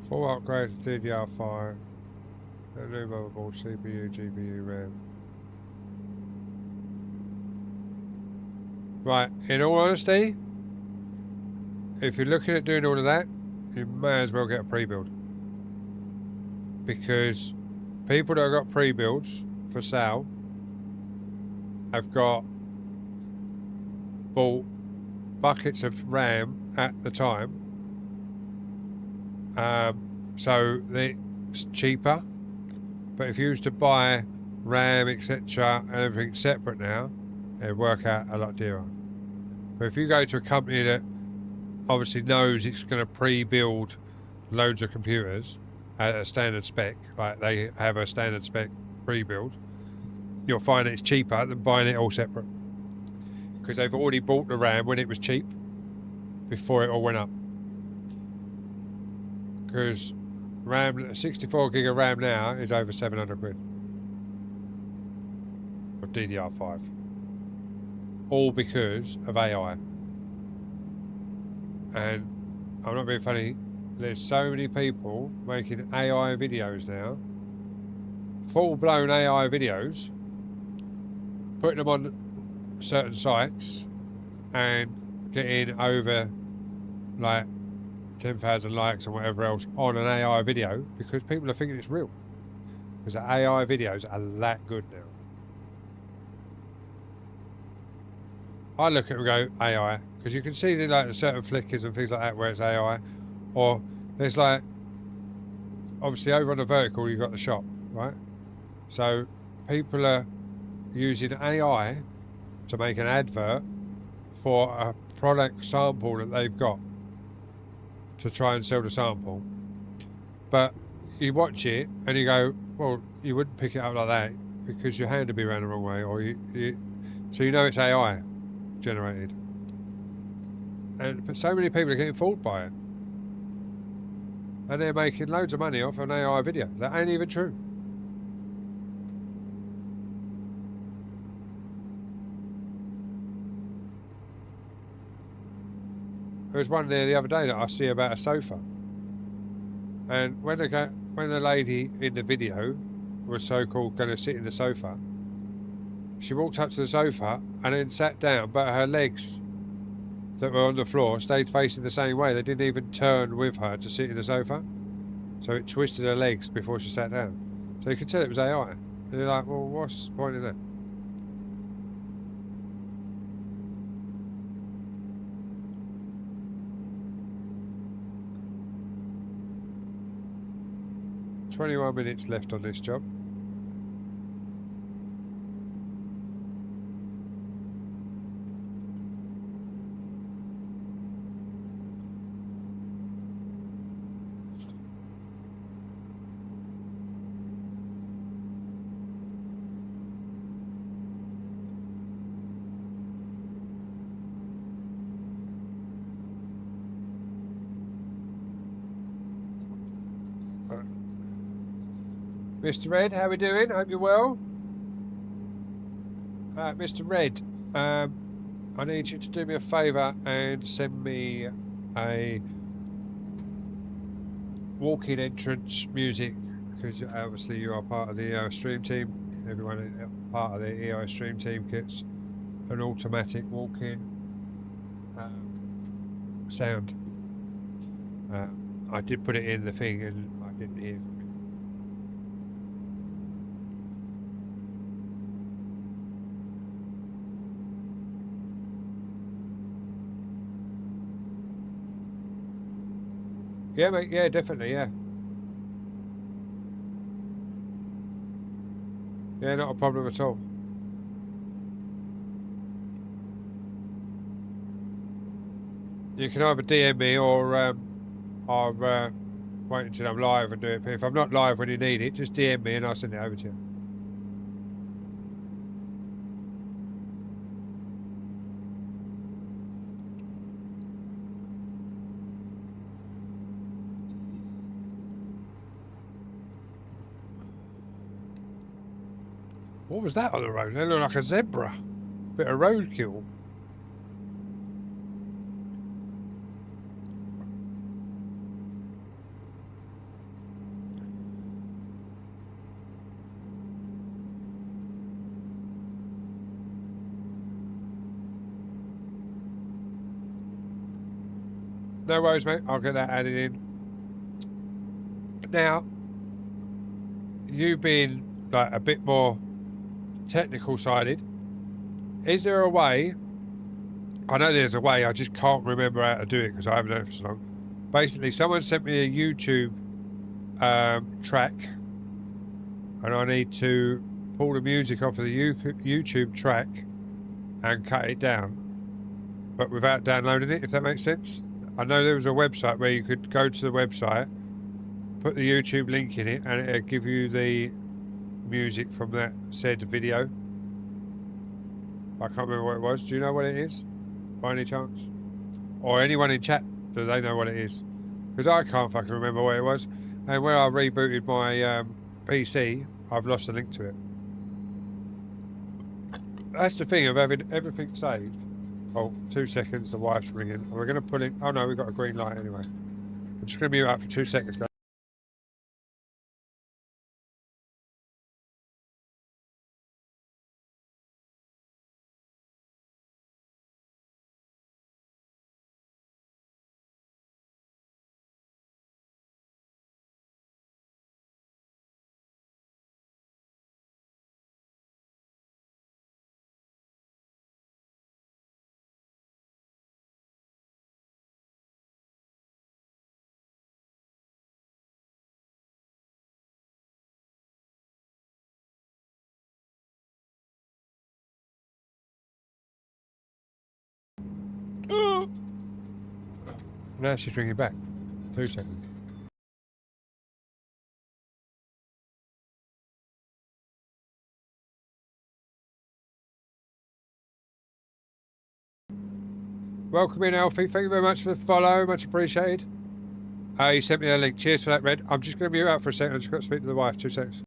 Full upgrade to DDR5, a new motherboard, CPU, GPU, RAM. Right, in all honesty, if you're looking at doing all of that, you may as well get a pre-build. Because people that have got pre-builds for sale have bought buckets of RAM at the time. So it's cheaper. But if you used to buy RAM, etc., and everything separate now, it'd work out a lot dearer. But if you go to a company that obviously knows it's going to pre-build loads of computers at a standard spec, like they have a standard spec pre-build, you'll find it's cheaper than buying it all separate. Because they've already bought the RAM when it was cheap, before it all went up. Because RAM, 64 gig of RAM now is over 700 quid. Of DDR5. All because of AI. and I'm not being funny, there's so many people making AI videos now, full-blown AI videos, putting them on certain sites and getting over like 10,000 likes and whatever else on an AI video because people are thinking it's real. Because the AI videos are that good now. I look at it and go AI because you can see like certain flickers and things like that where it's AI, or there's like obviously over on the vertical you've got the shop, right? So people are using AI to make an advert for a product sample that they've got to try and sell the sample. But you watch it and you go, well, you wouldn't pick it up like that because your hand would be around the wrong way, or so you know it's AI generated. But so many people are getting fooled by it, and they're making loads of money off an AI video that ain't even true. There was one there the other day that I see about a sofa, and when the lady in the video was so-called going to sit in the sofa, she walked up to the sofa and then sat down, but her legs that were on the floor stayed facing the same way. They didn't even turn with her to sit in the sofa, so it twisted her legs before she sat down. So you could tell it was AI. And you're like, well, what's the point in that? "21 minutes left on this job." Mr. Red, how we doing? Hope you're well. Mr. Red, I need you to do me a favour and send me a walk-in entrance music, because obviously you are part of the EO stream team. Everyone is part of the EO stream team gets an automatic walk-in sound. I did put it in the thing and I didn't hear from it. Yeah, mate, yeah, definitely, yeah. Yeah, not a problem at all. You can either DM me or I'll wait until I'm live and do it. But if I'm not live when you need it, just DM me and I'll send it over to you. What was that on the road? It looked like a zebra. Bit of roadkill. No worries, mate. I'll get that added in. Now, you being like a bit more technical sided, is there a way? I know there's a way, I just can't remember how to do it because I haven't done it for so long. Basically, someone sent me a YouTube track and I need to pull the music off of the YouTube track and cut it down, but without downloading it, if that makes sense. I know there was a website where you could go to the website, put the YouTube link in it, and it'll give you the music from that said video. I can't remember what it was. Do you know what it is, by any chance? Or anyone in chat, do they know what it is? Because I can't fucking remember what it was. And when I rebooted my PC, I've lost the link to it. That's the thing of having everything saved Oh, 2 seconds, the wife's ringing. We're going to pull in. Oh no, we've got a green light anyway. I'm just going to mute out for 2 seconds, guys. Now she's ringing back. 2 seconds. Welcome in, Alfie. Thank you very much for the follow. Much appreciated. You sent me a link. Cheers for that, Red. I'm just going to mute out for a second. I've just got to speak to the wife. 2 seconds.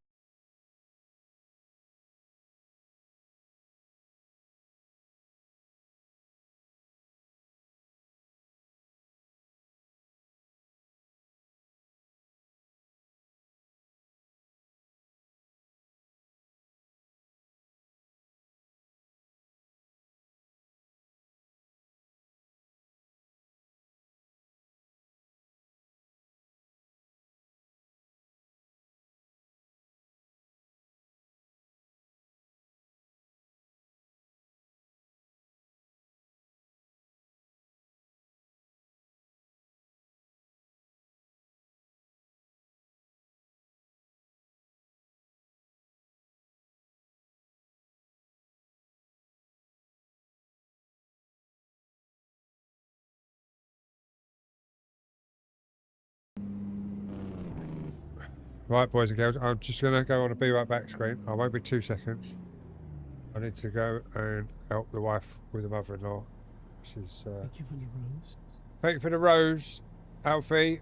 Right, boys and girls, I'm just going to go on a be right back screen. I won't be 2 seconds. I need to go and help the wife with the mother-in-law. She's. Thank you for the rose. Thank you for the rose, Alfie.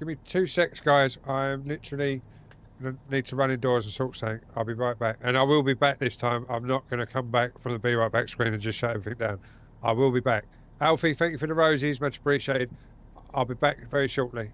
Give me 2 secs, guys. I'm literally gonna need to run indoors and sort something. I'll be right back, and I will be back this time. I'm not going to come back from the be right back screen and just shut everything down. I will be back. Alfie, thank you for the roses, much appreciated. I'll be back very shortly.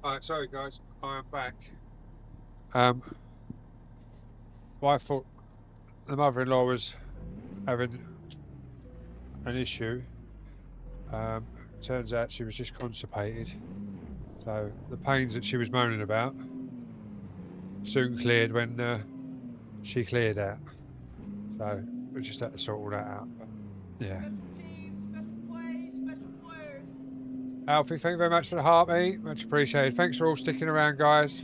Alright, sorry guys, I am back. Well, I thought the mother-in-law was having an issue. Turns out she was just constipated. So the pains that she was moaning about soon cleared when she cleared out. So we just had to sort all that out. But, yeah. Special teams, special plays, special players. Alfie, thank you very much for the heartbeat. Much appreciated. Thanks for all sticking around, guys.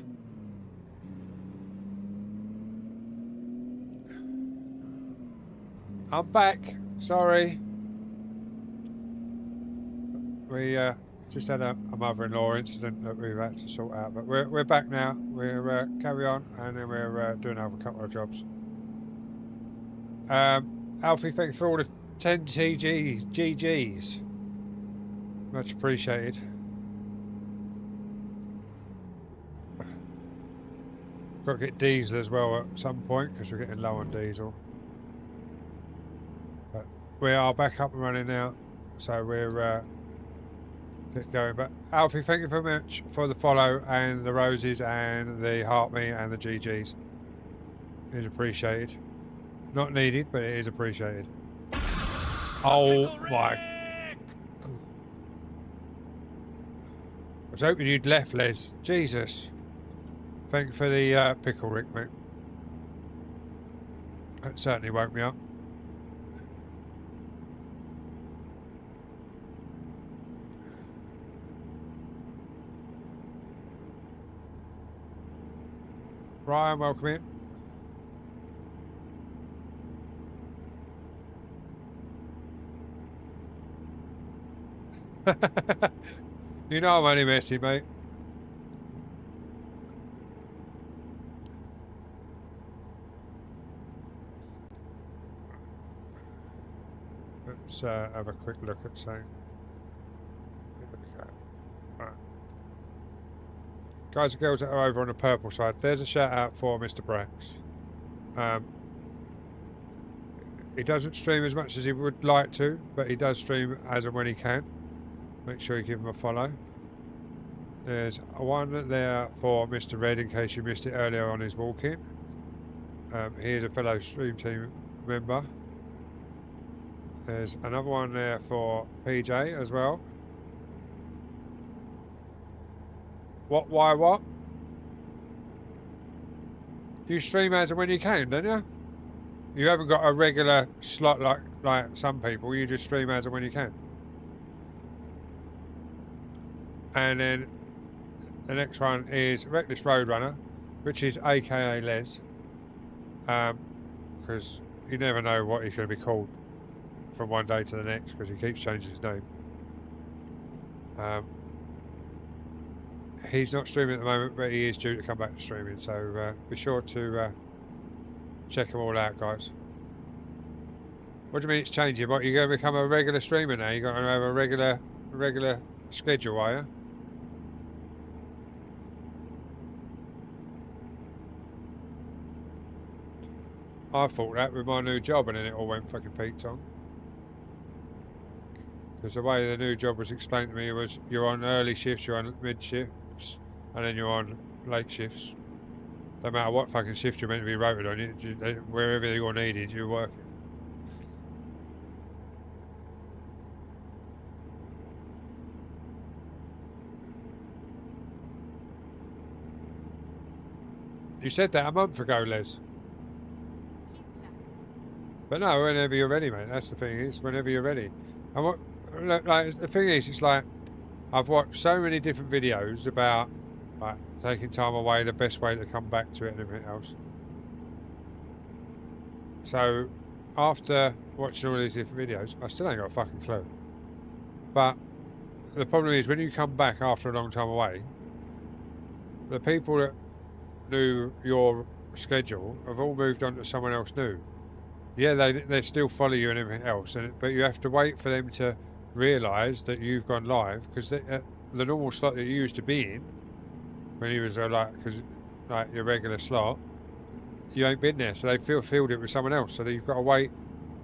I'm back. Sorry. We just had a mother-in-law incident that we've had to sort out, but we're back now. We're carry on, and then we're doing another couple of jobs. Alfie, thank you for all the 10 GGs. Much appreciated. Got to get diesel as well at some point because we're getting low on diesel. But we are back up and running now, so we're get going. But Alfie, thank you very much for the follow and the roses and the heart me and the GGs. It is appreciated. Not needed, but it is appreciated. Oh Pickle my! Rick! I was hoping you'd left, Les. Jesus. Thank you for the pickle, Rick, mate. That certainly woke me up. Ryan, welcome in. You know I'm only messy, mate. Let's have a quick look at something. Here we go. Right. Guys and girls that are over on the purple side, there's a shout out for Mr. Brax. He doesn't stream as much as he would like to, but he does stream as and when he can. Make sure you give him a follow. There's one there for Mr. Red in case you missed it earlier on his walk-in. He is a fellow stream team member. There's another one there for PJ as well. What, why, what? You stream as and when you can, don't you? You haven't got a regular slot like some people. You just stream as and when you can. And then the next one is Reckless Roadrunner, which is AKA Les. Because you never know what he's going to be called from one day to the next because he keeps changing his name. He's not streaming at the moment, but he is due to come back to streaming, so be sure to check them all out, guys. What do you mean it's changing? What, you're going to become a regular streamer now? You're going to have a regular schedule, are you? I thought that with my new job, and then it all went fucking peaked on. Because the way the new job was explained to me was you're on early shifts, you're on mid shifts, and then you're on late shifts. No matter what fucking shift you're meant to be rotated on, wherever you're needed, you're working. You said that a month ago, Les. But no, whenever you're ready, mate. That's the thing. Is whenever you're ready. And what, like, the thing is, it's like I've watched so many different videos about like taking time away, the best way to come back to it, and everything else. So after watching all these different videos, I still ain't got a fucking clue. But the problem is when you come back after a long time away, the people that knew your schedule have all moved on to someone else new. Yeah, they still follow you and everything else, but you have to wait for them to realise that you've gone live, because the normal slot that you used to be in, when you was like your regular slot, you ain't been there, so they filled it with someone else. So you've got to wait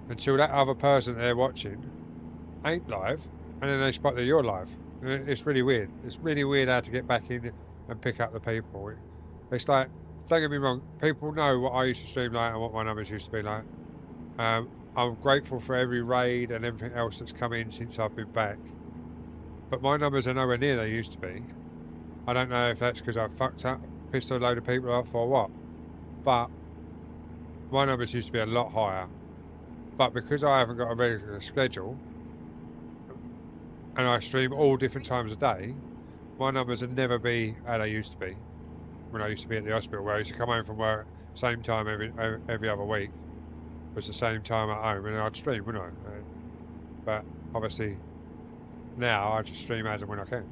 until that other person they're watching ain't live, and then they spot that you're live. It's really weird. It's really weird how to get back in and pick up the people. It's like, don't get me wrong, people know what I used to stream like and what my numbers used to be like. I'm grateful for every raid and everything else that's come in since I've been back. But my numbers are nowhere near they used to be. I don't know if that's because I fucked up, pissed a load of people off or what. But my numbers used to be a lot higher. But because I haven't got a regular schedule, and I stream all different times a day, my numbers will never be how they used to be. When I used to be at the hospital, where I used to come home from work, same time every other week, was the same time at home, and I'd stream, wouldn't I? But obviously, now I just stream as and when I can.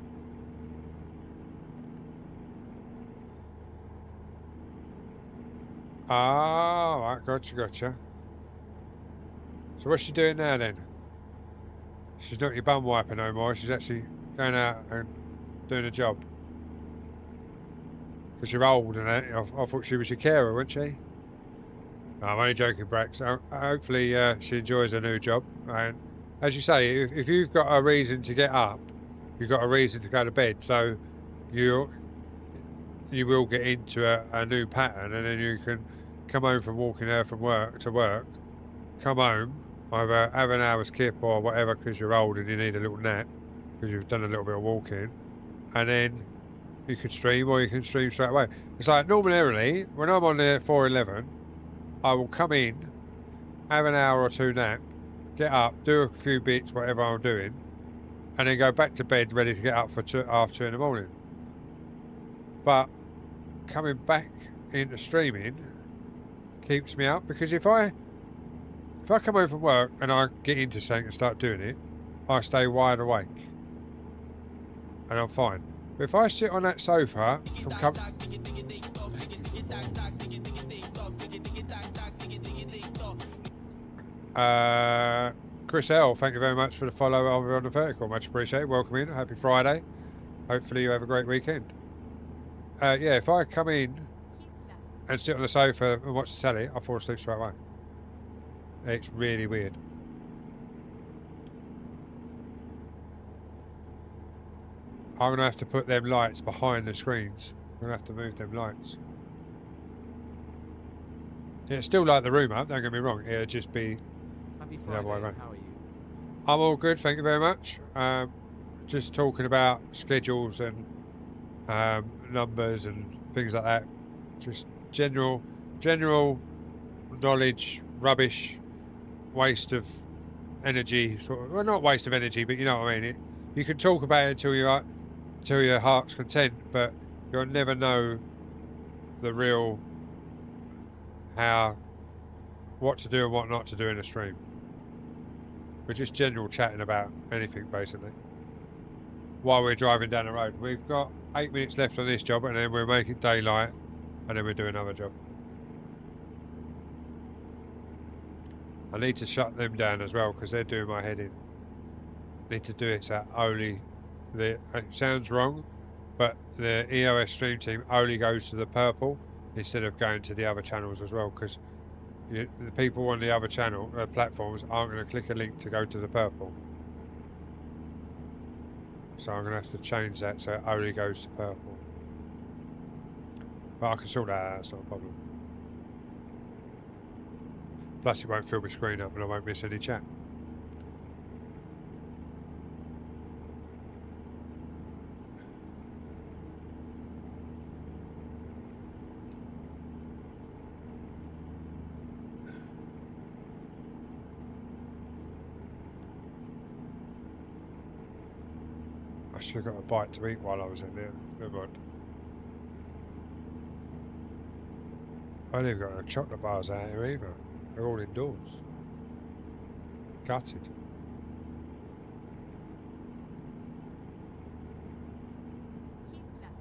Oh, right, gotcha. So what's she doing now then? She's not your bum wiper no more. She's actually going out and doing a job. Because you're old and that. I thought she was your carer, wasn't she? No, I'm only joking, Brax. So hopefully she enjoys her new job. And as you say, if you've got a reason to get up, you've got a reason to go to bed. So you will get into a new pattern, and then you can come home from walking her from work to work, come home, either have an hour's kip or whatever because you're old and you need a little nap because you've done a little bit of walking, and then you can stream or you can stream straight away. It's like normally when I'm on the 411, I will come in, have an hour or two nap, get up, do a few bits, whatever I'm doing, and then go back to bed ready to get up for half 2 in the morning. But coming back into streaming keeps me up, because if I come home from work and I get into something and start doing it, I stay wide awake and I'm fine. But if I sit on that sofa from Chris L, thank you very much for the follow over on the vertical, much appreciated. Welcome in, happy Friday. Hopefully you have a great weekend. Yeah, if I come in and sit on the sofa and watch the telly, I fall asleep straight away. It's really weird. I'm going to have to put them lights behind the screens. I'm going to have to move them lights. Yeah, it's still light the room up, don't get me wrong. It'll just be Happy the other way Friday. around. How are you? I'm all good, thank you very much. Just talking about schedules and numbers and things like that. Just general knowledge, rubbish, waste of energy. Well, not waste of energy, but you know what I mean. You can talk about it until your heart's content, but you'll never know the real what to do and what not to do in a stream. We're just general chatting about anything, basically. While we're driving down the road, we've got 8 minutes left on this job, and then we're making daylight, and then we do another job. I need to shut them down as well because they're doing my head in. Need to do it so only it sounds wrong, but the EOS stream team only goes to the purple instead of going to the other channels as well, because the people on the other channel platforms aren't going to click a link to go to the purple. So I'm going to have to change that so it only goes to purple. But I can sort that out, that's not a problem. Plus it won't fill my screen up and I won't miss any chat. I should have got a bite to eat while I was in there. Never mind. I ain't even got no chocolate bars out here either. They're all indoors. Gutted. Keep left.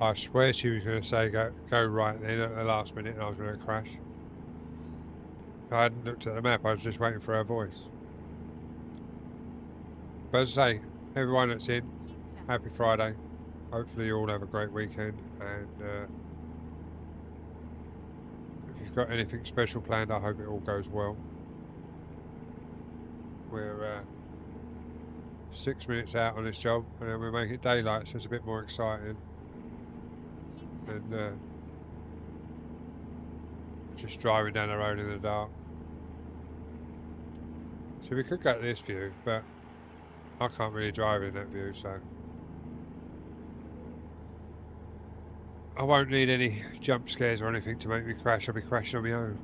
I swear she was going to say go right then at the last minute and I was going to crash. I hadn't looked at the map, I was just waiting for her voice. But as I say, everyone that's in, Keep left. happy Friday. Hopefully you all have a great weekend, and if you've got anything special planned, I hope it all goes well. We're 6 minutes out on this job, and then we make it daylight, so it's a bit more exciting. Keep left. And just driving down the road in the dark. So we could go to this view, but I can't really drive in that view, so I won't need any jump scares or anything to make me crash. I'll be crashing on my own.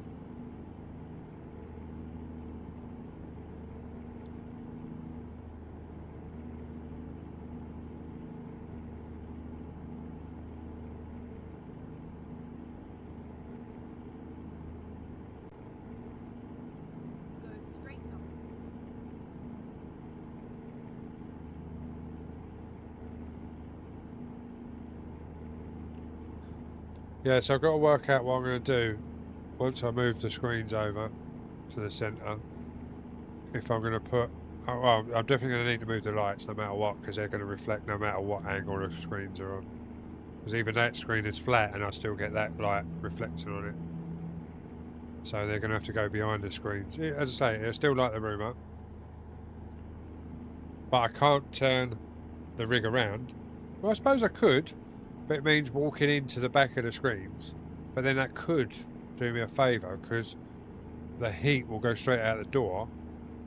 Go straight on. Yeah, so I've got to work out what I'm going to do once I move the screens over to the centre. If I'm going to put... Oh, well, I'm definitely going to need to move the lights no matter what, because they're going to reflect no matter what angle the screens are on. Because even that screen is flat and I still get that light reflecting on it. So they're going to have to go behind the screens. Yeah, as I say, it'll still light the room up. But I can't turn the rig around. Well, I suppose I could. But it means walking into the back of the screens. But then that could do me a favour, because the heat will go straight out the door,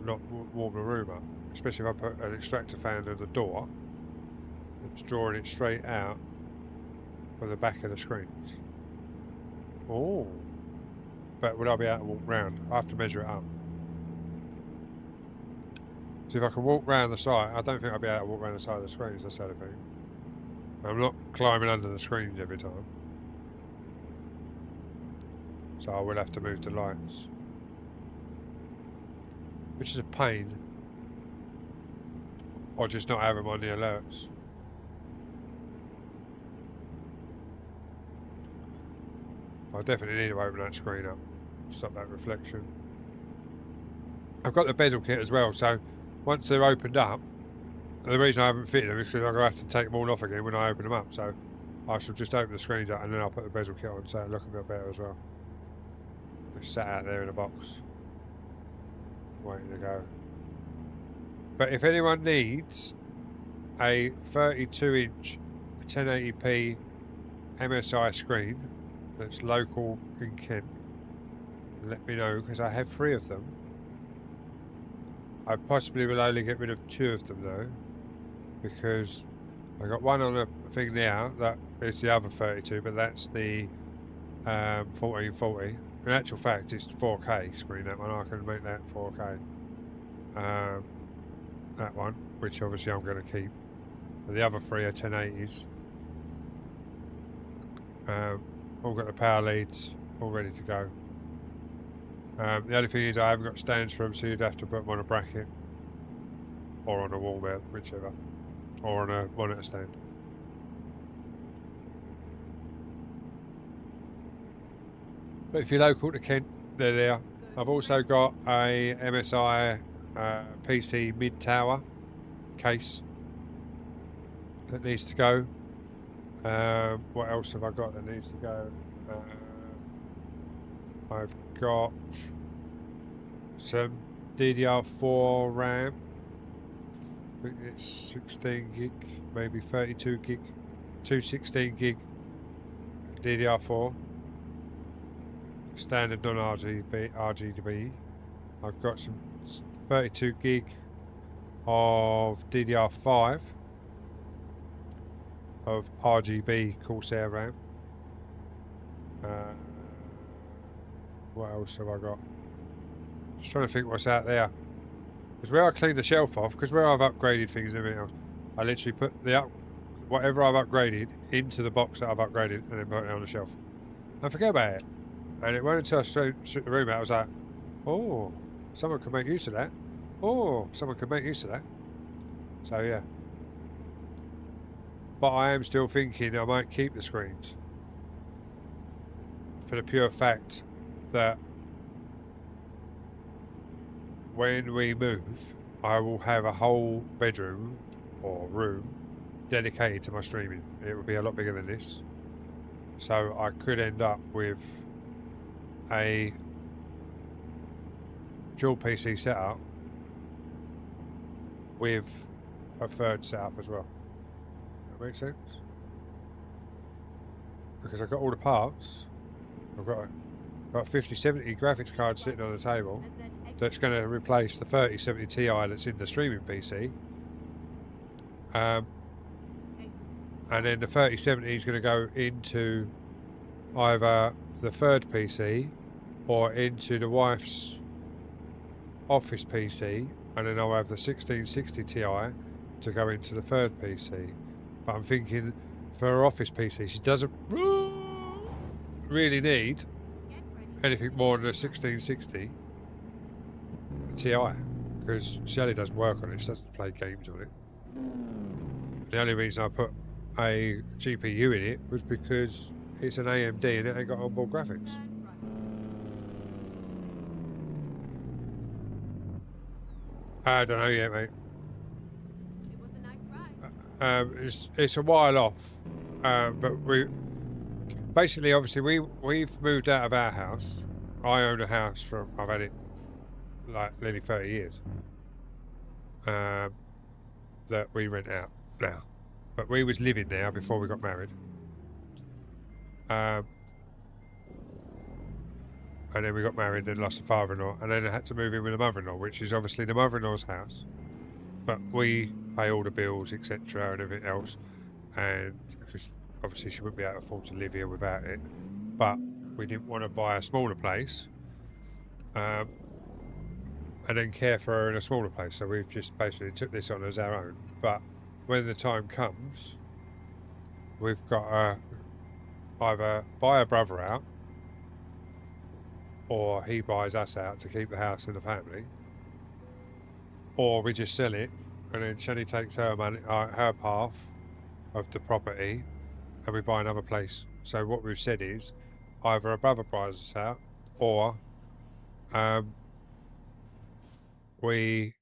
not warm the room up. Especially if I put an extractor fan at the door. It's drawing it straight out from the back of the screens. Oh. But would I be able to walk round? I have to measure it up. So if I can walk round the side, I don't think I'll be able to walk round the side of the screens, that's the other thing. I'm not climbing under the screens every time. So I will have to move the lights. Which is a pain. Or just not have them on the alerts. I definitely need to open that screen up. Stop that reflection. I've got the bezel kit as well, so once they're opened up, the reason I haven't fitted them is because I'm going to have to take them all off again when I open them up. So I shall just open the screens up and then I'll put the bezel kit on so it'll look a bit better as well. It's sat out there in a box, waiting to go. But if anyone needs a 32-inch 1080p MSI screen that's local in Kent, let me know, because I have 3 of them. I possibly will only get rid of 2 of them though, because I got one on a thing now that is the other 32, but that's the 1440. In actual fact, it's 4K screen, that one. I can make that 4K. That one, which obviously I'm going to keep. But the other 3 are 1080s. All got the power leads, all ready to go. The only thing is I haven't got stands for them, so you'd have to put them on a bracket or on a wall mount, whichever, or on a monitor stand. But if you're local to Kent, they're there. I've also got a MSI PC mid tower case that needs to go. What else have I got that needs to go? I've got some DDR4 RAM. I think it's 16 gig, maybe 32 gig, 216 gig DDR4. Standard non-RGB. I've got some 32 gig of DDR5 of RGB Corsair RAM. What else have I got? Just trying to think what's out there. Because where I cleaned the shelf off, because where I've upgraded things and everything else, I literally put whatever I've upgraded into the box that I've upgraded and then put it on the shelf. And forget about it. And it wasn't until I stripped the room out, I was like, oh, someone could make use of that. Oh, someone could make use of that. So yeah. But I am still thinking I might keep the screens. For the pure fact that when we move, I will have a whole bedroom or room dedicated to my streaming. It will be a lot bigger than this. So I could end up with a dual PC setup with a third setup as well. That makes sense? Because I've got all the parts. I've got a 5070 graphics card sitting on the table and then exit. that's going to replace the 3070 Ti that's in the streaming PC. Exit. And then the 3070 is going to go into either the third PC or into the wife's office PC, and then I'll have the 1660 Ti to go into the third PC. But I'm thinking for her office PC, she doesn't really need Get ready. anything more than a 1660 Ti, because she only does work on it, she doesn't play games on it. The only reason I put a GPU in it was because it's an AMD and it ain't got onboard graphics. Turn right. I don't know yet, mate. It was a nice ride. It's a while off, but we basically, obviously, we've moved out of our house. I own a house from I've had it like nearly 30 years. That we rent out now, but we was living there before we got married. And then we got married and lost the father-in-law, and then I had to move in with the mother-in-law, which is obviously the mother-in-law's house. But we pay all the bills, etc., and everything else, and because obviously she wouldn't be able to afford to live here without it. But we didn't want to buy a smaller place, and then care for her in a smaller place. So we've just basically took this on as our own. But when the time comes, we've got to either buy a brother out, or he buys us out to keep the house and the family, or we just sell it and then Shani takes her money, her half of the property, and we buy another place. So what we've said is either a brother buys us out, or we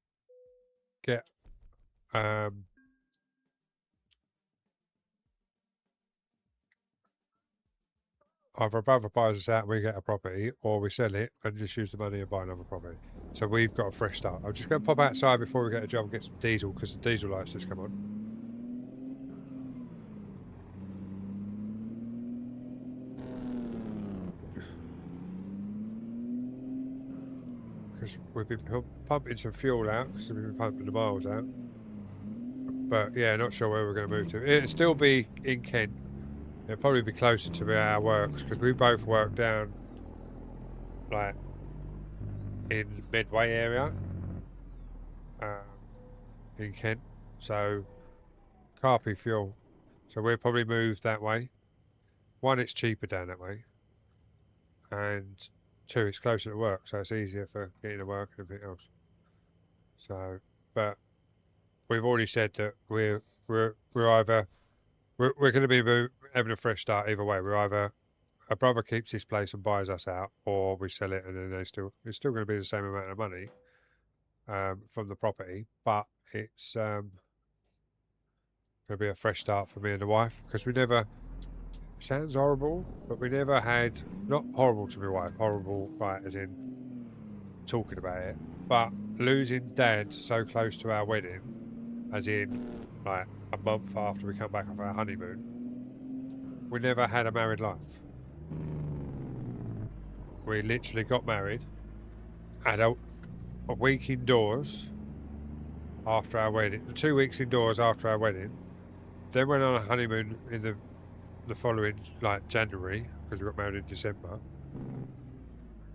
get either a brother buys us out and we get a property, or we sell it and just use the money and buy another property. So we've got a fresh start. I'm just going to pop outside before we get a job and get some diesel, because the diesel lights just come on. Because we've been pumping some fuel out, because we've been pumping the miles out. But yeah, not sure where we're going to move to. It'll still be in Kent. It'll probably be closer to where our works, because we both work down like in Medway area in Kent. So Carpy fuel. So we'll probably move that way. One, it's cheaper down that way, and two, it's closer to work, so it's easier for getting to work and everything else. So, but we've already said that we're either we're going to be having a fresh start either way. We're either a brother keeps his place and buys us out, or we sell it and then it's still going to be the same amount of money from the property, but it's going to be a fresh start for me and the wife, because we never, it sounds horrible, but we never had, not horrible to my wife, horrible right as in talking about it, but losing Dad so close to our wedding, as in like a month after we come back off our honeymoon. We never had a married life. We literally got married, had a week indoors after our wedding, 2 weeks indoors after our wedding, then went on a honeymoon in the following, like, January, because we got married in December.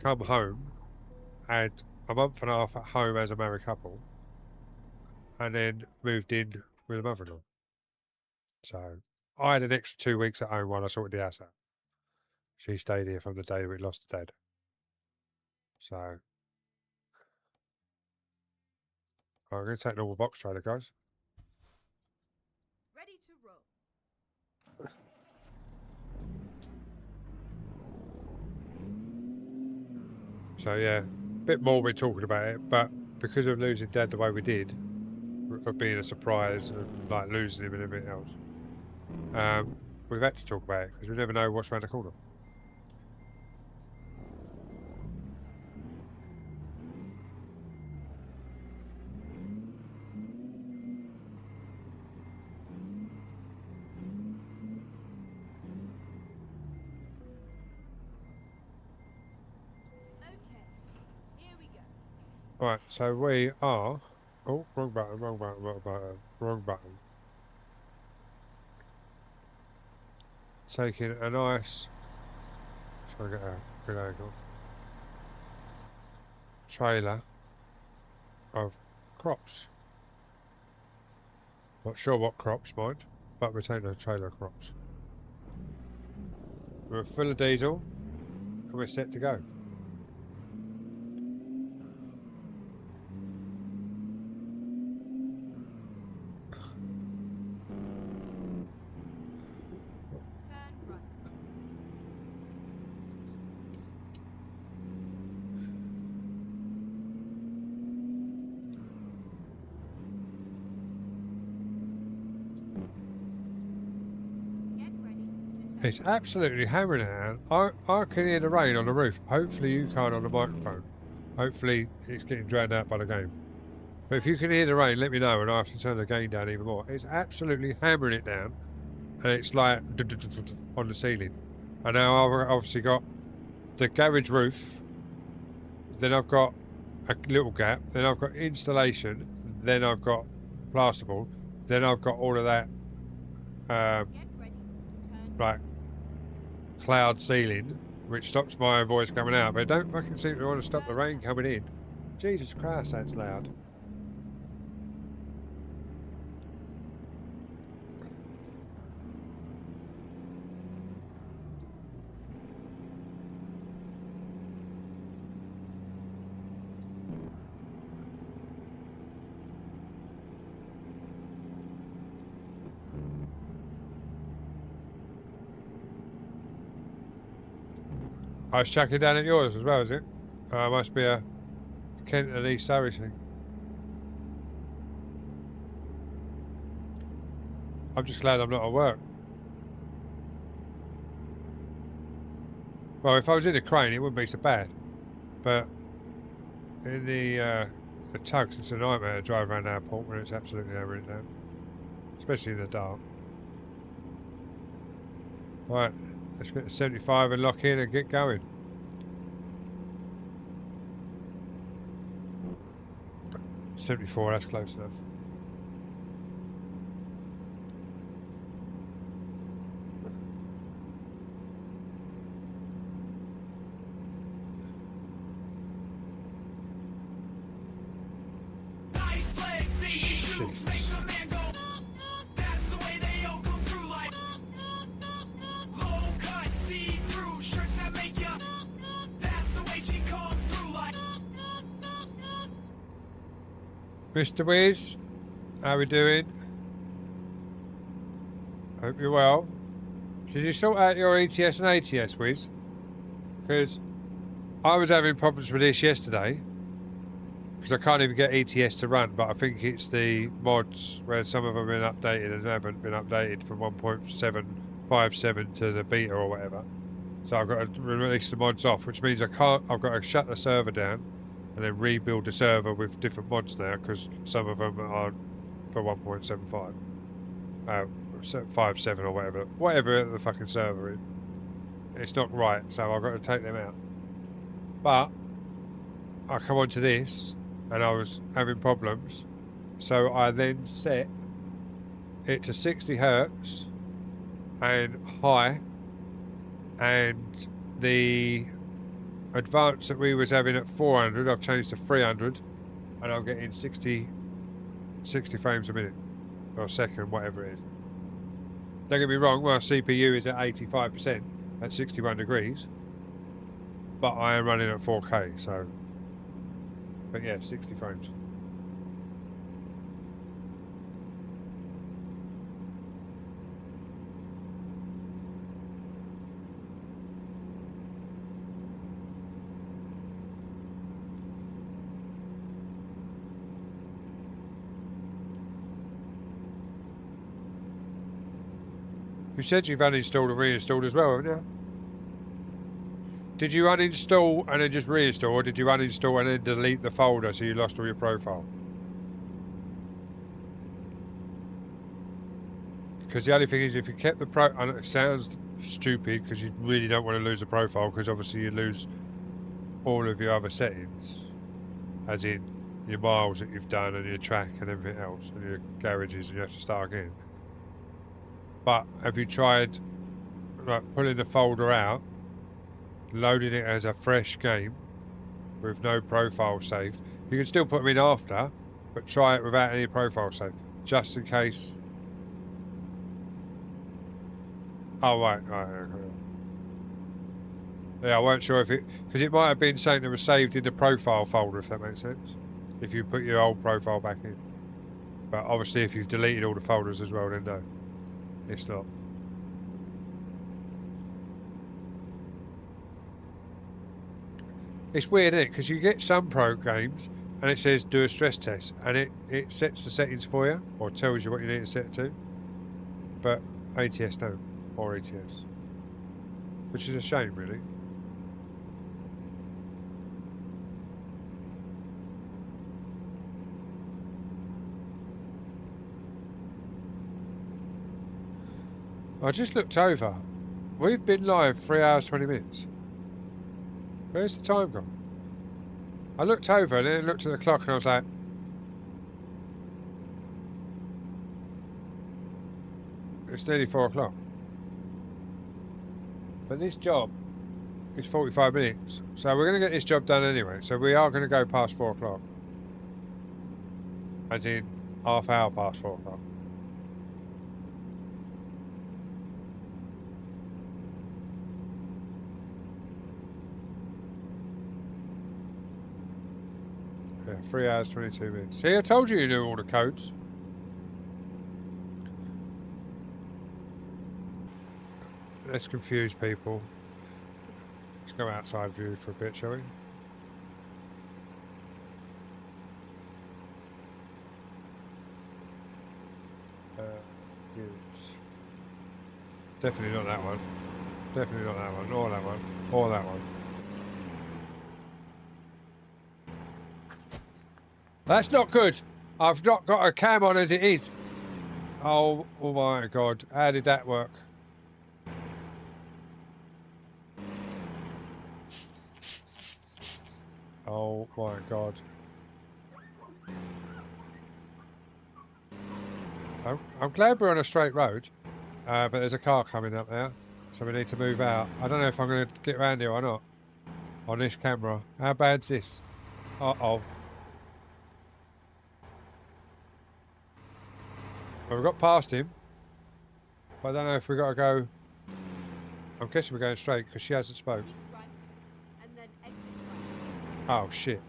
Come home, had a month and a half at home as a married couple, and then moved in with a mother-in-law. So I had an extra 2 weeks at home while I sorted the house out. She stayed here from the day we lost a dad. So I'm going to take normal box trailer, guys. Ready to roll. So yeah, a bit more we're talking about it, but because of losing Dad the way we did, of being a surprise, of like losing him and everything else, we've had to talk about it because we never know what's around the corner. Okay, here we go. Right, so we are. Oh, wrong button, wrong button, wrong button, wrong button. Taking a nice. Trying to get a good angle. Trailer of crops. Not sure what crops, mind, but we're taking a trailer of crops. We're full of diesel and we're set to go. Turn right. Get ready to turn. It's absolutely hammering it down. I can hear the rain on the roof. Hopefully you can't on the microphone. Hopefully it's getting drowned out by the game. But if you can hear the rain, let me know and I have to turn the gain down even more. It's absolutely hammering it down. And it's like on the ceiling. And now I've obviously got the garage roof. Then I've got a little gap. Then I've got installation. Then I've got plasterboard. Then I've got all of that Get ready to turn. like cloud ceiling, which stops my voice coming out, but it don't fucking seem to want to stop the rain coming in. Jesus Christ, that's loud. I was chucking down at yours as well, is it? Must be a Kent and East Surrey thing. I'm just glad I'm not at work. Well, if I was in a crane, it wouldn't be so bad. But in the tugs, it's a nightmare to drive around the airport when it's absolutely hammering down. Especially in the dark. Right, let's get to 75 and lock in and get going. $74, that's close enough. Nice legs, thinking shoes, makes a man go. That's the way they all come through like low cut, see through shirts that make ya. That's the way she comes through like. Mr. Wiz, how we doing? Hope you're well. Did you sort out your ETS and ATS, Wiz? Because I was having problems with this yesterday. Because I can't even get ETS to run, but I think it's the mods where some of them have been updated and haven't been updated from 1.757 to the beta or whatever. So I've got to release the mods off, which means I've got to shut the server down and then rebuild the server with different mods now, because some of them are for 1.75. 5.7 or whatever the fucking server is. It's not right, so I've got to take them out. But I come onto this and I was having problems, so I then set it to 60 hertz and high, and the advance that we was having at 400 I've changed to 300, and I'm getting 60 frames a minute or a second, whatever it is. Don't get me wrong, my CPU is at 85% at 61 degrees, but I am running at 4K, so. But yeah, 60 frames. You said you've uninstalled and reinstalled as well, haven't you? Did you uninstall and then just reinstall, or did you uninstall and then delete the folder so you lost all your profile? Because the only thing is, if you kept the and it sounds stupid because you really don't want to lose a profile, because obviously you lose all of your other settings, as in your miles that you've done and your track and everything else, and your garages, and you have to start again. But have you tried like pulling the folder out, loading it as a fresh game with no profile saved? You can still put them in after, but try it without any profile saved, just in case. Oh, right. Okay. Yeah, I weren't sure if it, because it might have been something that was saved in the profile folder, if that makes sense, if you put your old profile back in. But obviously if you've deleted all the folders as well, then no, it's not. It's weird, isn't it? Because you get some pro games and it says do a stress test, and it sets the settings for you, or tells you what you need to set it to. But ATS don't, or ETS. Which is a shame, really. I just looked over. We've been live 3 hours 20 minutes. Where's the time gone? I looked over and then looked at the clock and I was like, it's nearly 4 o'clock. But this job is 45 minutes. So we're going to get this job done anyway. So we are going to go past 4 o'clock. As in half hour past 4 o'clock. Yeah, 3 hours, 22 minutes. See, I told you knew all the codes. Let's confuse people. Let's go outside view for a bit, shall we? Views. Definitely not that one. Definitely not that one. Or that one. Or that one. That's not good. I've not got a cam on as it is. Oh my God. How did that work? Oh my God. I'm glad we're on a straight road, but there's a car coming up there, so we need to move out. I don't know if I'm going to get around here or not on this camera. How bad's this? Uh-oh. Well, we got past him, but I don't know if we got to go. I'm guessing we're going straight because she hasn't spoke. Keep right, and then exit right. Oh shit.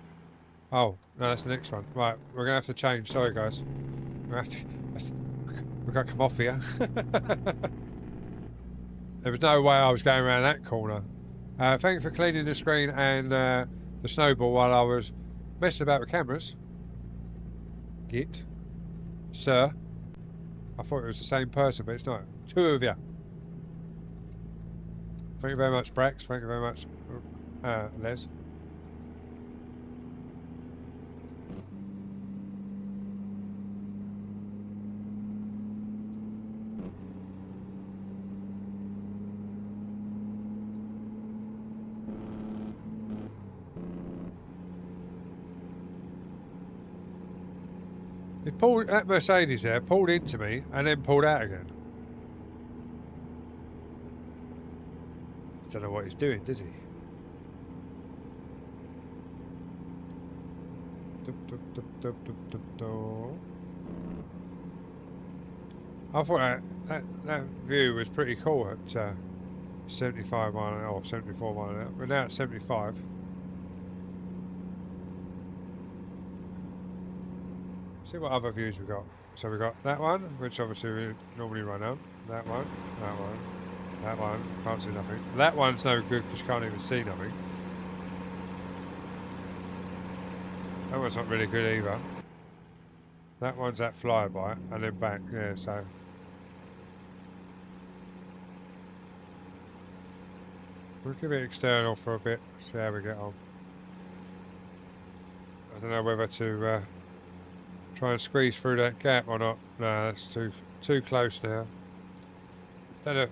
Oh, no, that's the next one. Right, we're going to have to change. Sorry, guys. We have to. We've got to come off here. There was no way I was going around that corner. Thank you for cleaning the screen and the snowball while I was messing about with cameras. Git. Sir. I thought it was the same person, but it's not. Two of you. Thank you very much, Brax. Thank you very much, Les. He pulled, that Mercedes there pulled into me and then pulled out again. Don't know what he's doing, does he? I thought that view was pretty cool at 75 mile an hour, or 74 mile an hour, but now it's 75. See what other views we've got. So we've got that one, which obviously we normally run on. That one, that one, that one. Can't see nothing. That one's no good because you can't even see nothing. That one's not really good either. That one's that flyby and then back, yeah, so. We'll give it external for a bit, see how we get on. I don't know whether to try and squeeze through that gap or not. No, that's too close now. Don't know.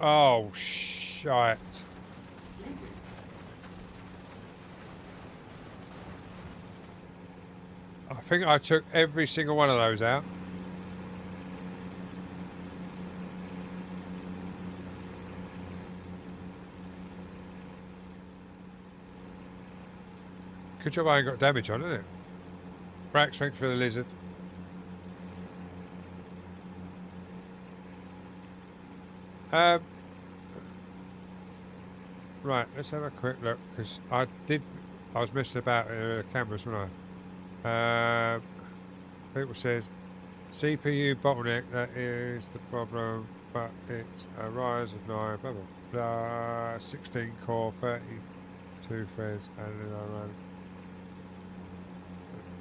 Oh, shite. I think I took every single one of those out. Good job I ain't got damage on, isn't it? Brax, thanks for the lizard. Right, let's have a quick look, because I was messing about with the cameras, wasn't I? People says, CPU bottleneck, that is the problem, but it's a Ryzen 9, blah, blah, blah, 16 core, 32 threads, and then I run.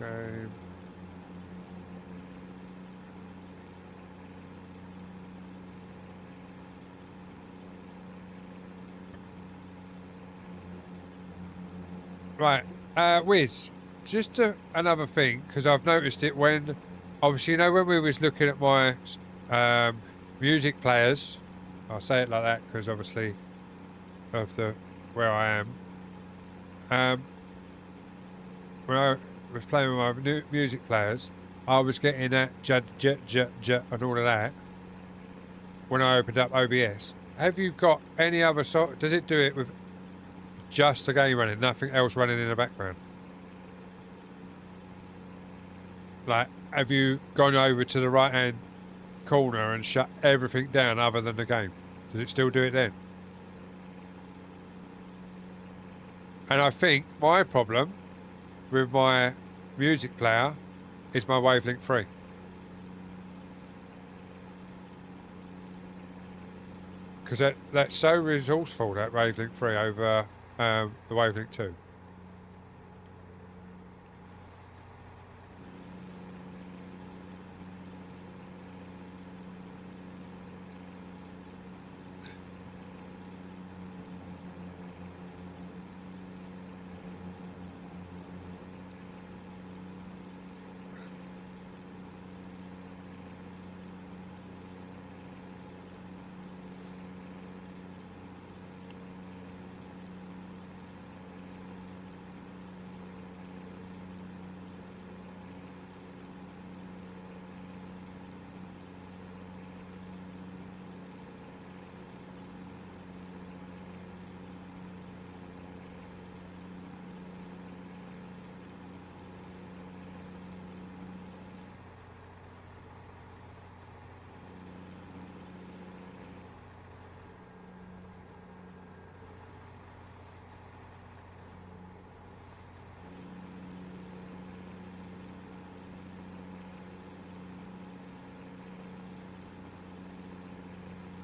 Okay. Right, Wiz, just another thing, because I've noticed it when, obviously, you know, when we was looking at my music players, I'll say it like that because obviously of where I am. When I was playing with my music players, I was getting that jut and all of that when I opened up OBS. Have you got any other sort? Does it do it with just the game running, nothing else running in the background? Like, have you gone over to the right hand corner and shut everything down other than the game? Does it still do it then? And I think my problem with my music player is my Wavelink 3. Because that's so resourceful, that Wavelink 3 over the Wavelink 2.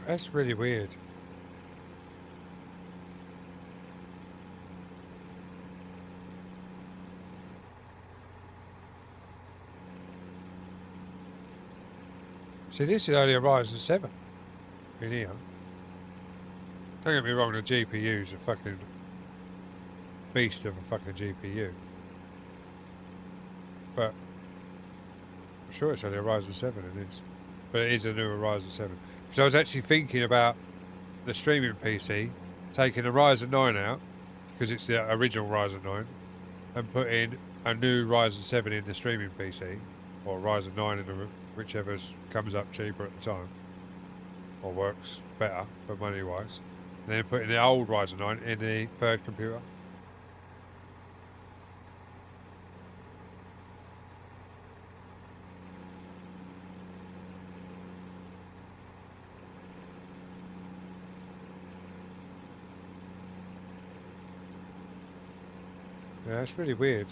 That's really weird. See, this is only a Ryzen 7 in here. Don't get me wrong, the GPU's a fucking beast of a fucking GPU. But I'm sure it's only a Ryzen 7 in this. But it is a newer Ryzen 7. So I was actually thinking about the streaming PC, taking a Ryzen 9 out, because it's the original Ryzen 9, and putting a new Ryzen 7 in the streaming PC, or Ryzen 9 in the whichever comes up cheaper at the time, or works better for money wise, and then putting the old Ryzen 9 in the third computer. Yeah, that's really weird.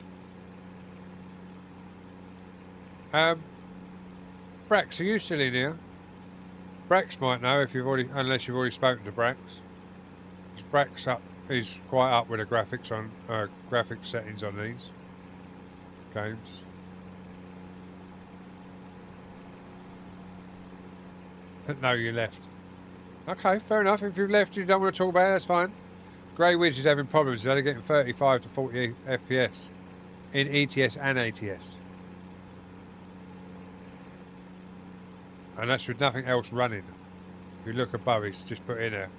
Brax, are you still in here? Brax might know if you've already, unless you've already spoken to Brax. Brax he's quite up with the graphics on graphics settings on these games. No, you left. Okay, fair enough. If you've left, you don't want to talk about it, that's fine. Grey Wiz is having problems. They're only getting 35 to 40 FPS in ETS and ATS. And that's with nothing else running. If you look above, it's just put in there.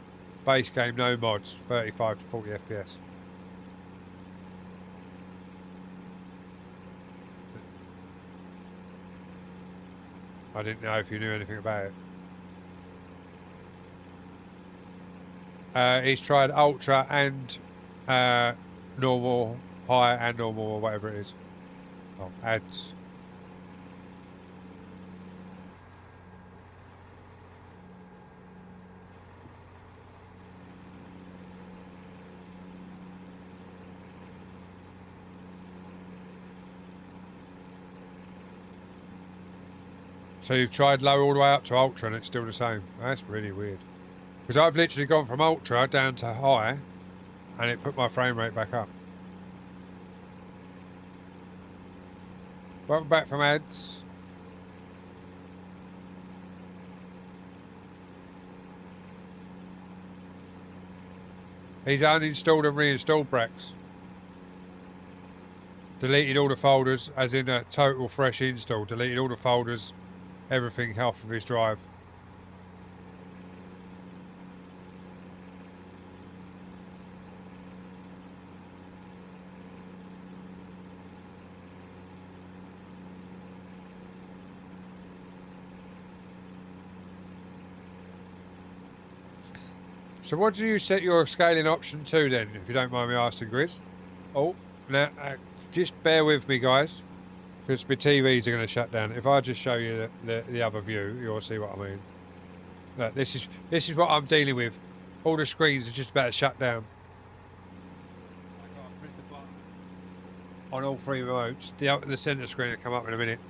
Base game, no mods, 35 to 40 FPS. I didn't know if you knew anything about it. He's tried Ultra and normal, high and normal, or whatever it is. Oh, ads. So you've tried low all the way up to Ultra and it's still the same. That's really weird. Because I've literally gone from Ultra down to high and it put my frame rate back up. Welcome back from ads. He's uninstalled and reinstalled Brax. Deleted all the folders, as in a total fresh install. Deleted all the folders, everything off of his drive. So what do you set your scaling option to then, if you don't mind me asking, Grizz? Oh, now, just bear with me, guys, because my TVs are going to shut down. If I just show you the other view, you'll see what I mean. Look, this is what I'm dealing with. All the screens are just about to shut down. On all three remotes. The centre screen will come up in a minute.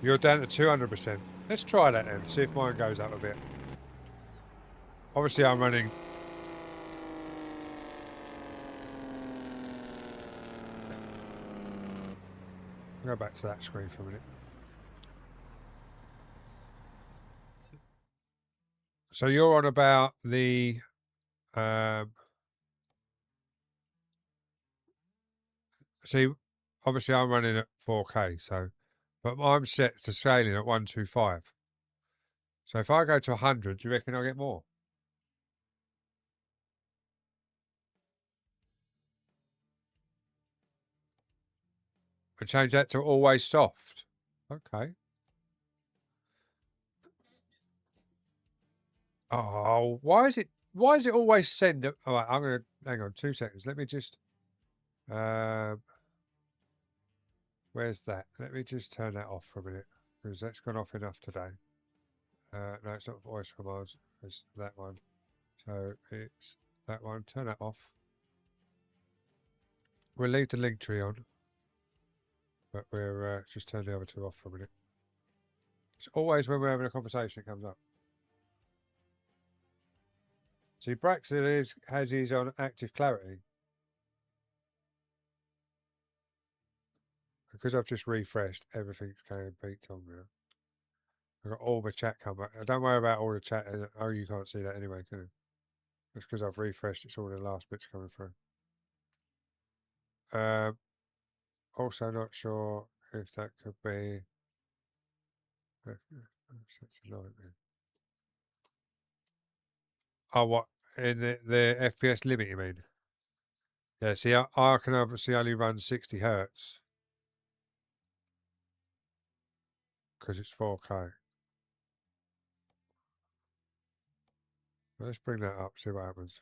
You're down to 200%. Let's try that then. See if mine goes up a bit. Obviously, I'm running. I'll go back to that screen for a minute. So you're on about the see, obviously I'm running at 4K, so but I'm set to scaling at 125. So if I go to 100, do you reckon I'll get more? And change that to always soft. Okay. Oh, why is it always send? All right, I'm gonna hang on 2 seconds. Let me just where's that? Let me just turn that off for a minute because that's gone off enough today. No, it's not voice commands. It's that one. So it's that one. Turn that off. We'll leave the link tree on, but we'll just turn the other two off for a minute. It's always when we're having a conversation it comes up. See, Braxton has his on active clarity. Because I've just refreshed, everything's going peaked on now. I've got all my chat come back. Don't worry about all the chat. Oh, you can't see that anyway, can you? It's because I've refreshed. It's all the last bits coming through. Also not sure if that could be. Such a nightmare. Oh, what? In the FPS limit, you mean? Yeah, see, I can obviously only run 60 hertz. Because it's 4K. Let's bring that up, see what happens.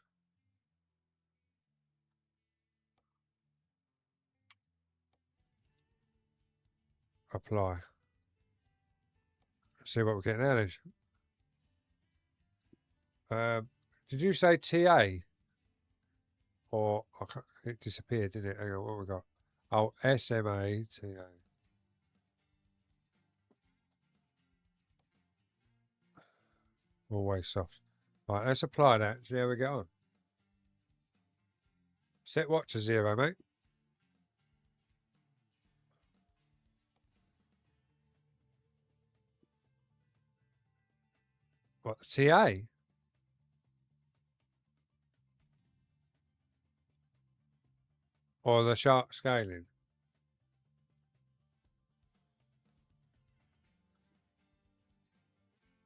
Apply. See what we're getting out of. Did you say TA? Or it disappeared, didn't it? Hang on, what we got? Oh, SMA TA. Always soft. Right, let's apply that. See how we get on. Set what to 0, mate? What, the TA? Or the sharp scaling?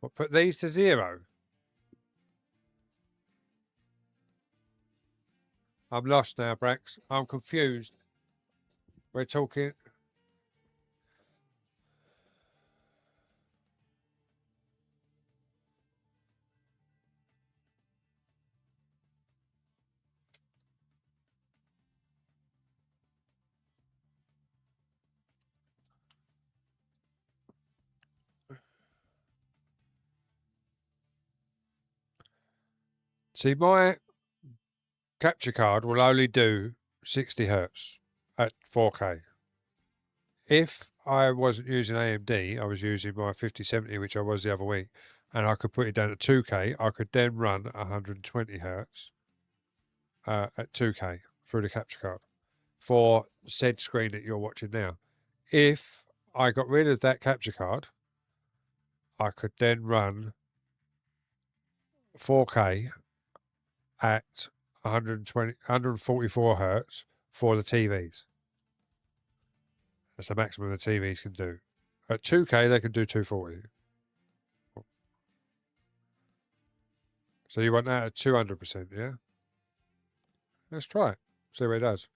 What, put these to 0? I'm lost now, Brax. I'm confused. We're talking... See, my capture card will only do 60 hertz at 4K. If I wasn't using AMD, I was using my 5070, which I was the other week, and I could put it down to 2K, I could then run 120 hertz at 2K through the capture card for said screen that you're watching now. If I got rid of that capture card, I could then run 4K at 144 hertz for the TVs. That's the maximum the TVs can do. At 2K, they can do 240. So you want that at 200%, yeah? Let's try it. See what it does.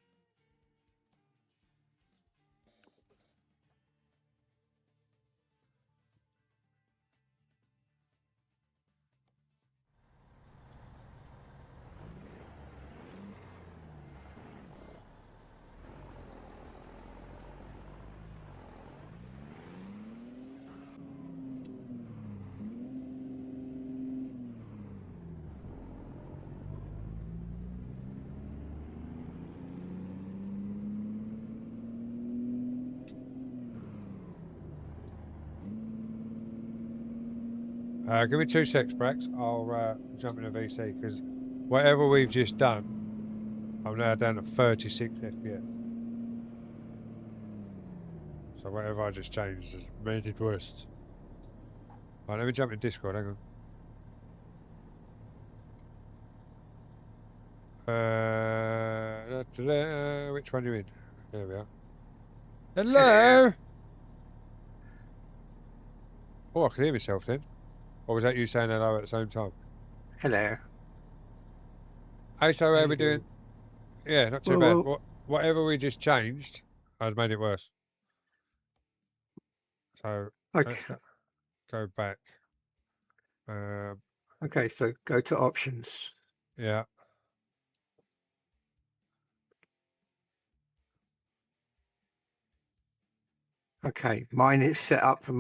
Give me 2 secs, Brax. I'll jump in a VC because whatever we've just done, I'm now down to 36 FPS. So whatever I just changed has made it worse. Right, let me jump in Discord. Hang on. Which one are you in? There we are. Hello. Oh, I can hear myself then. Or was that you saying hello at the same time? Hello. Hey, so how are we doing? Yeah, not too bad. Well, Whatever we just changed has made it worse. So okay. let's go back. Okay, so go to options. Yeah. Okay, mine is set up for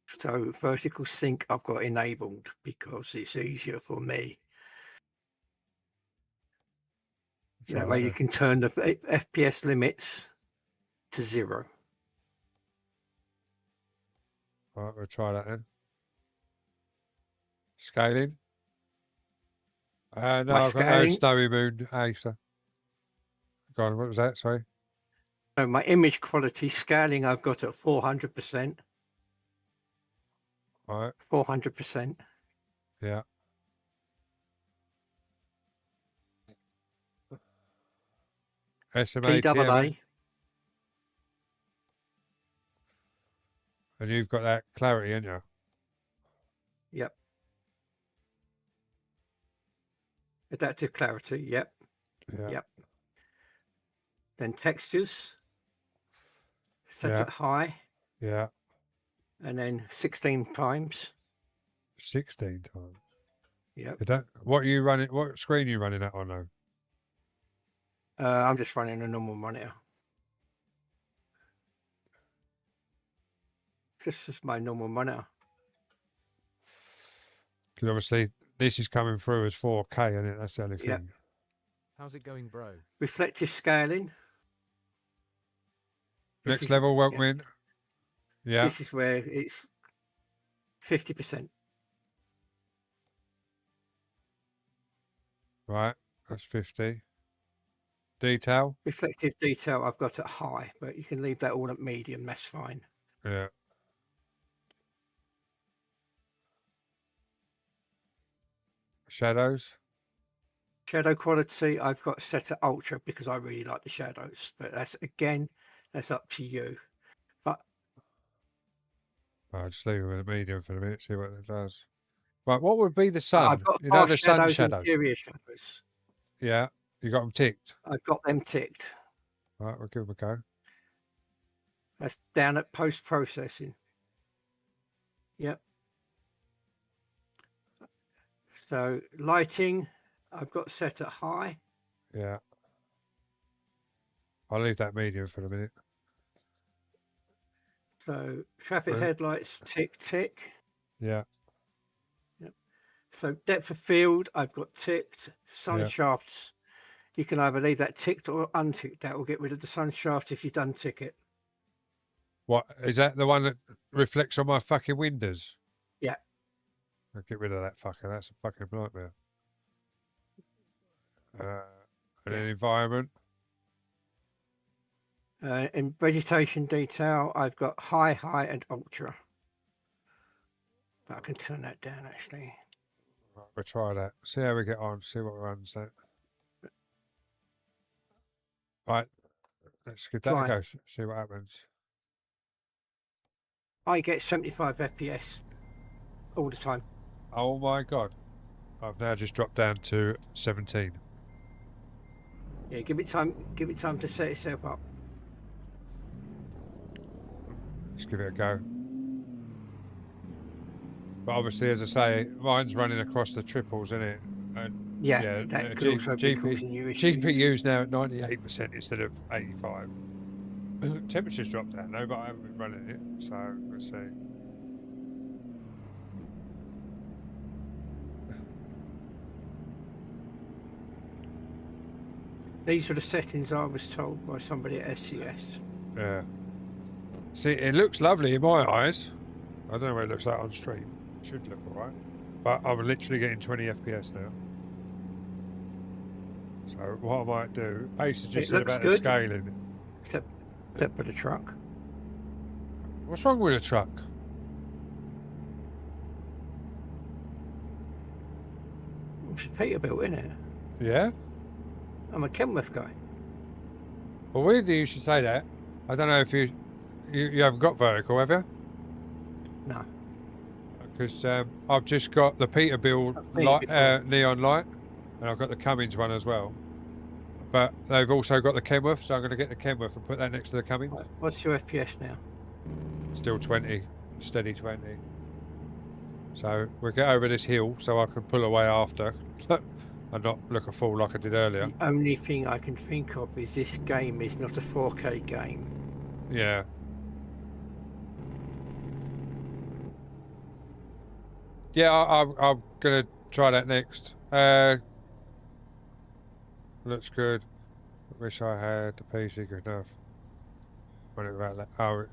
so vertical sync I've got enabled because it's easier for me. That way you can turn the FPS limits to 0. All right, we'll try that then. Scaling. No, I've got no scaling- Snowy Moon Acer. Go on, what was that? Sorry. So my image quality scaling I've got at 400%. All right. 400%. Yeah. SMA, TMA. PAA. And you've got that clarity, haven't you? Yep. Adaptive clarity. Yep. Yeah. Yep. Then textures. Set Yeah. it high. Yeah. And then 16 times. 16 times. Yep. What are you running? What screen are you running that on now? I'm just running a normal monitor. This is my normal monitor. Because obviously this is coming through as 4K, isn't it? That's the only thing. Yep. How's it going, bro? Reflective scaling. Next level won't win. Yeah. This is where it's 50%. Right. That's 50. Detail. Reflective detail I've got at high, but you can leave that all at medium. That's fine. Yeah. Shadows. Shadow quality, I've got set at ultra because I really like the shadows. But that's up to you. But I'll just leave it with a medium for a minute, see what it does. Right, what would be the sun? I've got You know fast the sun shadows and shadows. furious shadows. Yeah, you got them ticked. I've got them ticked. Right, we'll give them a go. That's down at post processing. Yep. So lighting, I've got set at high. Yeah. I'll leave that medium for a minute. So traffic Right. headlights, tick. Yeah. So depth of field, I've got ticked. Sun Yeah. shafts, you can either leave that ticked or unticked. That will get rid of the sun shaft if you untick it. What is that? The one that reflects on my fucking windows? Yeah. I'll get rid of that fucker. That's a fucking nightmare. And then environment. In vegetation detail, I've got high, and ultra. But I can turn that down actually. Right, we'll try that. See how we get on. See what runs that. Right. Let's give that Try a go. it. See what happens. I get 75 FPS all the time. Oh my god. I've now just dropped down to 17. Yeah, give it time to set itself up. Let's give it a go. But obviously, as I say, mine's running across the triples, isn't it? And Yeah, that could also be causing you issues. GPU's now at 98% instead of 85. Temperature's dropped down though, but I haven't been running it, so let's see. These are the settings I was told by somebody at SCS. Yeah. See, it looks lovely in my eyes. I don't know what it looks like on stream. It should look alright. But I'm literally getting 20 FPS now. So what I might do, Ace has just It said looks about good. the scaling. Except for the truck. What's wrong with the truck? It's Peterbilt, isn't it? Yeah? I'm a Kenworth guy. Well, weirdly you should say that. I don't know if you haven't got vertical, have you? No. Because I've just got the Peterbilt I've seen it light, before. neon light, and I've got the Cummins one as well. But they've also got the Kenworth, so I'm going to get the Kenworth and put that next to the Cummins. What's your FPS now? Still 20, steady 20. So we'll get over this hill so I can pull away after and not look a fool like I did earlier. The only thing I can think of is this game is not a 4K game. Yeah. Yeah, I'm going to try that next. Looks good. Wish I had the PC good enough. What about that? Oh,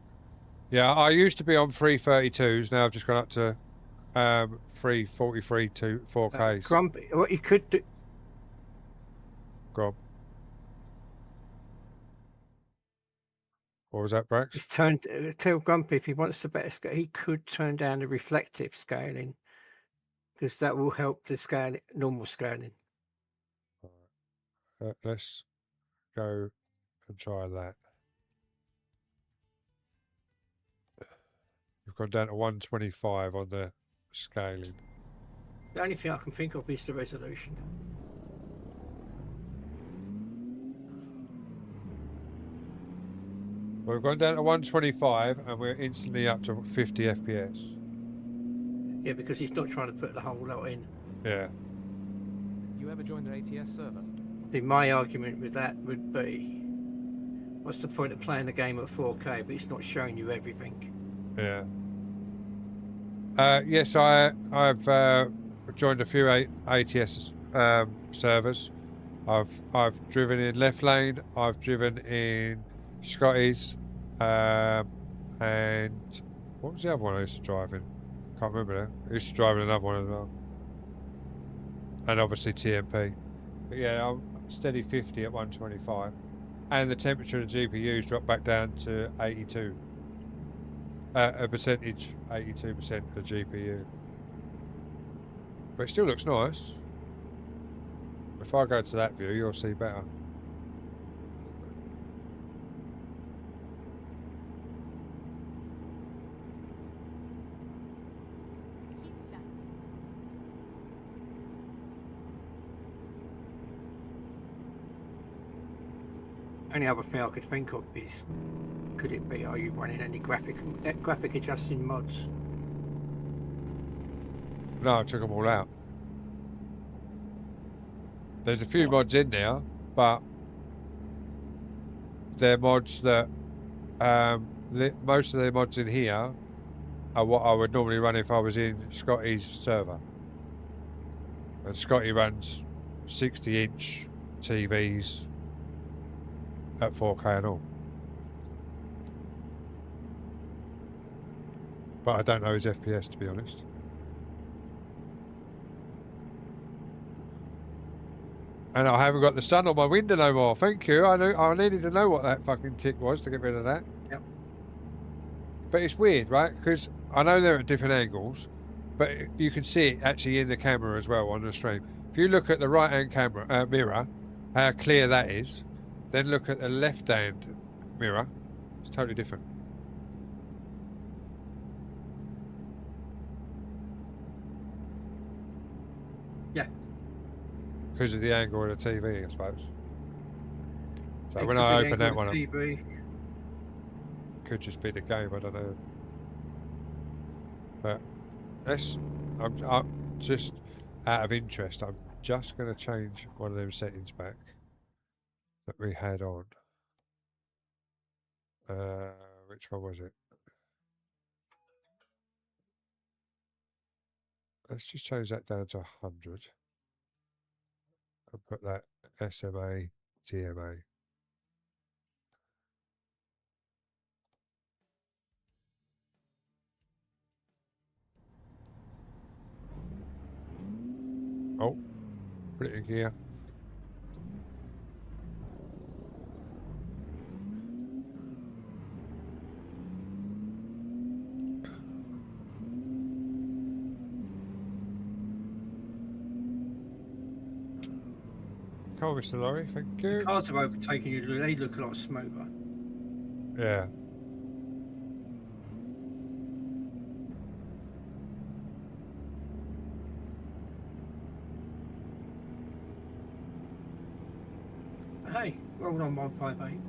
yeah, I used to be on 332s. Now I've just gone up to 343 to 4Ks. Grumpy, what you could do, Go on. What was that, Brax? is tell Grumpy if he wants the better scale, he could turn down the reflective scaling because that will help the scale, normal scaling. Let's go and try that. We've gone down to 125 on the scaling. The only thing I can think of is the resolution. Well, we've gone down to 125 and we're instantly up to 50 FPS. Yeah, because he's not trying to put the whole lot in. Yeah. You ever joined an ATS server? My argument with that would be, what's the point of playing the game at 4K but it's not showing you everything? Yeah. Yes, I've joined a few ATS servers. I've driven in Left Lane. I've driven in Scotty's, and what was the other one I used to drive in? Can't remember now. I used to drive in another one as well, and obviously TMP. But yeah, I'm steady 50 at 125, and the temperature of the GPU's dropped back down to 82. A percentage, 82% of GPU. But it still looks nice. If I go to that view, you'll see better. Keep left. Only other thing I could think of is, could it be, are you running any graphic adjusting mods? No, I took them all out. There's a few mods in there, but they're mods that most of the mods in here are what I would normally run if I was in Scotty's server. And Scotty runs 60-inch TVs at 4K and all. But I don't know his FPS, to be honest. And I haven't got the sun on my window no more. Thank you. I needed to know what that fucking tick was to get rid of that. Yep. But it's weird, right? Because I know they're at different angles, but you can see it actually in the camera as well on the stream. If you look at the right-hand camera mirror, how clear that is, then look at the left-hand mirror. It's totally different. Yeah. Because of the angle of the TV, I suppose. So It when could I be open the that one up, TV. could just be the game, I don't know. But I'm just out of interest, I'm just going to change one of them settings back that we had on. Which one was it? Let's just change that down to 100 and put that SMA TMA. Oh, put it in gear. Come on, Mr. Lorry, thank you. The cars are overtaking you. They look a lot smoother. Yeah. Hey, roll on 158.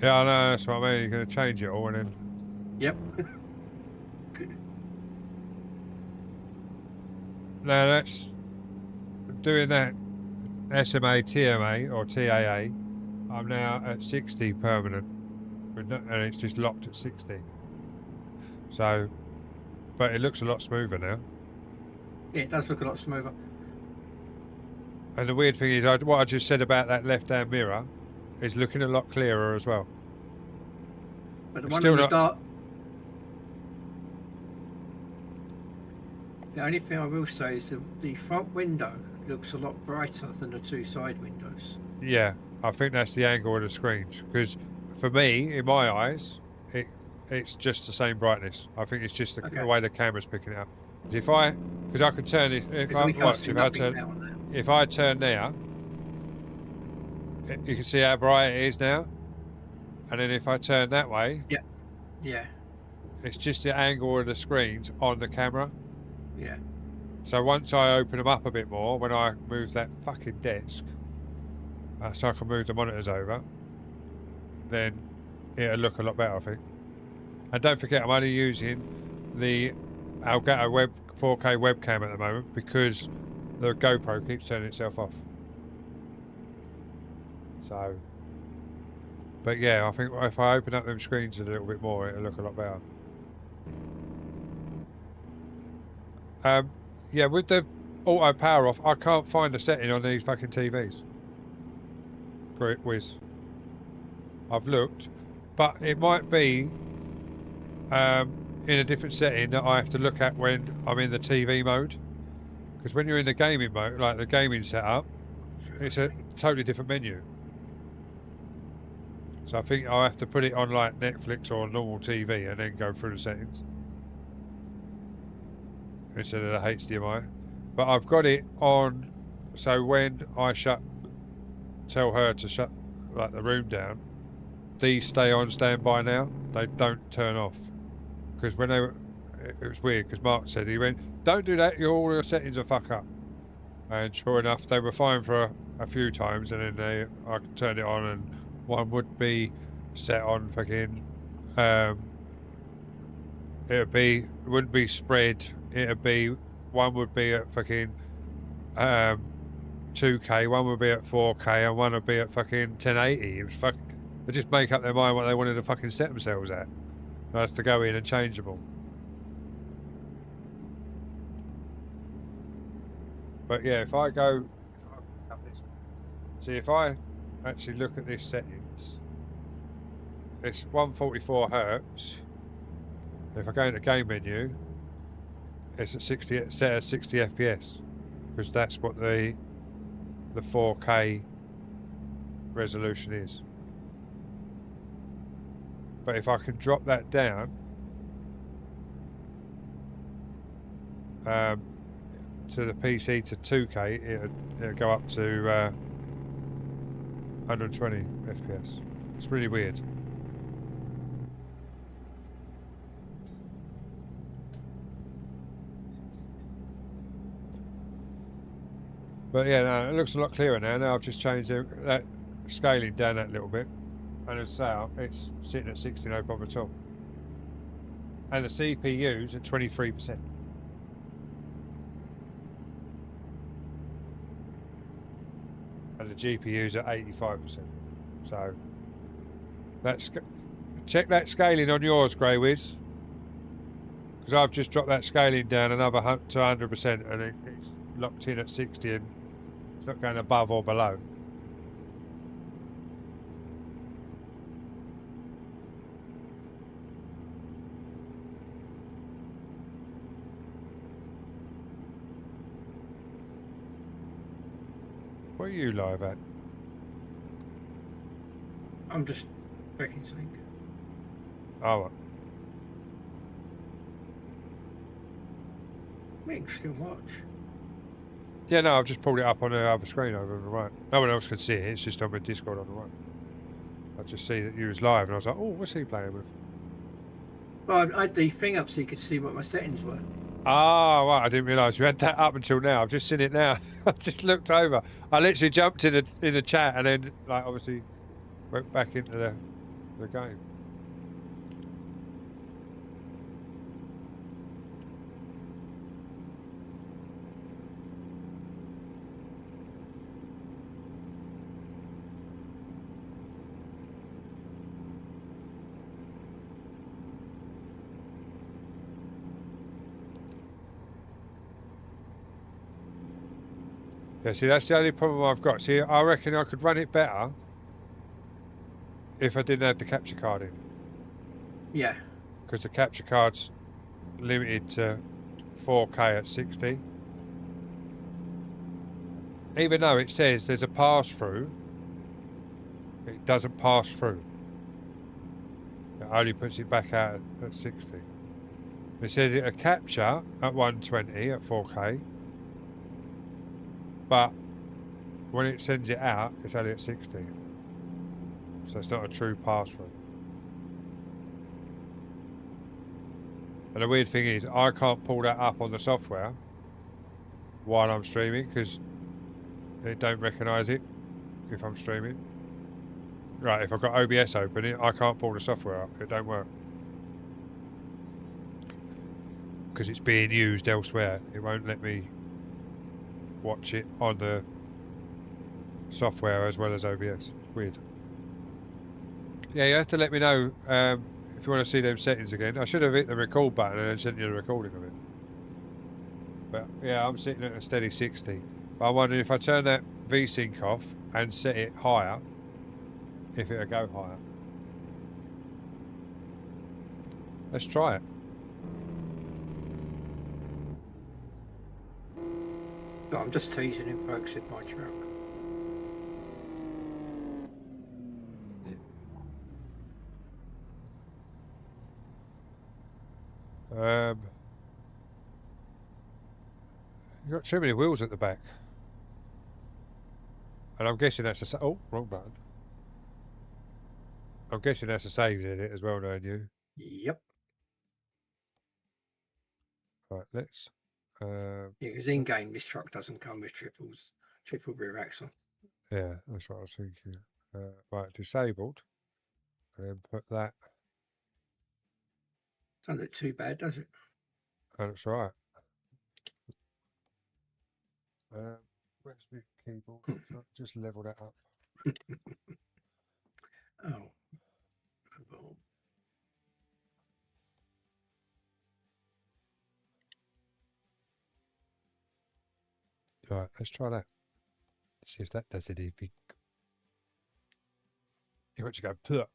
Yeah, I know, that's what I mean. You're going to change it all and then... Yep. No, that's... Doing that SMA TMA or TAA, I'm now at 60 permanent. And it's just locked at 60. So... But it looks a lot smoother now. Yeah, it does look a lot smoother. And the weird thing is, what I just said about that left-hand mirror is looking a lot clearer as well. But the It's one still in the not- dark. The only thing I will say is that the front window looks a lot brighter than the two side windows. Yeah, I think that's the angle of the screens. Because for me, in my eyes, it's just the same brightness. I think it's just the Okay. way the camera's picking it up. Because I can turn it. If Because I we can't watch, see if I nothing turn, now on that. if I turn there, you can see how bright it is now. And then if I turn that way, Yeah, it's just the angle of the screens on the camera. yeah. So once I open them up a bit more, when I move that fucking desk, so I can move the monitors over, then it'll look a lot better, I think. And don't forget, I'm only using the Elgato 4K webcam at the moment because the GoPro keeps turning itself off. So, but yeah, I think if I open up them screens a little bit more, it'll look a lot better. Yeah, with the auto power off, I can't find a setting on these fucking TVs. Great whiz. I've looked, but it might be in a different setting that I have to look at when I'm in the TV mode. Because when you're in the gaming mode, like the gaming setup, it's a totally different menu. So I think I'll have to put it on like Netflix or normal TV and then go through the settings instead of the HDMI. But I've got it on So when I tell her to shut like the room down, these stay on standby now. They don't turn off. Because when it was weird because Mark said, he went, don't do that, all your settings are fuck up. And sure enough, they were fine for a few times, and then I turned it on, and one would be set on fucking, it wouldn't be spread, one would be at fucking 2K, one would be at 4K, and one would be at fucking 1080. It was they just make up their mind what they wanted to fucking set themselves at. That's to go in and change them all. But yeah, if I actually look at this settings, it's 144 hertz. If I go into game menu, it's at 60, set at 60 FPS, because that's what the 4K resolution is. But if I can drop that down to the PC to 2K, it'll go up to 120 FPS. It's really weird. But yeah, no, it looks a lot clearer now. Now I've just changed that scaling down that little bit. And as I say, it's sitting at 60, no problem at all. And the CPU's at 23%. And the GPU's at 85%. So, check that scaling on yours, Grey Wiz. Because I've just dropped that scaling down another to 100%, and it's locked in at 60, and it's not going above or below. What are you live at? I'm just checking something. Oh, We can still watch. yeah, no, I've just pulled it up on the other screen over on the right. No one else can see it, it's just on my Discord on the right. I just see that you was live, and I was like, oh, what's he playing with? Well, I had the thing up so you could see what my settings were. Ah, right, I didn't realise you had that up until now. I've just seen it now. I just looked over. I literally jumped in the chat and then, like, obviously went back into the game. Yeah, see, that's the only problem I've got. See, I reckon I could run it better if I didn't have the capture card in. Yeah. Because the capture card's limited to 4K at 60. Even though it says there's a pass-through, it doesn't pass through. It only puts it back out at 60. It says it'll capture at 120 at 4K. But when it sends it out, it's only at 60. So it's not a true pass-through. And the weird thing is, I can't pull that up on the software while I'm streaming because it don't recognise it if I'm streaming. Right, if I've got OBS open, I can't pull the software up. It don't work. Because it's being used elsewhere. It won't let me watch it on the software as well as OBS. It's weird. Yeah, you have to let me know if you want to see them settings again. I should have hit the record button and then sent you the recording of it. But yeah, I'm sitting at a steady 60. But I'm wondering if I turn that VSync off and set it higher, if it'll go higher. Let's try it. No, I'm just teasing him, folks, in my truck. You've got too many wheels at the back. And I'm guessing that's a... Oh, wrong button. I'm guessing that's a saved in it as well, knowing you. Yep. Right, let's... Yeah, because in game this truck doesn't come with triple rear axle. yeah, that's what I was thinking. Right, disabled. And then put that... Doesn't look too bad, does it? Oh, that's right. Where's my keyboard? Just level that up. Oh. Well, Right, let's try that. See if that does anything. You want to go to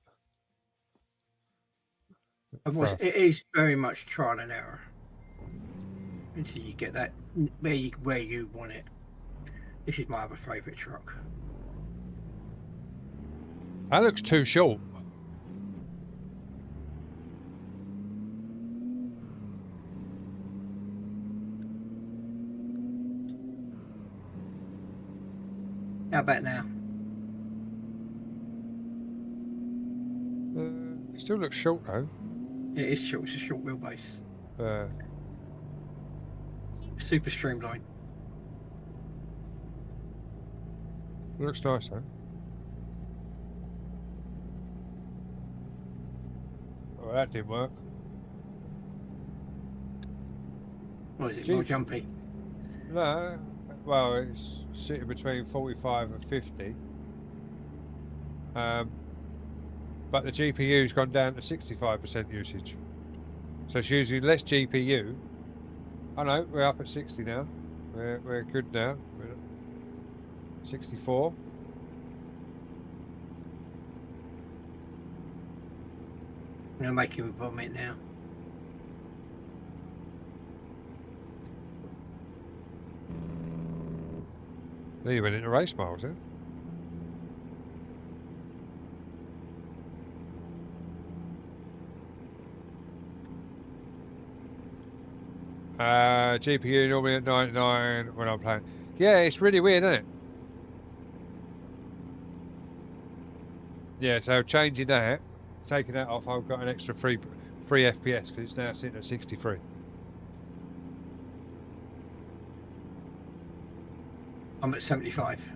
otherwise, it is very much trial and error until you get that where you want it. This is my other favourite truck. That looks too short. How about now? Still looks short though. It is short. It's a short wheelbase. Uh, Super streamlined. looks nice though. Oh, that didn't work. What is it? More Jeez. jumpy. No, well, it's sitting between 45 and 50. But the GPU's gone down to 65% usage. So it's using less GPU. I know, we're up at 60 now. We're good now. We're at 64. I'm going to make him vomit now. There you went into race miles, then. GPU normally at 99 when I'm playing. Yeah, it's really weird, isn't it? Yeah, so changing that, taking that off, I've got an extra 3 FPS because it's now sitting at 63. I'm at 75.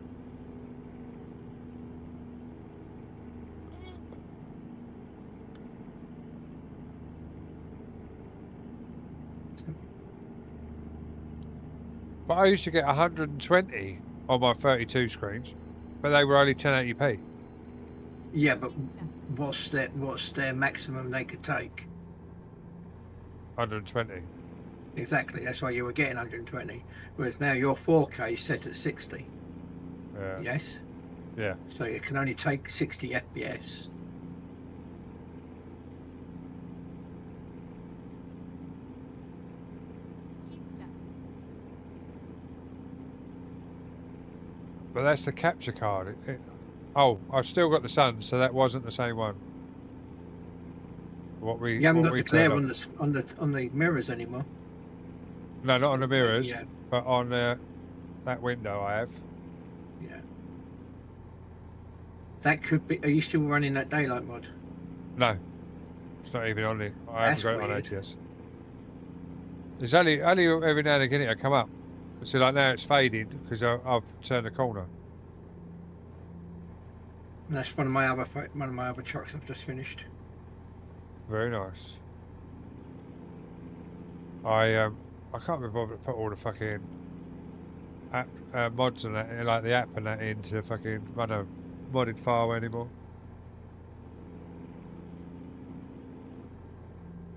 But I used to get 120 on my 32 screens, but they were only 1080p. Yeah, but what's their maximum they could take? 120. Exactly. That's why you were getting 120. Whereas now your 4K is set at 60. Yeah. Yes. Yeah. So it can only take 60 FPS. Keep left. But that's the capture card. Oh, I've still got the sun, so that wasn't the same one. What we You haven't what got we the glare turned on the mirrors anymore. No, not on the mirrors, Yeah. but on that window I have. Yeah. That could be. Are you still running that daylight mod? No, it's not even on it. I That's haven't got it on weird. ATS. There's only every now and again it'll come up. So like now it's fading because I've turned the corner. And that's one of my other trucks I've just finished. Very nice. I can't be bothered to put all the fucking app mods and that, like the app and that, into fucking run a modded file anymore.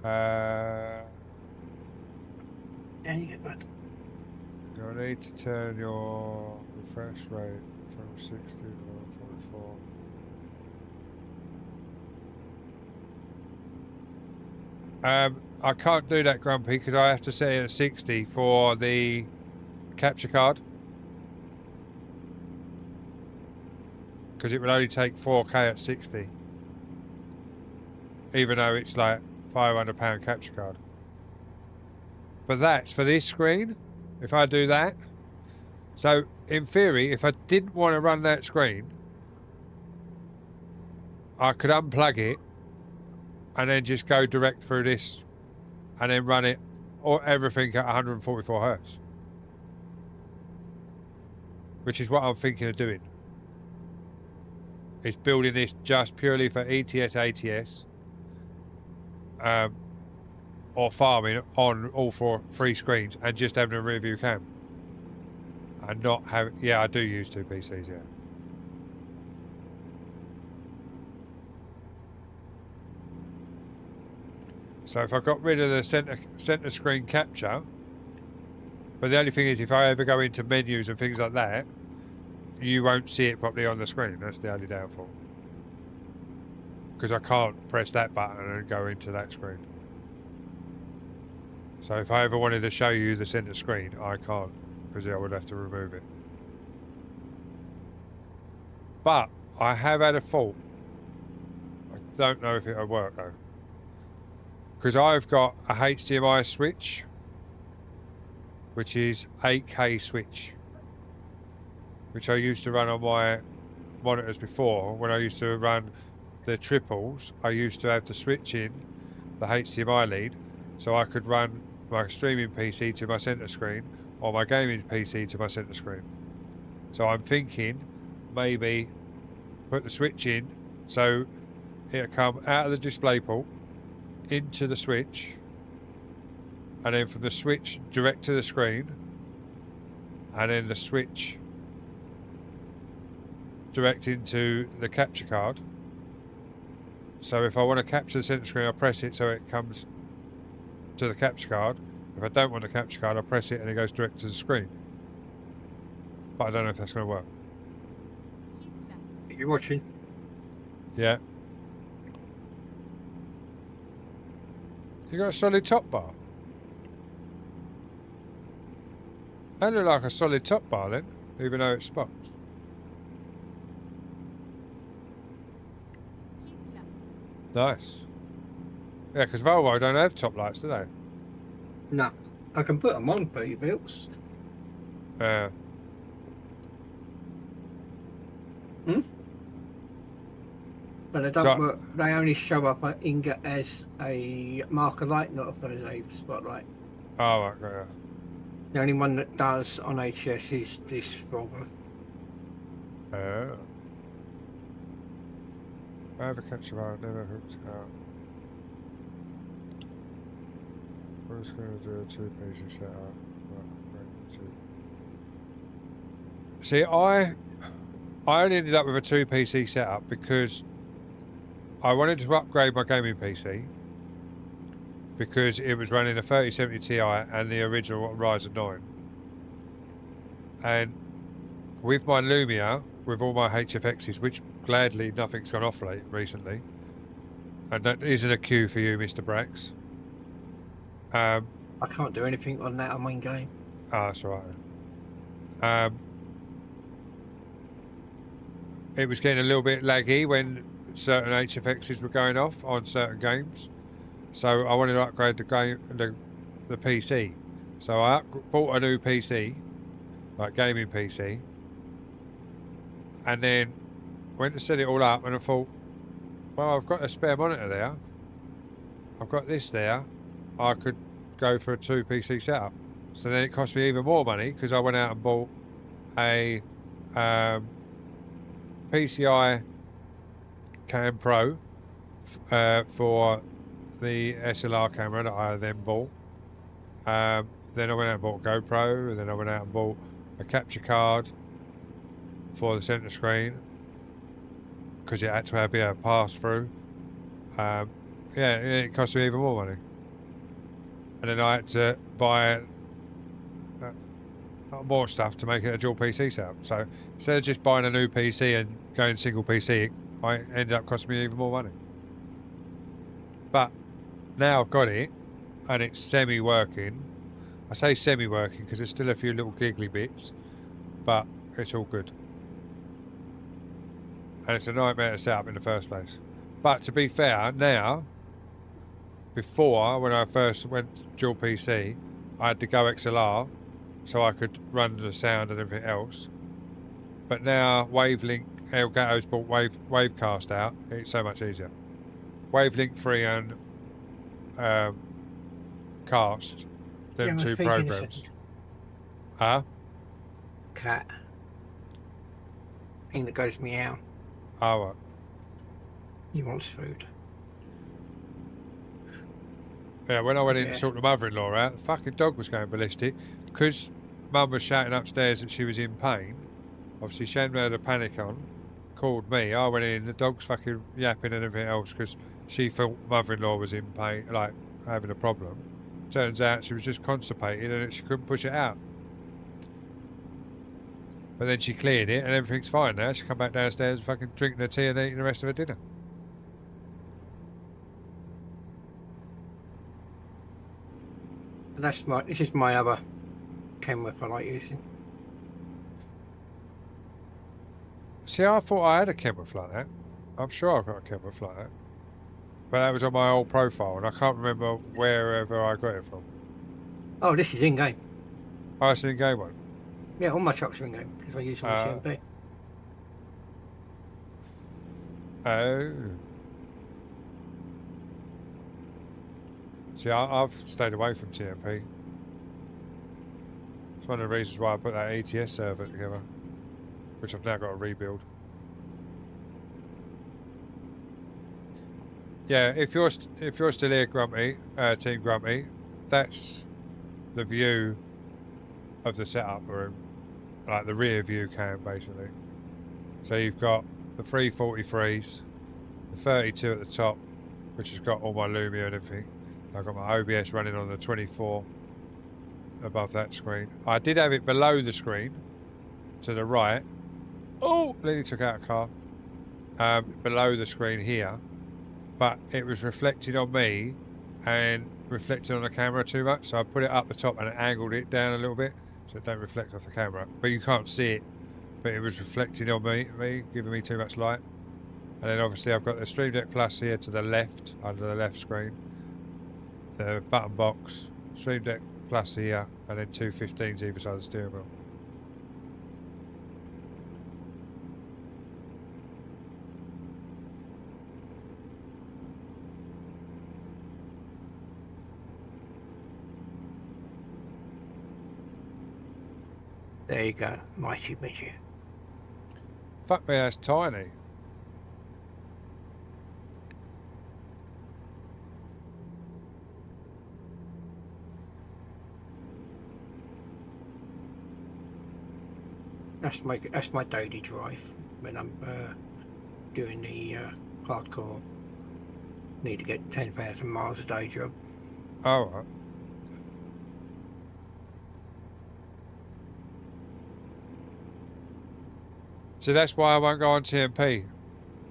Down you get, bud. You'll need to turn your refresh rate from 60 to 44. I can't do that, Grumpy, because I have to set it at 60 for the capture card. Because it will only take 4K at 60. Even though it's like £500 capture card. But that's for this screen. If I do that, so in theory, if I didn't want to run that screen, I could unplug it and then just go direct through this and then run it or everything at 144 hertz. Which is what I'm thinking of doing. Is building this just purely for ETS, ATS, or farming on all three screens and just having a rear view cam. And not have, yeah, I do use two PCs, yeah. So if I got rid of the center screen capture, but the only thing is if I ever go into menus and things like that, you won't see it properly on the screen. That's the only downfall. Because I can't press that button and go into that screen. So if I ever wanted to show you the center screen, I can't, because I would have to remove it. But I have had a fault. I don't know if it'll work though. Because I've got a HDMI switch, which is 8K switch, which I used to run on my monitors before. When I used to run the triples, I used to have to switch in the HDMI lead so I could run my streaming PC to my center screen or my gaming PC to my center screen. So I'm thinking maybe put the switch in so it'll come out of the display port into the switch, and then from the switch direct to the screen, and then the switch direct into the capture card. So if I want to capture the center screen, I press it so it comes to the capture card. If I don't want the capture card, I press it and it goes direct to the screen. But I don't know if that's going to work. You're watching. Yeah. You got a solid top bar. That look like a solid top bar then, even though it's spots. Nice. Yeah, because Volvo don't have top lights, do they? No, I can put them on Peterbilts. Yeah. But they don't So- work. They only show up at Inga as a marker light, not a spotlight. Oh, right, got ya. The only one that does on HSS is this Volvo. Oh. I have a capture bar, never hooked out. We're just going to do a two-piece setup. See, I only ended up with a two PC setup because I wanted to upgrade my gaming PC because it was running a 3070 Ti and the original Ryzen 9. And with my Lumia, with all my HFXs, which gladly nothing's gone off late recently, and that isn't a cue for you, Mr. Brax. I can't do anything on that on my game. That's all right. It was getting a little bit laggy when certain HFXs were going off on certain games, so I wanted to upgrade the PC. So I bought a new PC, like gaming PC, and then went to set it all up, and I thought, well, I've got a spare monitor there. I've got this there. I could go for a two PC setup. So then it cost me even more money because I went out and bought a PCI Cam Pro for the SLR camera that I then bought. Then I went out and bought a GoPro, and then I went out and bought a capture card for the center screen because it had to be a pass through. Yeah, it cost me even more money. And then I had to buy more stuff to make it a dual PC setup. So instead of just buying a new PC and going single PC, I ended up costing me even more money. But now I've got it and it's semi-working. I say semi-working because there's still a few little giggly bits, but it's all good. And it's a nightmare to set up in the first place. But to be fair, now, before, when I first went dual PC, I had the Go XLR so I could run the sound and everything else. But now Wavelink, Elgato's brought Wavecast out. It's so much easier. Wavelink 3 and Cast, them Yeah, I'm two feeding a programs. second. Huh? Cat. Thing that goes meow. Oh, right. He wants food. Yeah, when I went in to Yeah. sort the mother-in-law out, the fucking dog was going ballistic because Mum was shouting upstairs that she was in pain. Obviously, she hadn't had a panic on. Called me. I went in. The dog's fucking yapping and everything else because she thought mother-in-law was in pain, like having a problem. Turns out she was just constipated and she couldn't push it out. But then she cleared it and everything's fine now. She come back downstairs, fucking drinking her tea and eating the rest of her dinner. And this is my other Kenworth I like using. See, I thought I had a Kenworth like that. I'm sure I've got a Kenworth like that. But that was on my old profile, and I can't remember wherever I got it from. Oh, this is in game. Oh, it's an in-game one. Yeah, all my trucks are in game because I use them on TMP. Oh. See, I've stayed away from TMP. It's one of the reasons why I put that ATS server together, which I've now got to rebuild. Yeah, if you're still here, Grumpy, Team Grumpy, that's the view of the setup room, like the rear view cam, basically. So you've got the 343s, the 32 at the top, which has got all my Lumia and everything. I've got my OBS running on the 24 above that screen. I did have it below the screen, to the right. Oh, Lily took out a car. Below the screen here. But it was reflected on me and reflected on the camera too much, so I put it up the top and angled it down a little bit so it don't reflect off the camera. But you can't see it, but it was reflected on me, giving me too much light. And then obviously I've got the Stream Deck Plus here to the left, under the left screen. The button box, Stream Deck Plus here, and then two 15s either side of the steering wheel. There you go, mighty midget. Fuck me, that's tiny. That's my daily drive when I'm doing the hardcore. Need to get 10,000 miles a day job. Oh, right. So that's why I won't go on TMP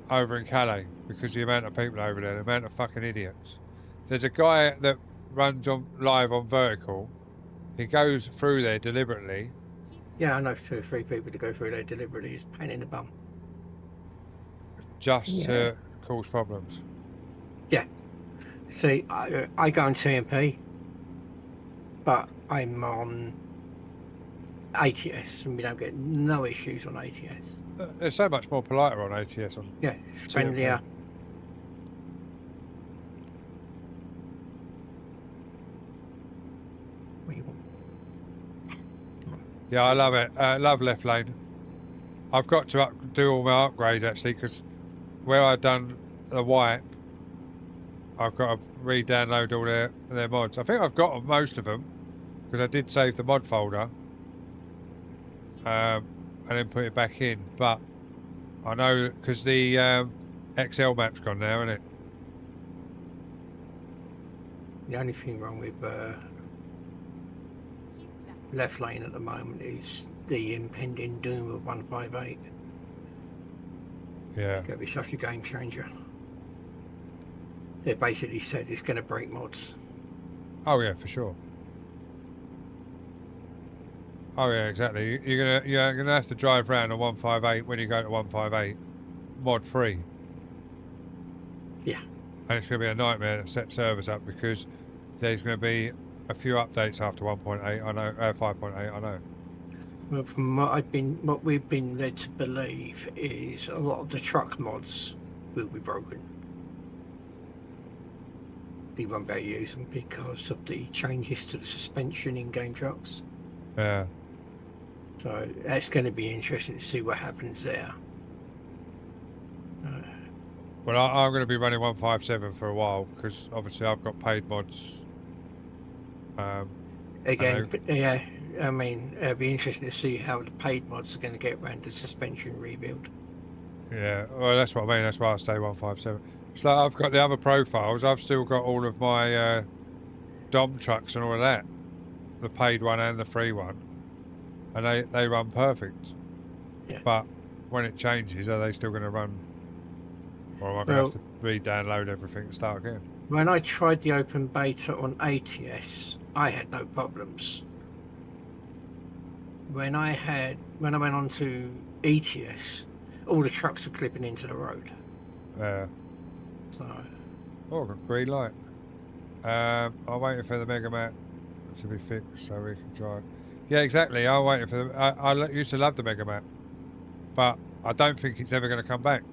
over in Calais, because the amount of people over there, the amount of fucking idiots. There's a guy that runs on live on Vertical. He goes through there deliberately. Yeah, I know 2 or 3 people to go through there deliberately. It's a pain in the bum. Just to cause problems. Yeah. See, I go on TMP, but I'm on ATS, and we don't get no issues on ATS. They're so much more politer on ATS. On Yeah, it's friendlier. What do you want? Yeah, I love it. Love left lane. I've got to do all my upgrades actually, because where I've done the wipe, I've got to re-download all their mods. I think I've got most of them, because I did save the mod folder. And then put it back in, but I know because the XL map's gone now, isn't it? The only thing wrong with left lane at the moment is the impending doom of 158. Yeah. It's going to be such a game changer. They basically said it's going to break mods. Oh yeah, for sure. Oh yeah, exactly. You're gonna have to drive around a 158 when you go to 158, mod free. Yeah. And it's gonna be a nightmare to set servers up, because there's gonna be a few updates after 1.8. I know, 5.8. I know. Well, from what we've been led to believe is a lot of the truck mods will be broken. We won't be able to use them because of the changes to the suspension in game trucks. Yeah. So that's going to be interesting to see what happens there. Well, I'm going to be running 157 for a while because obviously I've got paid mods. Again, yeah, I mean, it'll be interesting to see how the paid mods are going to get around the suspension rebuild. Yeah, well, that's what I mean. That's why I stay 157. It's like I've got the other profiles. I've still got all of my Dom trucks and all of that. The paid one and the free one. And they run perfect. Yeah. But when it changes, are they still going to run? Or am I going to have to re-download everything and start again? When I tried the open beta on ATS, I had no problems. When I went on to ETS, all the trucks were clipping into the road. Yeah. So Oh, I've got green light. I'm waiting for the Mega Mat to be fixed so we can drive. Yeah, exactly. I'm waiting for the. I used to love the Mega Mat, but I don't think it's ever going to come back.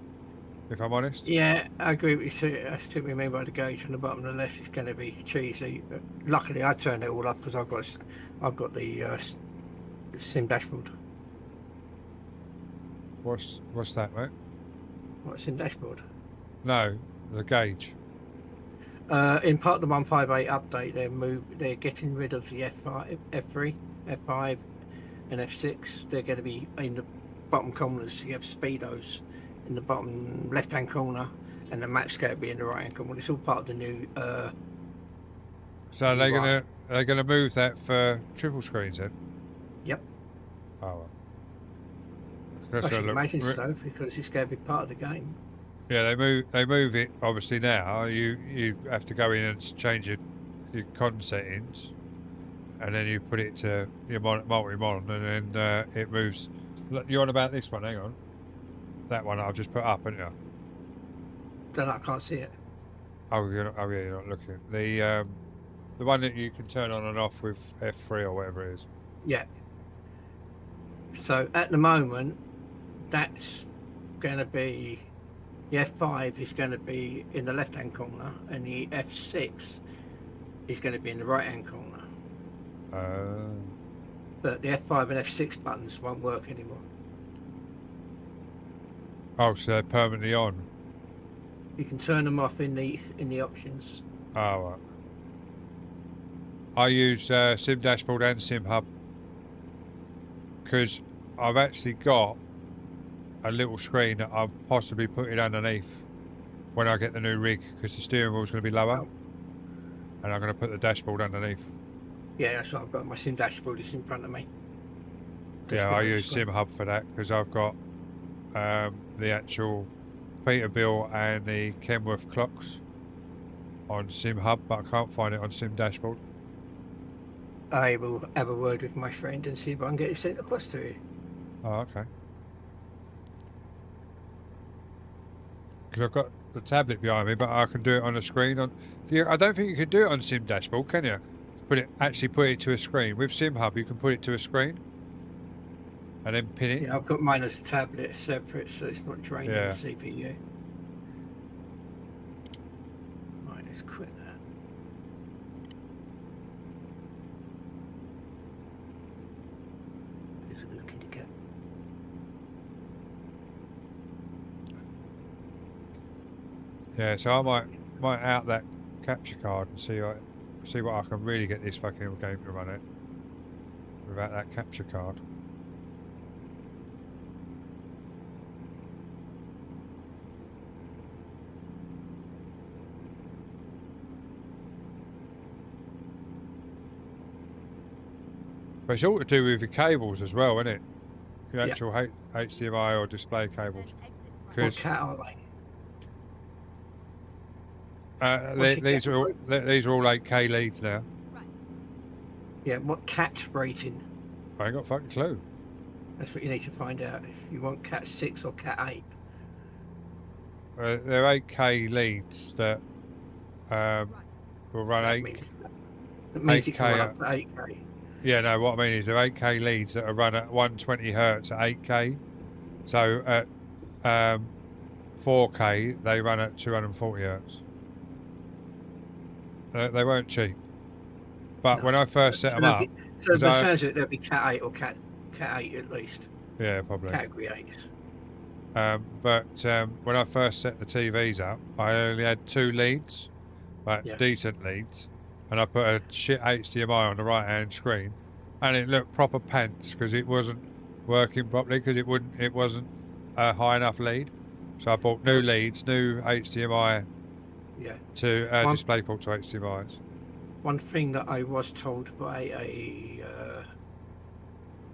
If I'm honest. yeah, I agree with you. That's what we mean by the gauge on the bottom of the left is going to be cheesy. Luckily, I turned it all off because I've got the sim dashboard. What's that, mate? What's in dashboard? No, the gauge. In part of the 158 update, they're getting rid of the F5, F5, and F6. They're going to be in the bottom corners. You have speedos in the bottom left-hand corner, and the map's going to be in the right-hand corner. It's all part of the new. So they're gonna move that for triple screens then. Yep. Oh. Well. I That's should gonna look imagine so because it's going to be part of the game. Yeah, they move it obviously now. You have to go in and change your con settings, and then you put it to your multi-mon, and then it moves. Look, you're on about this one. Hang on, that one I've just put up, haven't you? Then I can't see it. Oh, you're not looking. The one that you can turn on and off with F3 or whatever it is. Yeah. So at the moment, that's going to be the F5 is going to be in the left-hand corner, and the F6 is going to be in the right-hand corner. But the F5 and F6 buttons won't work anymore. Oh, so they're permanently on. You can turn them off in the options. Oh, right. I use Sim Dashboard and Sim Hub because I've actually got a little screen that I'll possibly put it underneath when I get the new rig because the steering wheel's going to be lower, and I'm going to put the dashboard underneath. Yeah, that's what I've got. My Sim Dashboard is in front of me. Yeah, I use Sim Hub for that because I've got the actual Peterbilt and the Kenworth clocks on Sim Hub, but I can't find it on Sim Dashboard. I will have a word with my friend and see if I can get it sent across to you. Oh, okay. Because I've got the tablet behind me, but I can do it on a screen. I don't think you can do it on Sim Dashboard, can you? Actually put it to a screen. With Sim Hub, you can put it to a screen and then pin it. Yeah, I've got mine as a tablet separate, so it's not draining the CPU. Right, let's quit that. There's a little kitty cat. Yeah, so I might out that capture card and see what I can really get this fucking game to run it without that capture card. But it's all to do with the cables as well, isn't it? The actual HDMI or display cables. What Because cat are they? these are all 8K leads now. Right. Yeah, what cat rating? I ain't got a fucking clue. That's what you need to find out if you want cat 6 or cat 8. They're 8K leads that will run That 8. means it can run 8K up to 8K. Yeah, no, what I mean is they're 8K leads that are run at 120 hertz at 8K. So at 4K, they run at 240 hertz. They weren't cheap. But No. when I first set them they'll up, be- so 'cause the I- sounds of it, there'll be Cat 8 or Cat 8 at least. yeah, probably. Category 8s. But when I first set the TVs up, I only had 2 leads, like Yeah. decent leads, and I put a shit HDMI on the right-hand screen, and it looked proper pants because it wasn't working properly because it wasn't a high enough lead. So I bought new leads, new HDMI Yeah. to One- DisplayPort to HDMIs. One thing that I was told by a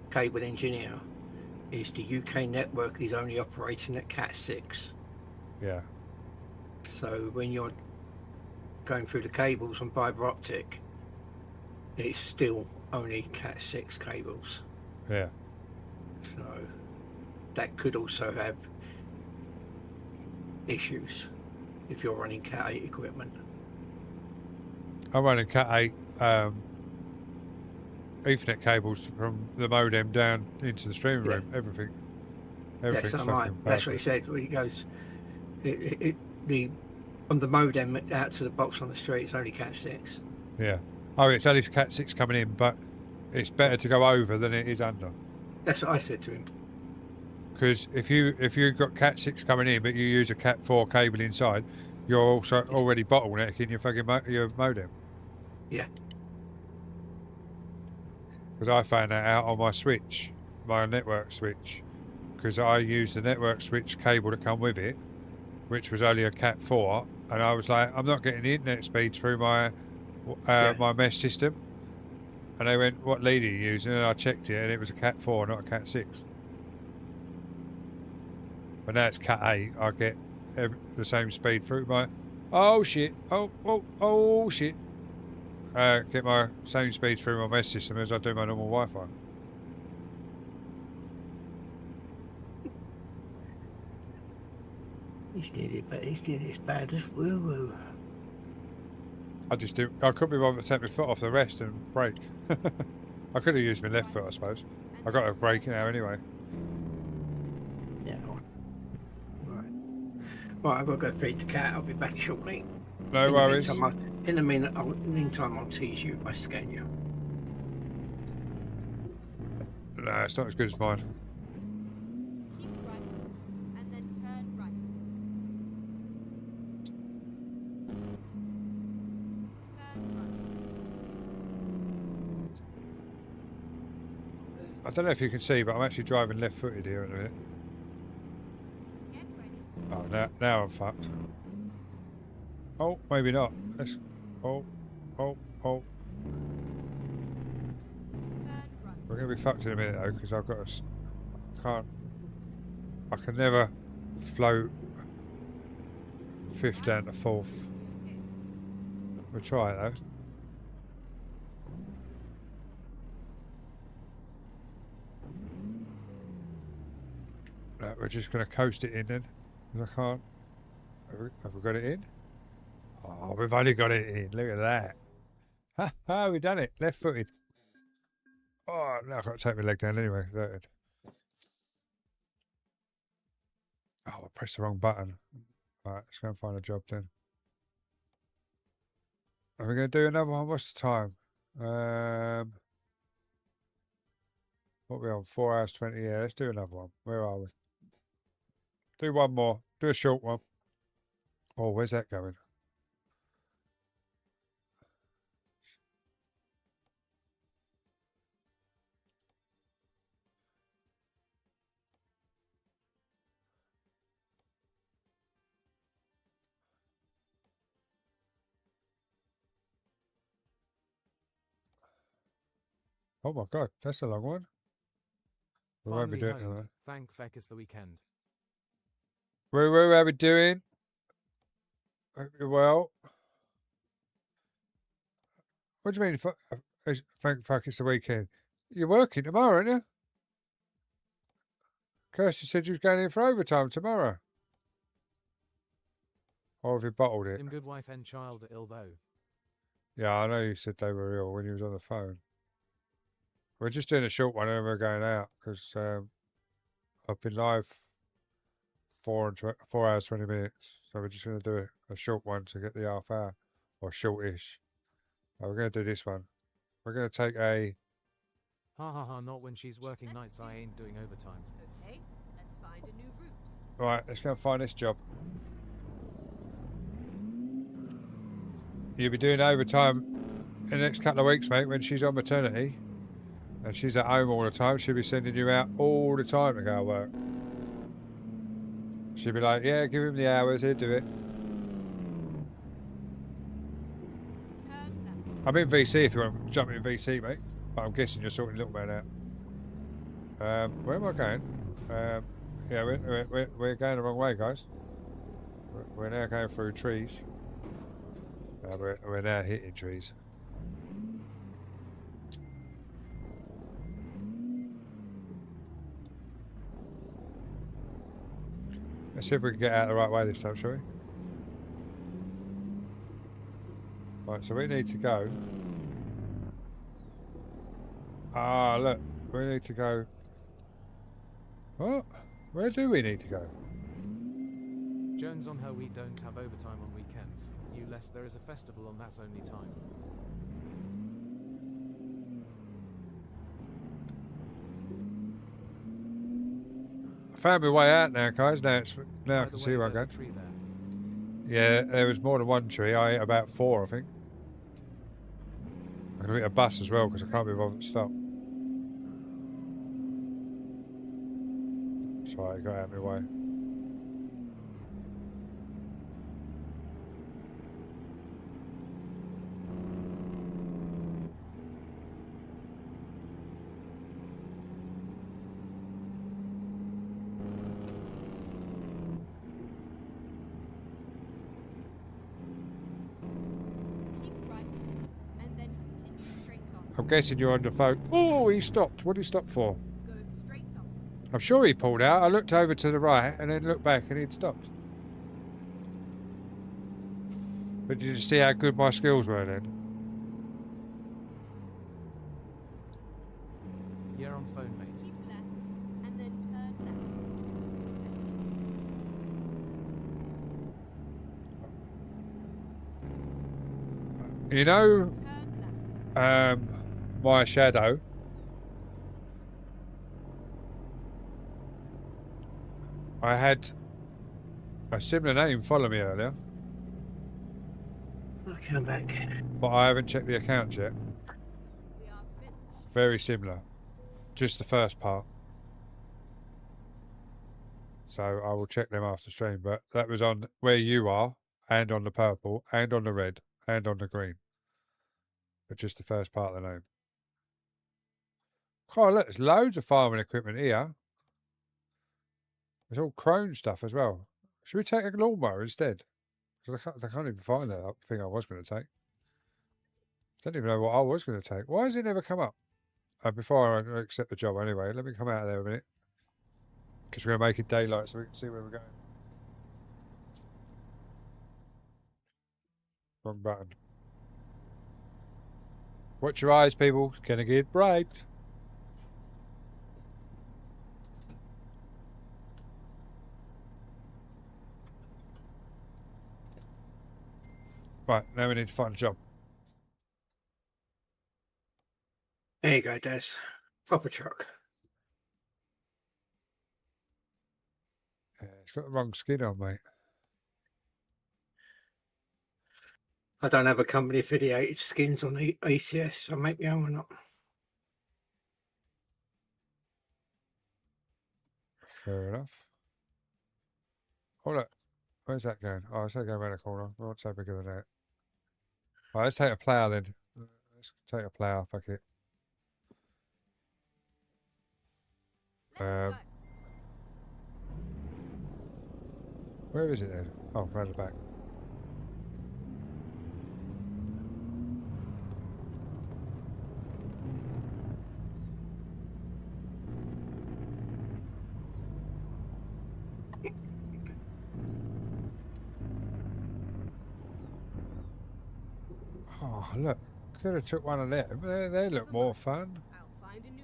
cable engineer is the UK network is only operating at Cat 6. Yeah, So when you're going through the cables on fibre optic, it's still only Cat 6 cables. yeah. So that could also have issues if you're running Cat 8 equipment. I'm running Cat 8 Ethernet cables from the modem down into the streaming Yeah. room. Everything's Yes, fucking that's what he perfect. said. When he goes, from the modem out to the box on the street, it's only Cat 6. Yeah. Oh, it's only Cat 6 coming in, but it's better to go over than it is under. That's what I said to him. Because if you've got Cat 6 coming in, but you use a Cat 4 cable inside, you're also already bottlenecking your fucking your modem. Yeah. Because I found that out on my switch, my network switch, because I used the network switch cable to come with it, which was only a Cat 4, and I was like, I'm not getting the internet speed through my my mesh system. And they went, what lead are you using? And I checked it, and it was a Cat 4, not a Cat 6. But now it's Cat 8, I get the same speed through my... Oh, shit. Oh, shit. Get my same speed through my mesh system as I do my normal Wi-Fi. He's nearly as bad as Woo Woo. I couldn't be bothered to take my foot off the rest and brake. I could have used my left foot, I suppose. I got a brake now anyway. Yeah. Right, I've got to go feed the cat. I'll be back shortly. No worries. In the meantime, I'll tease you by Scania. No, it's not as good as mine. Keep right, and then turn right. Turn right. I don't know if you can see, but I'm actually driving left-footed here in a minute. Get ready. Oh, now I'm fucked. Oh, maybe not. Oh. Turn right. We're going to be fucked in a minute though, because I've got I can never float fifth down to fourth. We'll try it though. No, we're just going to coast it in then, because I can't. Have we got it in? Oh, we've only got it in. Look at that. Ha ha, we've done it. Left footed. Oh, no, I've got to take my leg down anyway. Verted. Oh, I pressed the wrong button. Right, let's go and find a job then. Are we going to do another one? What's the time? What are we on? 4 hours 20. Yeah, let's do another one. Where are we? Do one more. Do a short one. Oh, where's that going? Oh my god, that's a long one. We won't be Finally doing it. home. Though. Thank feck it's the weekend. Woo, how are we doing? Hope you're well. What do you mean? Thank fuck it's the weekend. You're working tomorrow, aren't you? Kirsty said you was going in for overtime tomorrow. Or have you bottled it? Him good wife and child are ill though. Yeah, I know you said they were ill when you was on the phone. We're just doing a short one and we're going out because I've been live 4 hours 20 minutes, so we're just going to do a short one to get the half hour or shortish. We're going to do this one. We're going to take a. Ha ha ha, not when she's working nights, I ain't doing overtime. Okay, let's find a new route. Right, let's go and find this job. You'll be doing overtime in the next couple of weeks, mate, when she's on maternity. And she's at home all the time. She'll be sending you out all the time to go work. She'll be like, yeah, give him the hours, he'll do it. Turn left. I'm in VC if you want to jump in VC, mate. But I'm guessing you're sorting Little Man out. Where am I going? Yeah, we're going the wrong way, guys. We're now going through trees. We're now hitting trees. Let's see if we can get out the right way this time, shall we? Right, so we need to go. Ah, look, we need to go. What? Where do we need to go? Jones on her, we don't have overtime on weekends. You less there is a festival on that's only time. I found my way out now, guys. Now I By can the see way, where I'm there's going. a tree there. Yeah, there was more than one tree. I ate about 4, I think. I'm going to hit a bus as well because I can't be bothered to stop. Sorry, I got out of my way. Keep right, and then continue straight on. I'm guessing you're on the phone. Oh, he stopped. What did he stop for? Go straight on. I'm sure he pulled out. I looked over to the right and then looked back and he'd stopped. But did you see how good my skills were then? You're on phone, mate. Keep left, and then turn left. You know, Turn left. my shadow. I had a similar name follow me earlier, Okay, I'm back. but I haven't checked the accounts yet. We are finished. Very similar. Just the first part. So I will check them after stream, but that was on where you are, and on the purple, and on the red, and on the green. But just the first part of the name. Oh, look, there's loads of farming equipment here. There's all crone stuff as well. Should we take a lawnmower instead? Because I can't even find that thing I was going to take. Don't even know what I was going to take. Why has it never come up? Before I accept the job anyway, let me come out of there a minute. Because we're going to make it daylight so we can see where we're going. Wrong button. Watch your eyes, people. It's going to get bright. Right, now we need to find a job. There you go, Des. Proper truck. Yeah, it's got the wrong skin on, mate. I don't have a company affiliated skins on the ACS. I make my own or not. Fair enough. Oh, look. Where's that going? Oh, it's going around the corner. What's that bigger than that? Right, let's take a plough then. Let's take a plough, fuck it. Let's go. Where is it then? Oh, round the back. Oh, look. Could have took one of them. They look more fun. I'll find a new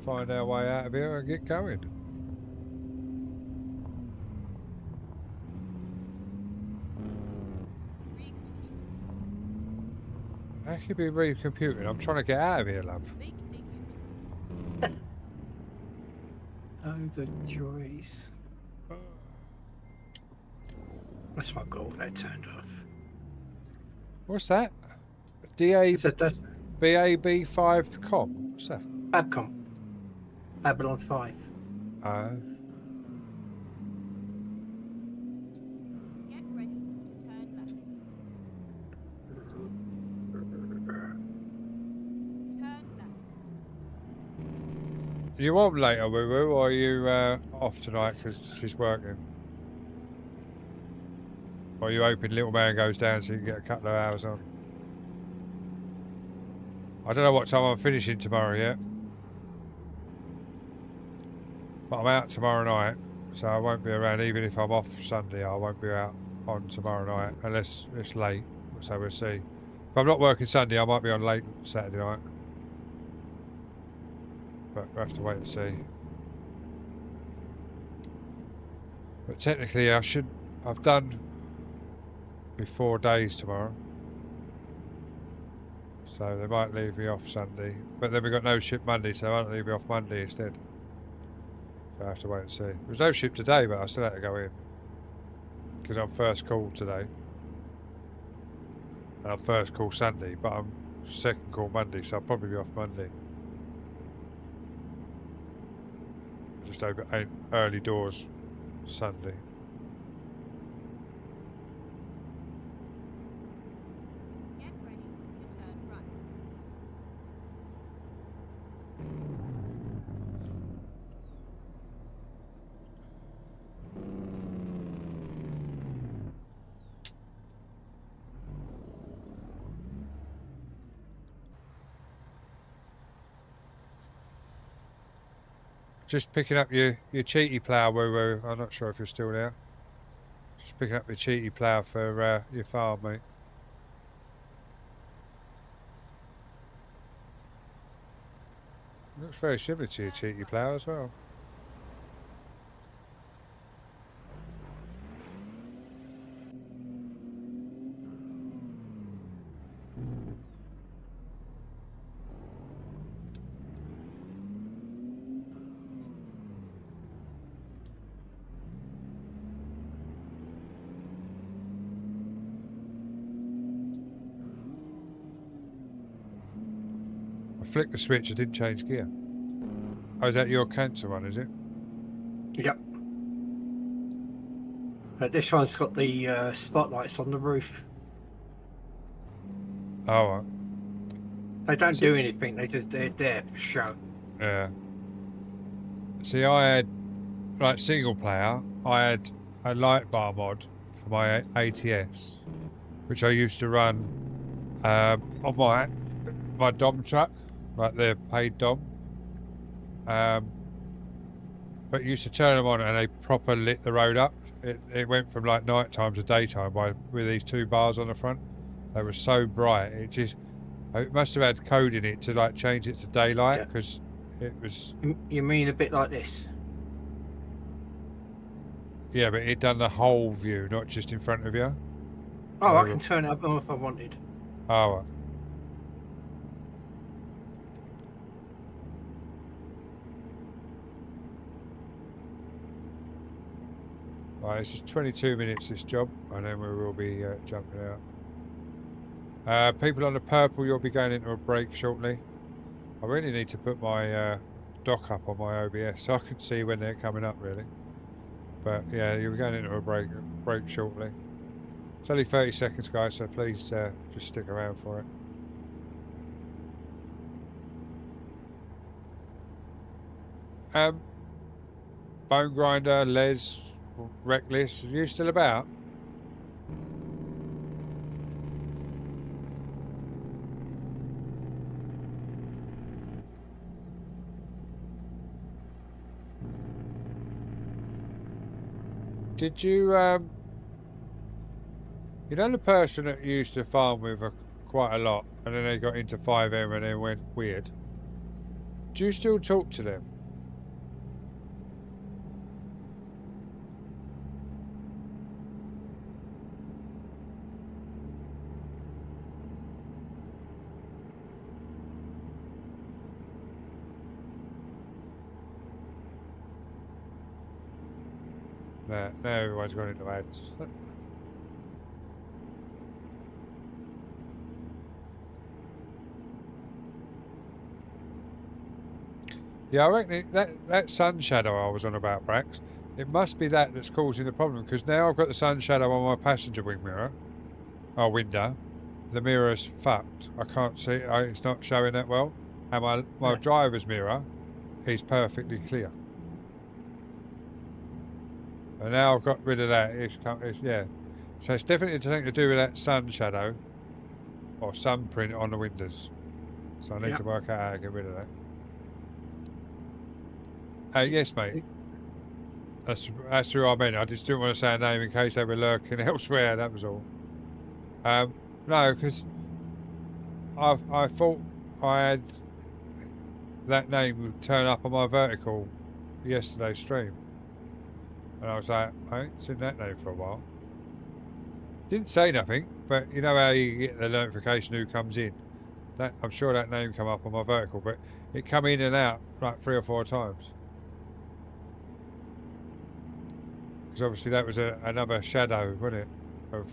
find our way out of here and get going. Recomputing. How can you be recomputing? I'm trying to get out of here, love. Make a U-turn. Oh, the joys. That's why I've got all that turned off. What's that? DA So that's BAB5 com. What's that? Babcom. Babylon 5. Get ready to turn left. Turn left. You on later, Woo Woo, or are you off tonight because she's working? Or are you hoping little man goes down so you can get a couple of hours on? I don't know what time I'm finishing tomorrow yet. But I'm out tomorrow night, so I won't be around. Even if I'm off Sunday, I won't be out on tomorrow night unless it's late. So we'll see. If I'm not working Sunday, I might be on late Saturday night. But we'll have to wait and see. But technically, I've done before days tomorrow. So they might leave me off Sunday. But then we've got no ship Monday, so they won't leave me off Monday instead. So I have to wait and see. There was no ship today, but I still had to go in. Because I'm first call today. And I'm first call Sunday, but I'm second call Monday, so I'll probably be off Monday. Just open early doors Sunday. Get ready to turn right. Just picking up your cheaty plough, Woo Woo. I'm not sure if you're still there. Just picking up your cheaty plough for your farm, mate. Looks very similar to your cheaty plough as well. I flicked the switch, I didn't change gear. Oh, is that your cancer one, is it? Yep. But this one's got the spotlights on the roof. Oh, right. They don't do anything. They're there for show. Yeah. See, I had, like single player, I had a light bar mod for my ATS, which I used to run on my Dom truck, like the paid Dom. But used to turn them on and they proper lit the road up. It went from like night time to daytime with these two bars on the front. They were so bright. It must have had code in it to like change it to daylight because it was. You mean a bit like this? Yeah, but it done the whole view, not just in front of you. Oh, I can turn it up if I wanted. Oh. Right. Right, it's just 22 minutes this job, and then we will be jumping out. People on the purple, you'll be going into a break shortly. I really need to put my dock up on my OBS so I can see when they're coming up, really. But yeah, you'll be going into a break shortly. It's only 30 seconds, guys, so please just stick around for it. Bone Grinder, Les, Reckless, are you still about? Did you, you know the person that you used to farm with quite a lot and then they got into 5M and then went weird? Do you still talk to them? Now everyone's gone into ads. Yeah, I reckon that sun shadow I was on about, Brax, it must be that that's causing the problem, because now I've got the sun shadow on my passenger wing mirror, or window. The mirror's fucked. I can't see, it's not showing that well. And my driver's mirror is perfectly clear. And now I've got rid of that. Yeah. So it's definitely something to do with that sun shadow or sun print on the windows. So I need to work out how to get rid of that. Yes, mate. That's who I meant. I just didn't want to say a name in case they were lurking elsewhere. That was all. No, because I thought I had that name would turn up on my vertical yesterday's stream. And I was like, I ain't seen that name for a while. Didn't say nothing, but you know how you get the notification who comes in? That I'm sure that name come up on my vertical, but it come in and out like 3 or 4 times. Because obviously that was another shadow, wasn't it, of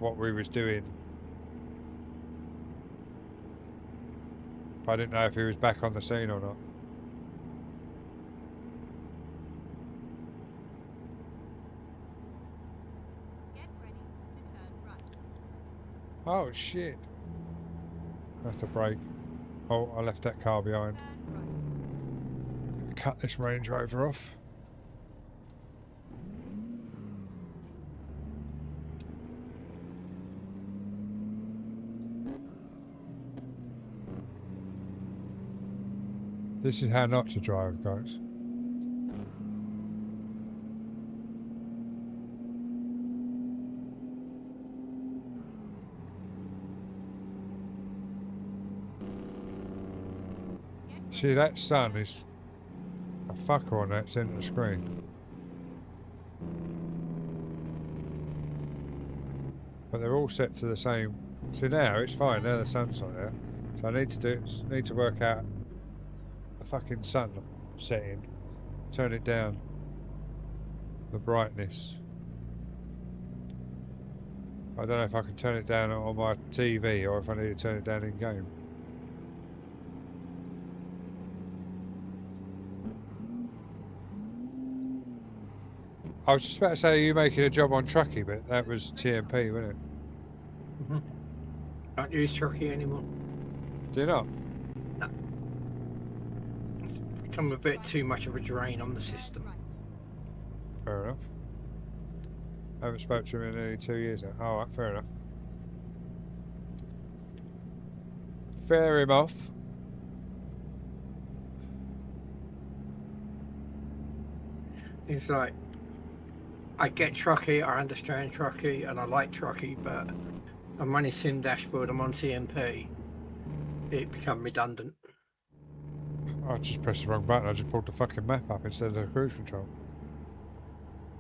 what we was doing. But I didn't know if he was back on the scene or not. Oh shit. I have to brake. Oh, I left that car behind. Cut this Range Rover off. This is how not to drive, guys. See, that sun is a fucker on that centre screen. But they're all set to the same. See, now it's fine. Now the sun's not there. So I need to work out the fucking sun setting. Turn it down. The brightness. I don't know if I can turn it down on my TV or if I need to turn it down in game. I was just about to say you making a job on Truckee, but that was TMP, wasn't it? Don't use Truckee anymore. Do you not? No. It's become a bit too much of a drain on the system. Fair enough. I haven't spoken to him in nearly 2 years now. Alright, fair enough. Fair him off. It's like, I get Truckee, I understand Truckee, and I like Truckee, but I'm running Sim Dashboard, I'm on CMP. It become redundant. I just pressed the wrong button. I just pulled the fucking map up instead of the cruise control.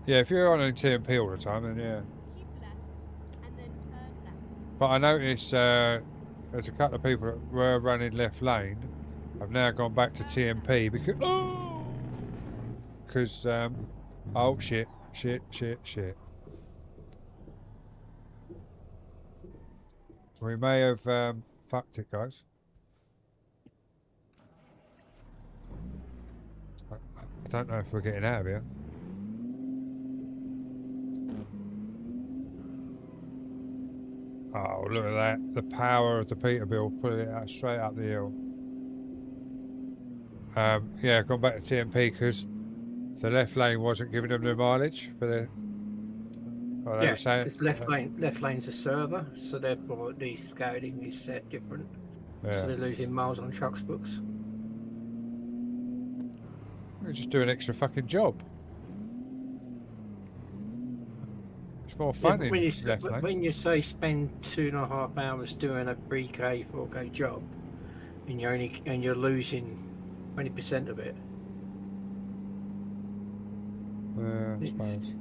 Yeah, if you're on TMP all the time, then yeah. Keep left and then turn left. But I noticed there's a couple of people that were running left lane. I've now gone back to TMP because oh shit. We may have fucked it, guys. I don't know if we're getting out of here. Oh, look at that. The power of the Peterbilt pulling it out straight up the hill. Yeah, gone back to TMP because the left lane wasn't giving them the mileage for the. Well, Yeah, because left lane's a server, so therefore the scouting is set different. So Yeah. they're losing miles on trucks books. We just do an extra fucking job. It's more Yeah, fun but in left lane. when you say spend 2.5 hours doing a 3K, 4K job, and you're losing 20% of it. I It's- suppose.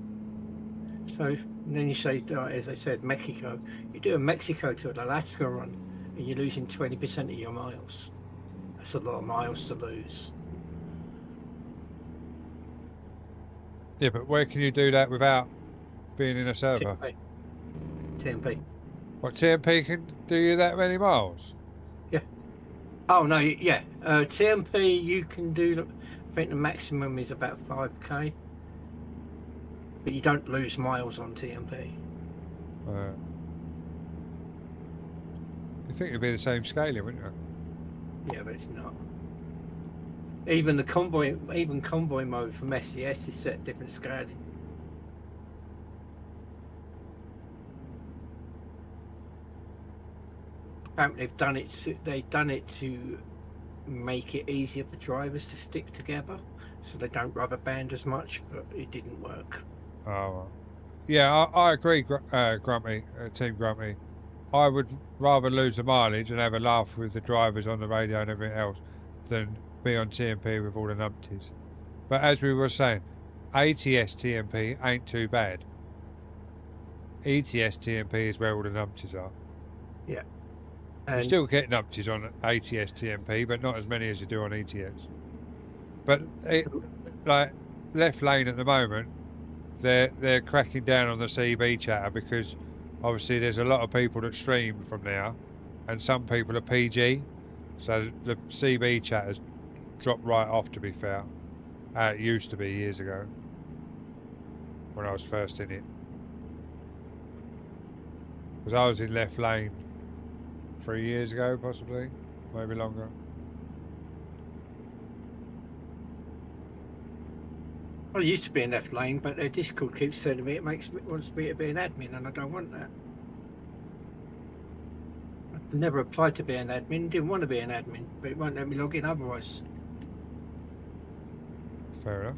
So and then you say, as I said, Mexico. You do a Mexico to an Alaska run, and you're losing 20% of your miles. That's a lot of miles to lose. Yeah, but where can you do that without being in a server? TMP. TMP. What, TMP can do you that many miles? Oh no, yeah. TMP you can do. I think the maximum is about 5k, but you don't lose miles on TMP. You think it'd be the same scaling, wouldn't you? Yeah, but it's not. Even the convoy mode from SCS is set different scaling. Apparently they've done it to make it easier for drivers to stick together, so they don't rubber band as much. But it didn't work. Oh, well. Yeah, I agree, Grumpy, Team Grumpy. I would rather lose the mileage and have a laugh with the drivers on the radio and everything else than be on TMP with all the numpties. But as we were saying, ATS TMP ain't too bad. ETS TMP is where all the numpties are. You And still get numpties on ATS TMP, but not as many as you do on ETS. But like left lane at the moment, they're cracking down on the CB chatter because obviously there's a lot of people that stream from now, and some people are PG, so the CB chatter's dropped right off. To be fair, it used to be years ago when I was first in it, because I was in left lane 3 years ago, possibly, maybe longer. I used to be in left lane, but their Discord keeps telling me wants me to be an admin, and I don't want that. I never applied to be an admin, didn't want to be an admin, but it won't let me log in otherwise. Fair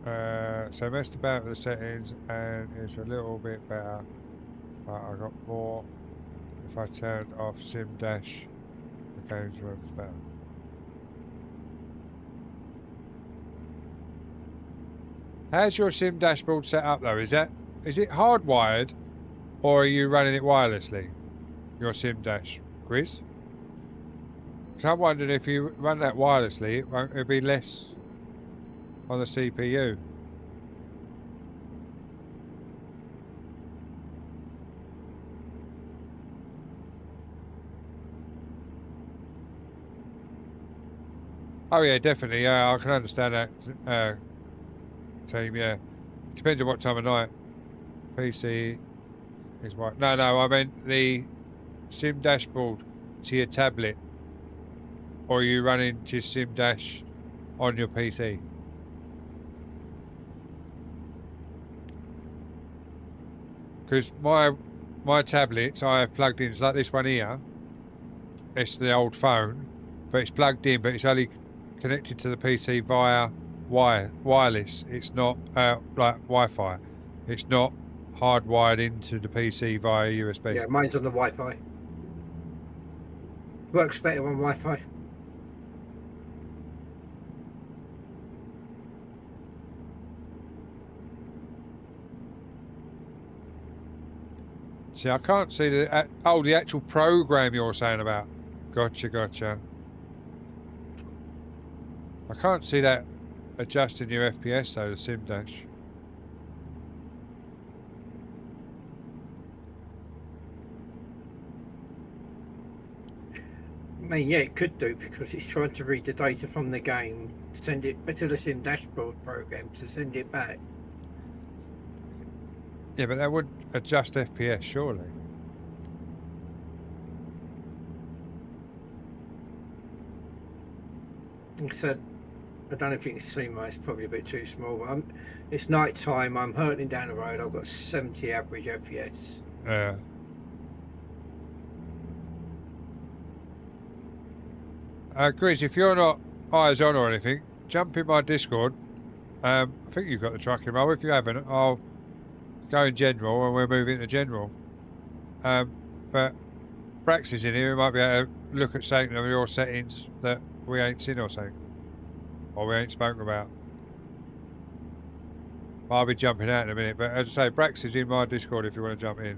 enough. So I messed about with the settings and it's a little bit better, but I got more. If I turned off Sim Dash, the games were better. How's your Sim dashboard set up though? Is it hardwired, or are you running it wirelessly? Your Sim Dash, Grizz? So I'm wondering if you run that wirelessly, it'll be less on the CPU. Oh yeah, definitely. Yeah, I can understand that. Team, yeah. Depends on what time of night. PC is white. No, I meant the Sim dashboard to your tablet. Or are you running just Sim Dash on your PC? Because my tablets I have plugged in, it's like this one here. It's the old phone, but it's plugged in, but it's only connected to the PC via wireless. It's not like Wi-Fi. It's not hardwired into the PC via USB. Yeah, mine's on the Wi-Fi. Works better on Wi-Fi. See, I can't see the the actual program you're saying about. Gotcha. I can't see that adjusting your FPS though, the Sim Dash. I mean, yeah, it could do because it's trying to read the data from the game, send it to the Sim dashboard program to send it back. Yeah, but that would adjust FPS, surely. Like I said, I don't know if you can see mine, it's probably a bit too small. But it's night time, I'm hurtling down the road, I've got 70 average FPS. Yeah. Grizz, if you're not eyes on or anything, jump in my Discord. I think you've got the tracking roll. If you haven't, I'll go in general and we'll move into general. But Brax is in here, we might be able to look at something of your settings that we ain't seen or something, or we ain't spoken about. I'll be jumping out in a minute, but as I say, Brax is in my Discord if you want to jump in.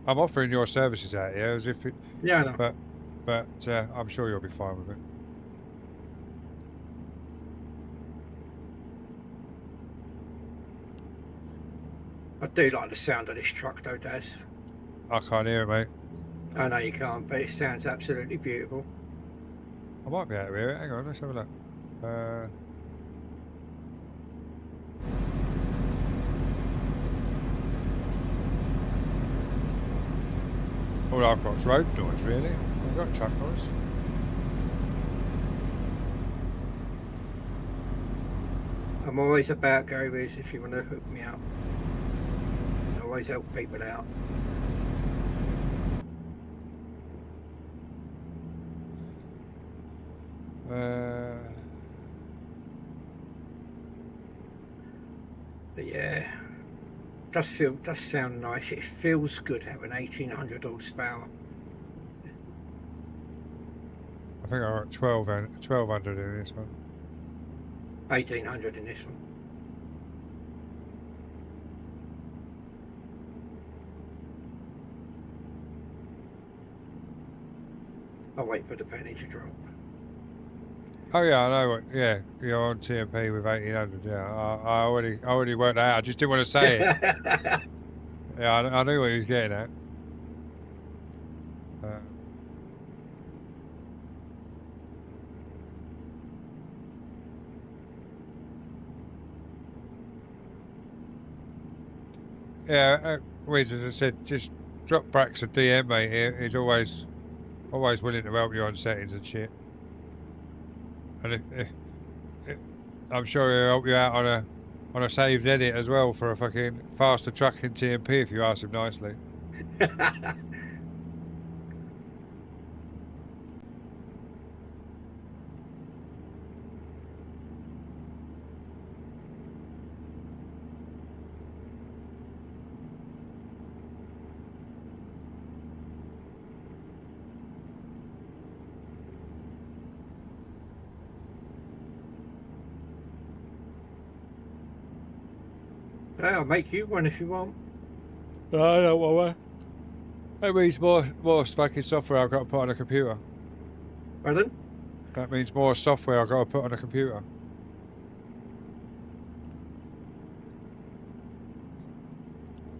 I'm offering your services out here as if it, Yeah, I know. but I'm sure you'll be fine with it. I do like the sound of this truck though, Daz. I can't hear it, mate. I know you can't, but it sounds absolutely beautiful. I might be able to hear it. Hang on, let's have a look. All I've got is road noise, really. I've got truck noise. I'm always about go with if you want to hook me up. I always help people out. But yeah, does sound nice. It feels good having 1800 horsepower. I think I got 1200 in this one. 1800 in this one. I'll wait for the penny to drop. Oh yeah, I know. What, yeah, you're on TMP with 1800. Yeah, I already worked that out. I just didn't want to say it. Yeah, I knew what he was getting at. Yeah, Wiz, as I said, just drop Brax a DM, mate. He's always willing to help you on settings and shit. And if I'm sure he'll help you out on a saved edit as well for a fucking faster truck in TMP if you ask him nicely. I'll make you one if you want. I don't want one. That means more fucking software I've got to put on a computer. Pardon? That means more software I've got to put on a computer.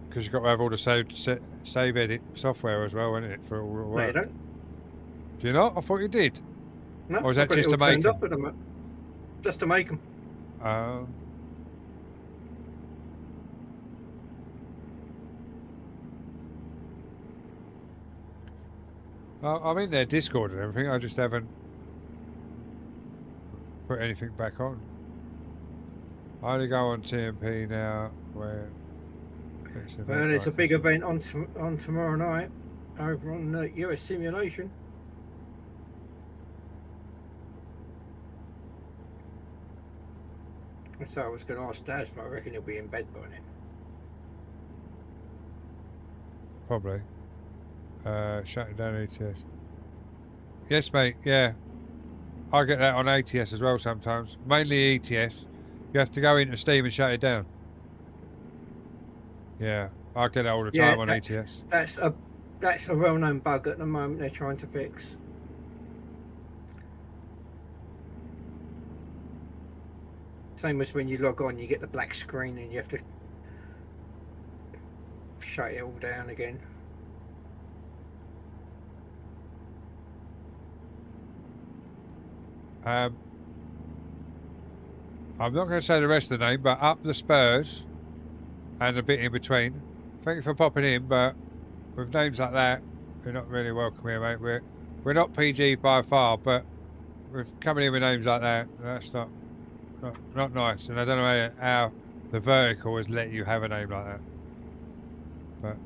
Because you've got to have all the save edit software as well, isn't it? For all the No, work. you don't. Do you not? I thought you did. No, Or is I've that got it just to all make turned up at the just to make them. I'm in their Discord and everything. I just haven't put anything back on. I only go on TMP now where it's Well, there's a big event on tomorrow night over on US Simulation. So I was going to ask Daz, but I reckon he'll be in bed by then. Probably. Shutting down ATS. Yes, mate. Yeah, I get that on ATS as well sometimes. Mainly ETS. You have to go into Steam and shut it down. Yeah, I get that all the time on ETS. That's a well-known bug at the moment. They're trying to fix. Same as when you log on, you get the black screen and you have to shut it all down again. I'm not going to say the rest of the name, but Up the Spurs and a bit in between. Thank you for popping in, but with names like that, you're not really welcome here, mate. We're not PG by far, but with coming in with names like that, that's not nice. And I don't know how the vertical has let you have a name like that. But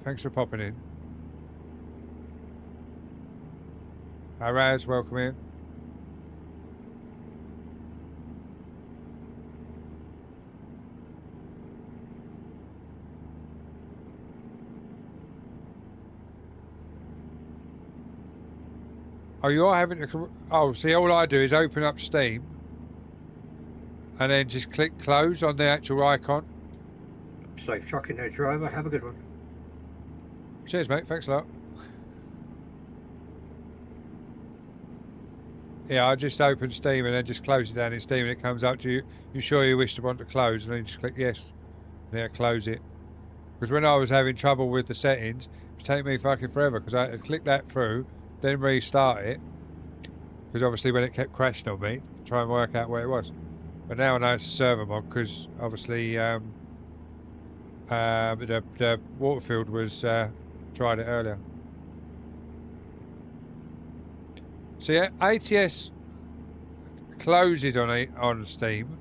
thanks for popping in. Raz, welcome in. Oh, you are having to... Oh, see, all I do is open up Steam and then just click close on the actual icon. Safe trucking there, driver. Have a good one. Cheers, mate. Thanks a lot. Yeah, I just open Steam and then just close it down in Steam and it comes up to you. You sure you wish to want to close? And then you just click yes. And then close it. Because when I was having trouble with the settings, it was taking me fucking forever because I had to click that through, then restart it. Because obviously when it kept crashing on me, to try and work out where it was. But now I know it's a server mod because obviously the Waterfield was tried it earlier. So yeah, ATS closes on Steam,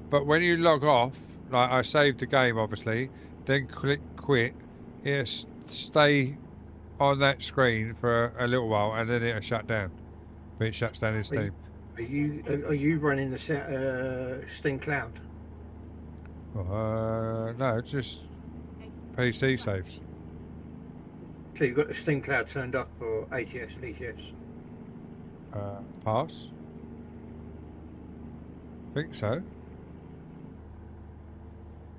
but when you log off, like I saved the game obviously, then click quit, it'll stay on that screen for a little while and then it'll shut down. But it shuts down in Steam. Are you running the Steam Cloud? No, it's just PC saves. So you've got the Steam Cloud turned off for ATS and ETS? Pass? Think so.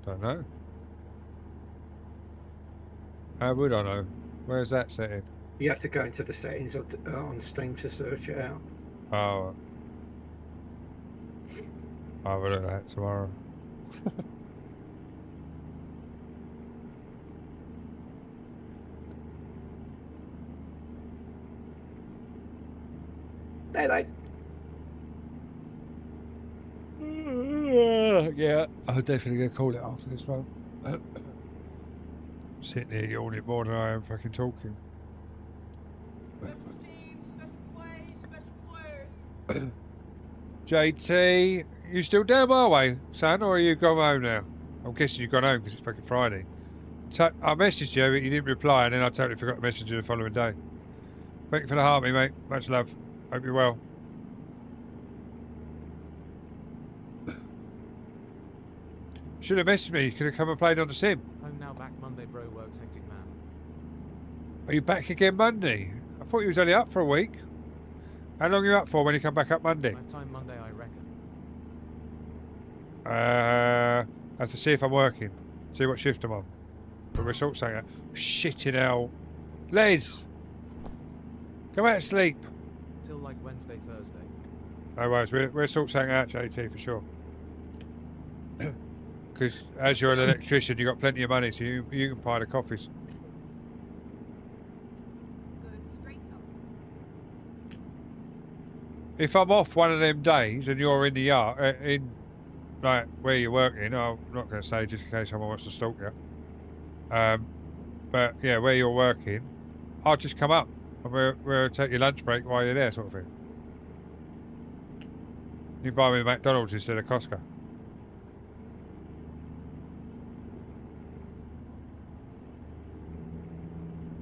Don't know. How would I know? Where's that setting? You have to go into the settings of on Steam to search it out. Oh. I'll have a look at that tomorrow. Daylight. Yeah, I'm definitely going to call it after this one. Sitting here yawning more than I am fucking talking. Special teams, special plays, special players. JT, you still down my way, son, or are you gone home now? I'm guessing you've gone home because it's fucking Friday. I messaged you, but you didn't reply, and then I totally forgot to message you the following day. Thank you for the heartbeat, mate. Much love. Hope you're well. Should have messaged me. You could have come and played on the sim. Home now, back Monday, bro. Works hectic, man. Are you back again Monday? I thought you was only up for a week. How long are you up for when you come back up Monday? I have time Monday, I reckon. I have to see if I'm working. See what shift I'm on. But we're sort something out. Shitting hell. Les! Come out of sleep. Till like Wednesday, Thursday. No worries. We'll sort something out, JT, for sure. Because as you're an electrician, you've got plenty of money, so you can buy the coffees. Goes straight up. If I'm off one of them days and you're in the yard, in like where you're working, I'm not going to say just in case someone wants to stalk you. But yeah, where you're working, I'll just come up and we'll take your lunch break while you're there, sort of thing. You can buy me McDonald's instead of Costco.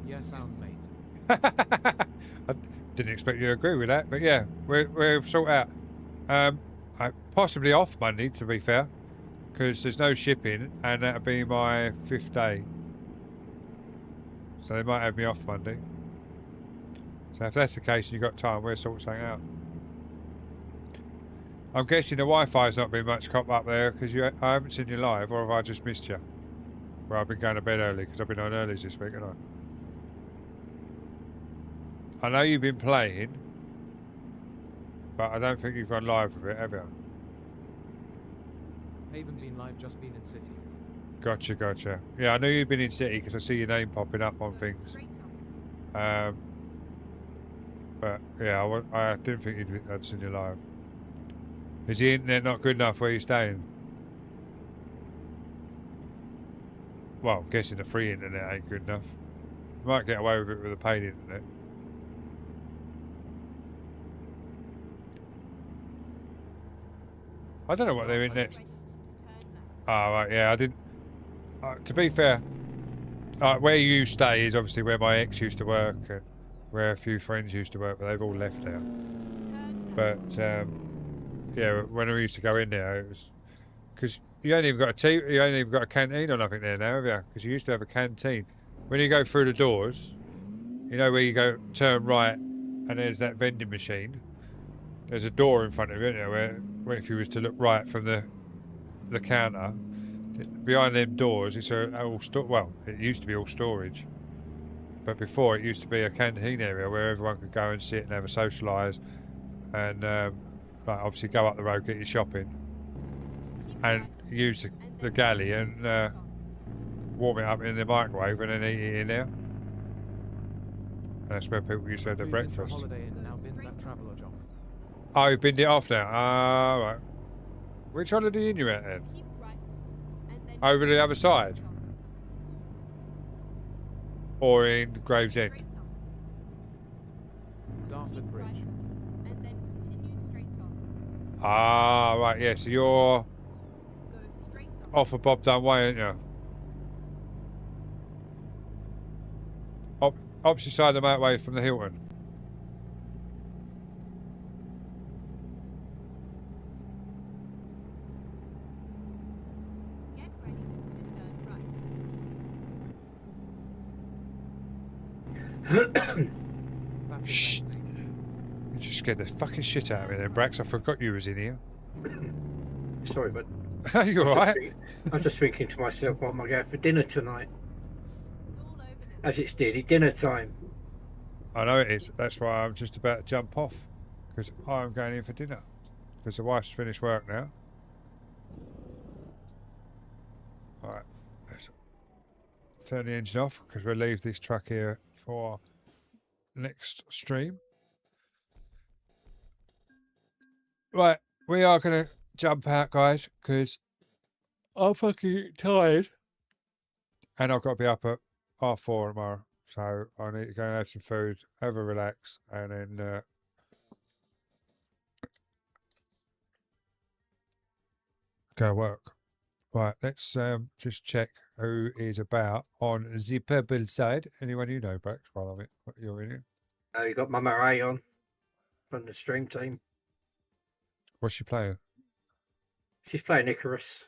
Yeah, sound mate. I didn't expect you to agree with that, but yeah, we're sort out. I'm possibly off Monday, to be fair, because there's no shipping, and that'll be my 5th day. So they might have me off Monday. So if that's the case and you've got time, we'll sort something out. I'm guessing the Wi-Fi's not been much cop up there because I haven't seen you live, or have I just missed you? Well, I've been going to bed early because I've been on earlys this week, haven't I? I know you've been playing, but I don't think you've gone live with it, have you? Haven't been live, just been in city. Gotcha. Yeah, I know you've been in City because I see your name popping up on Goes things. straight up. But yeah, I didn't think I'd seen you live. Is the internet not good enough where you're staying? Well, I'm guessing the free internet ain't good enough. You might get away with it with the paid internet. I don't know what their internet's... Ready to turn left. Oh, right, yeah, I didn't... to be fair, where you stay is obviously where my ex used to work, and where a few friends used to work, but they've all left now. Turn left. But, yeah, when we used to go in there, it was... Because you ain't even got you ain't even got a canteen or nothing there now, have you? Because you used to have a canteen. When you go through the doors, you know where you go, turn right, and there's that vending machine. There's a door in front of it, where if you was to look right from the counter, behind them doors, it's well, it used to be all storage. But before, it used to be a canteen area where everyone could go and sit and have a socialise and like obviously go up the road, get your shopping, and use the galley and warm it up in the microwave and then eat it in there. And that's where people used to have their We've been to a breakfast. Holiday Inn, now bin that Travelodge off. Oh, you've binned it off now? Ah, right. Which Holiday Inn you at then? Keep right, and then Over the other side? straight Or in Gravesend? on. Dartford Keep Bridge. right, and then continue straight on. Ah, right, yeah, so you're Go straight on. off of Bob Dunn Way, aren't you? Opposite side of the motorway from the Hilton. Get ready to turn right. That is Shh. empty. You just scared the fucking shit out of me then, Brax. I forgot you was in here. Sorry, but You alright? I'm just thinking to myself, what am I going for dinner tonight? It's all over now. As it's nearly dinner time. I know it is. That's why I'm just about to jump off. Because I'm going in for dinner. Because the wife's finished work now. Alright. Let's turn the engine off because we'll leave this truck here for next stream. Right. We are going to jump out, guys, because I'm fucking tired. And I've got to be up at 4:30 tomorrow. So I need to go and have some food, have a relax, and then go to work. Right, let's just check who is about on the purple side. Anyone you know, Brax, while you're in here? You got Mama Ray on from the stream team. What's she playing? She's playing Icarus.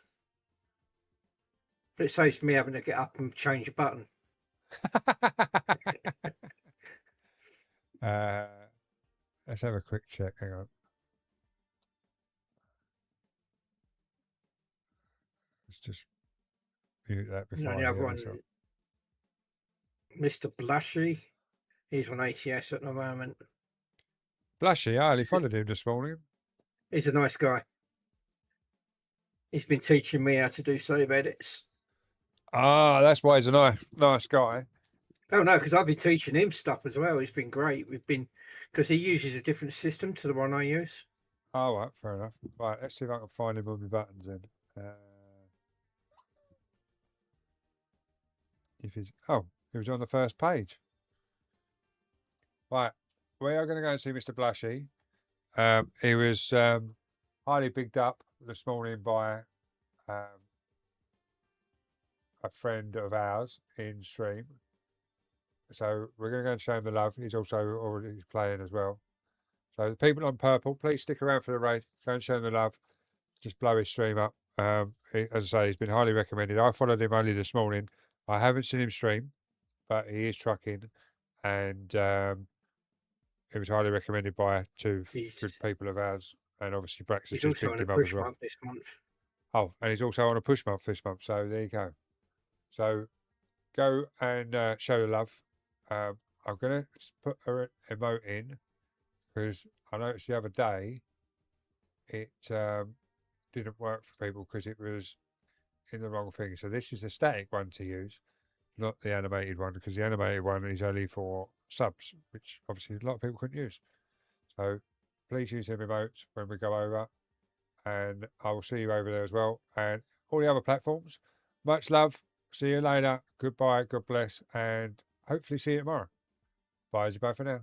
But it saves me having to get up and change a button. Let's have a quick check. Hang on. Let's just mute that before And I the other hear one, myself. Mr. Blushy. He's on ATS at the moment. Blushy, I only followed him this morning. He's a nice guy. He's been teaching me how to do save edits. Ah, that's why he's a nice guy. Oh no, because I've been teaching him stuff as well. He's been great. Because he uses a different system to the one I use. Oh, right, fair enough. Right, let's see if I can find him on my buttons then. He was on the first page. Right, we are going to go and see Mr. Blushy. He was highly bigged up this morning by a friend of ours in stream. So we're going to go and show him the love. He's also already playing as well. So the people on purple, please stick around for the raid. Go and show him the love. Just blow his stream up. As I say, he's been highly recommended. I followed him only this morning. I haven't seen him stream, but he is trucking, and it was highly recommended by two good people of ours, and obviously Brax has He's just also picked on a him up push as well. month this month. Oh, and he's also on a push month this month, so there you go. So go and show the love. I'm going to put an emote in because I noticed the other day it didn't work for people because it was in the wrong thing. So this is a static one to use, not the animated one, because the animated one is only for subs, which obviously a lot of people couldn't use. So please use them emotes when we go over, and I will see you over there as well. And all the other platforms, much love. See you later. Goodbye. God bless. And hopefully see you tomorrow. Bye, bye for now.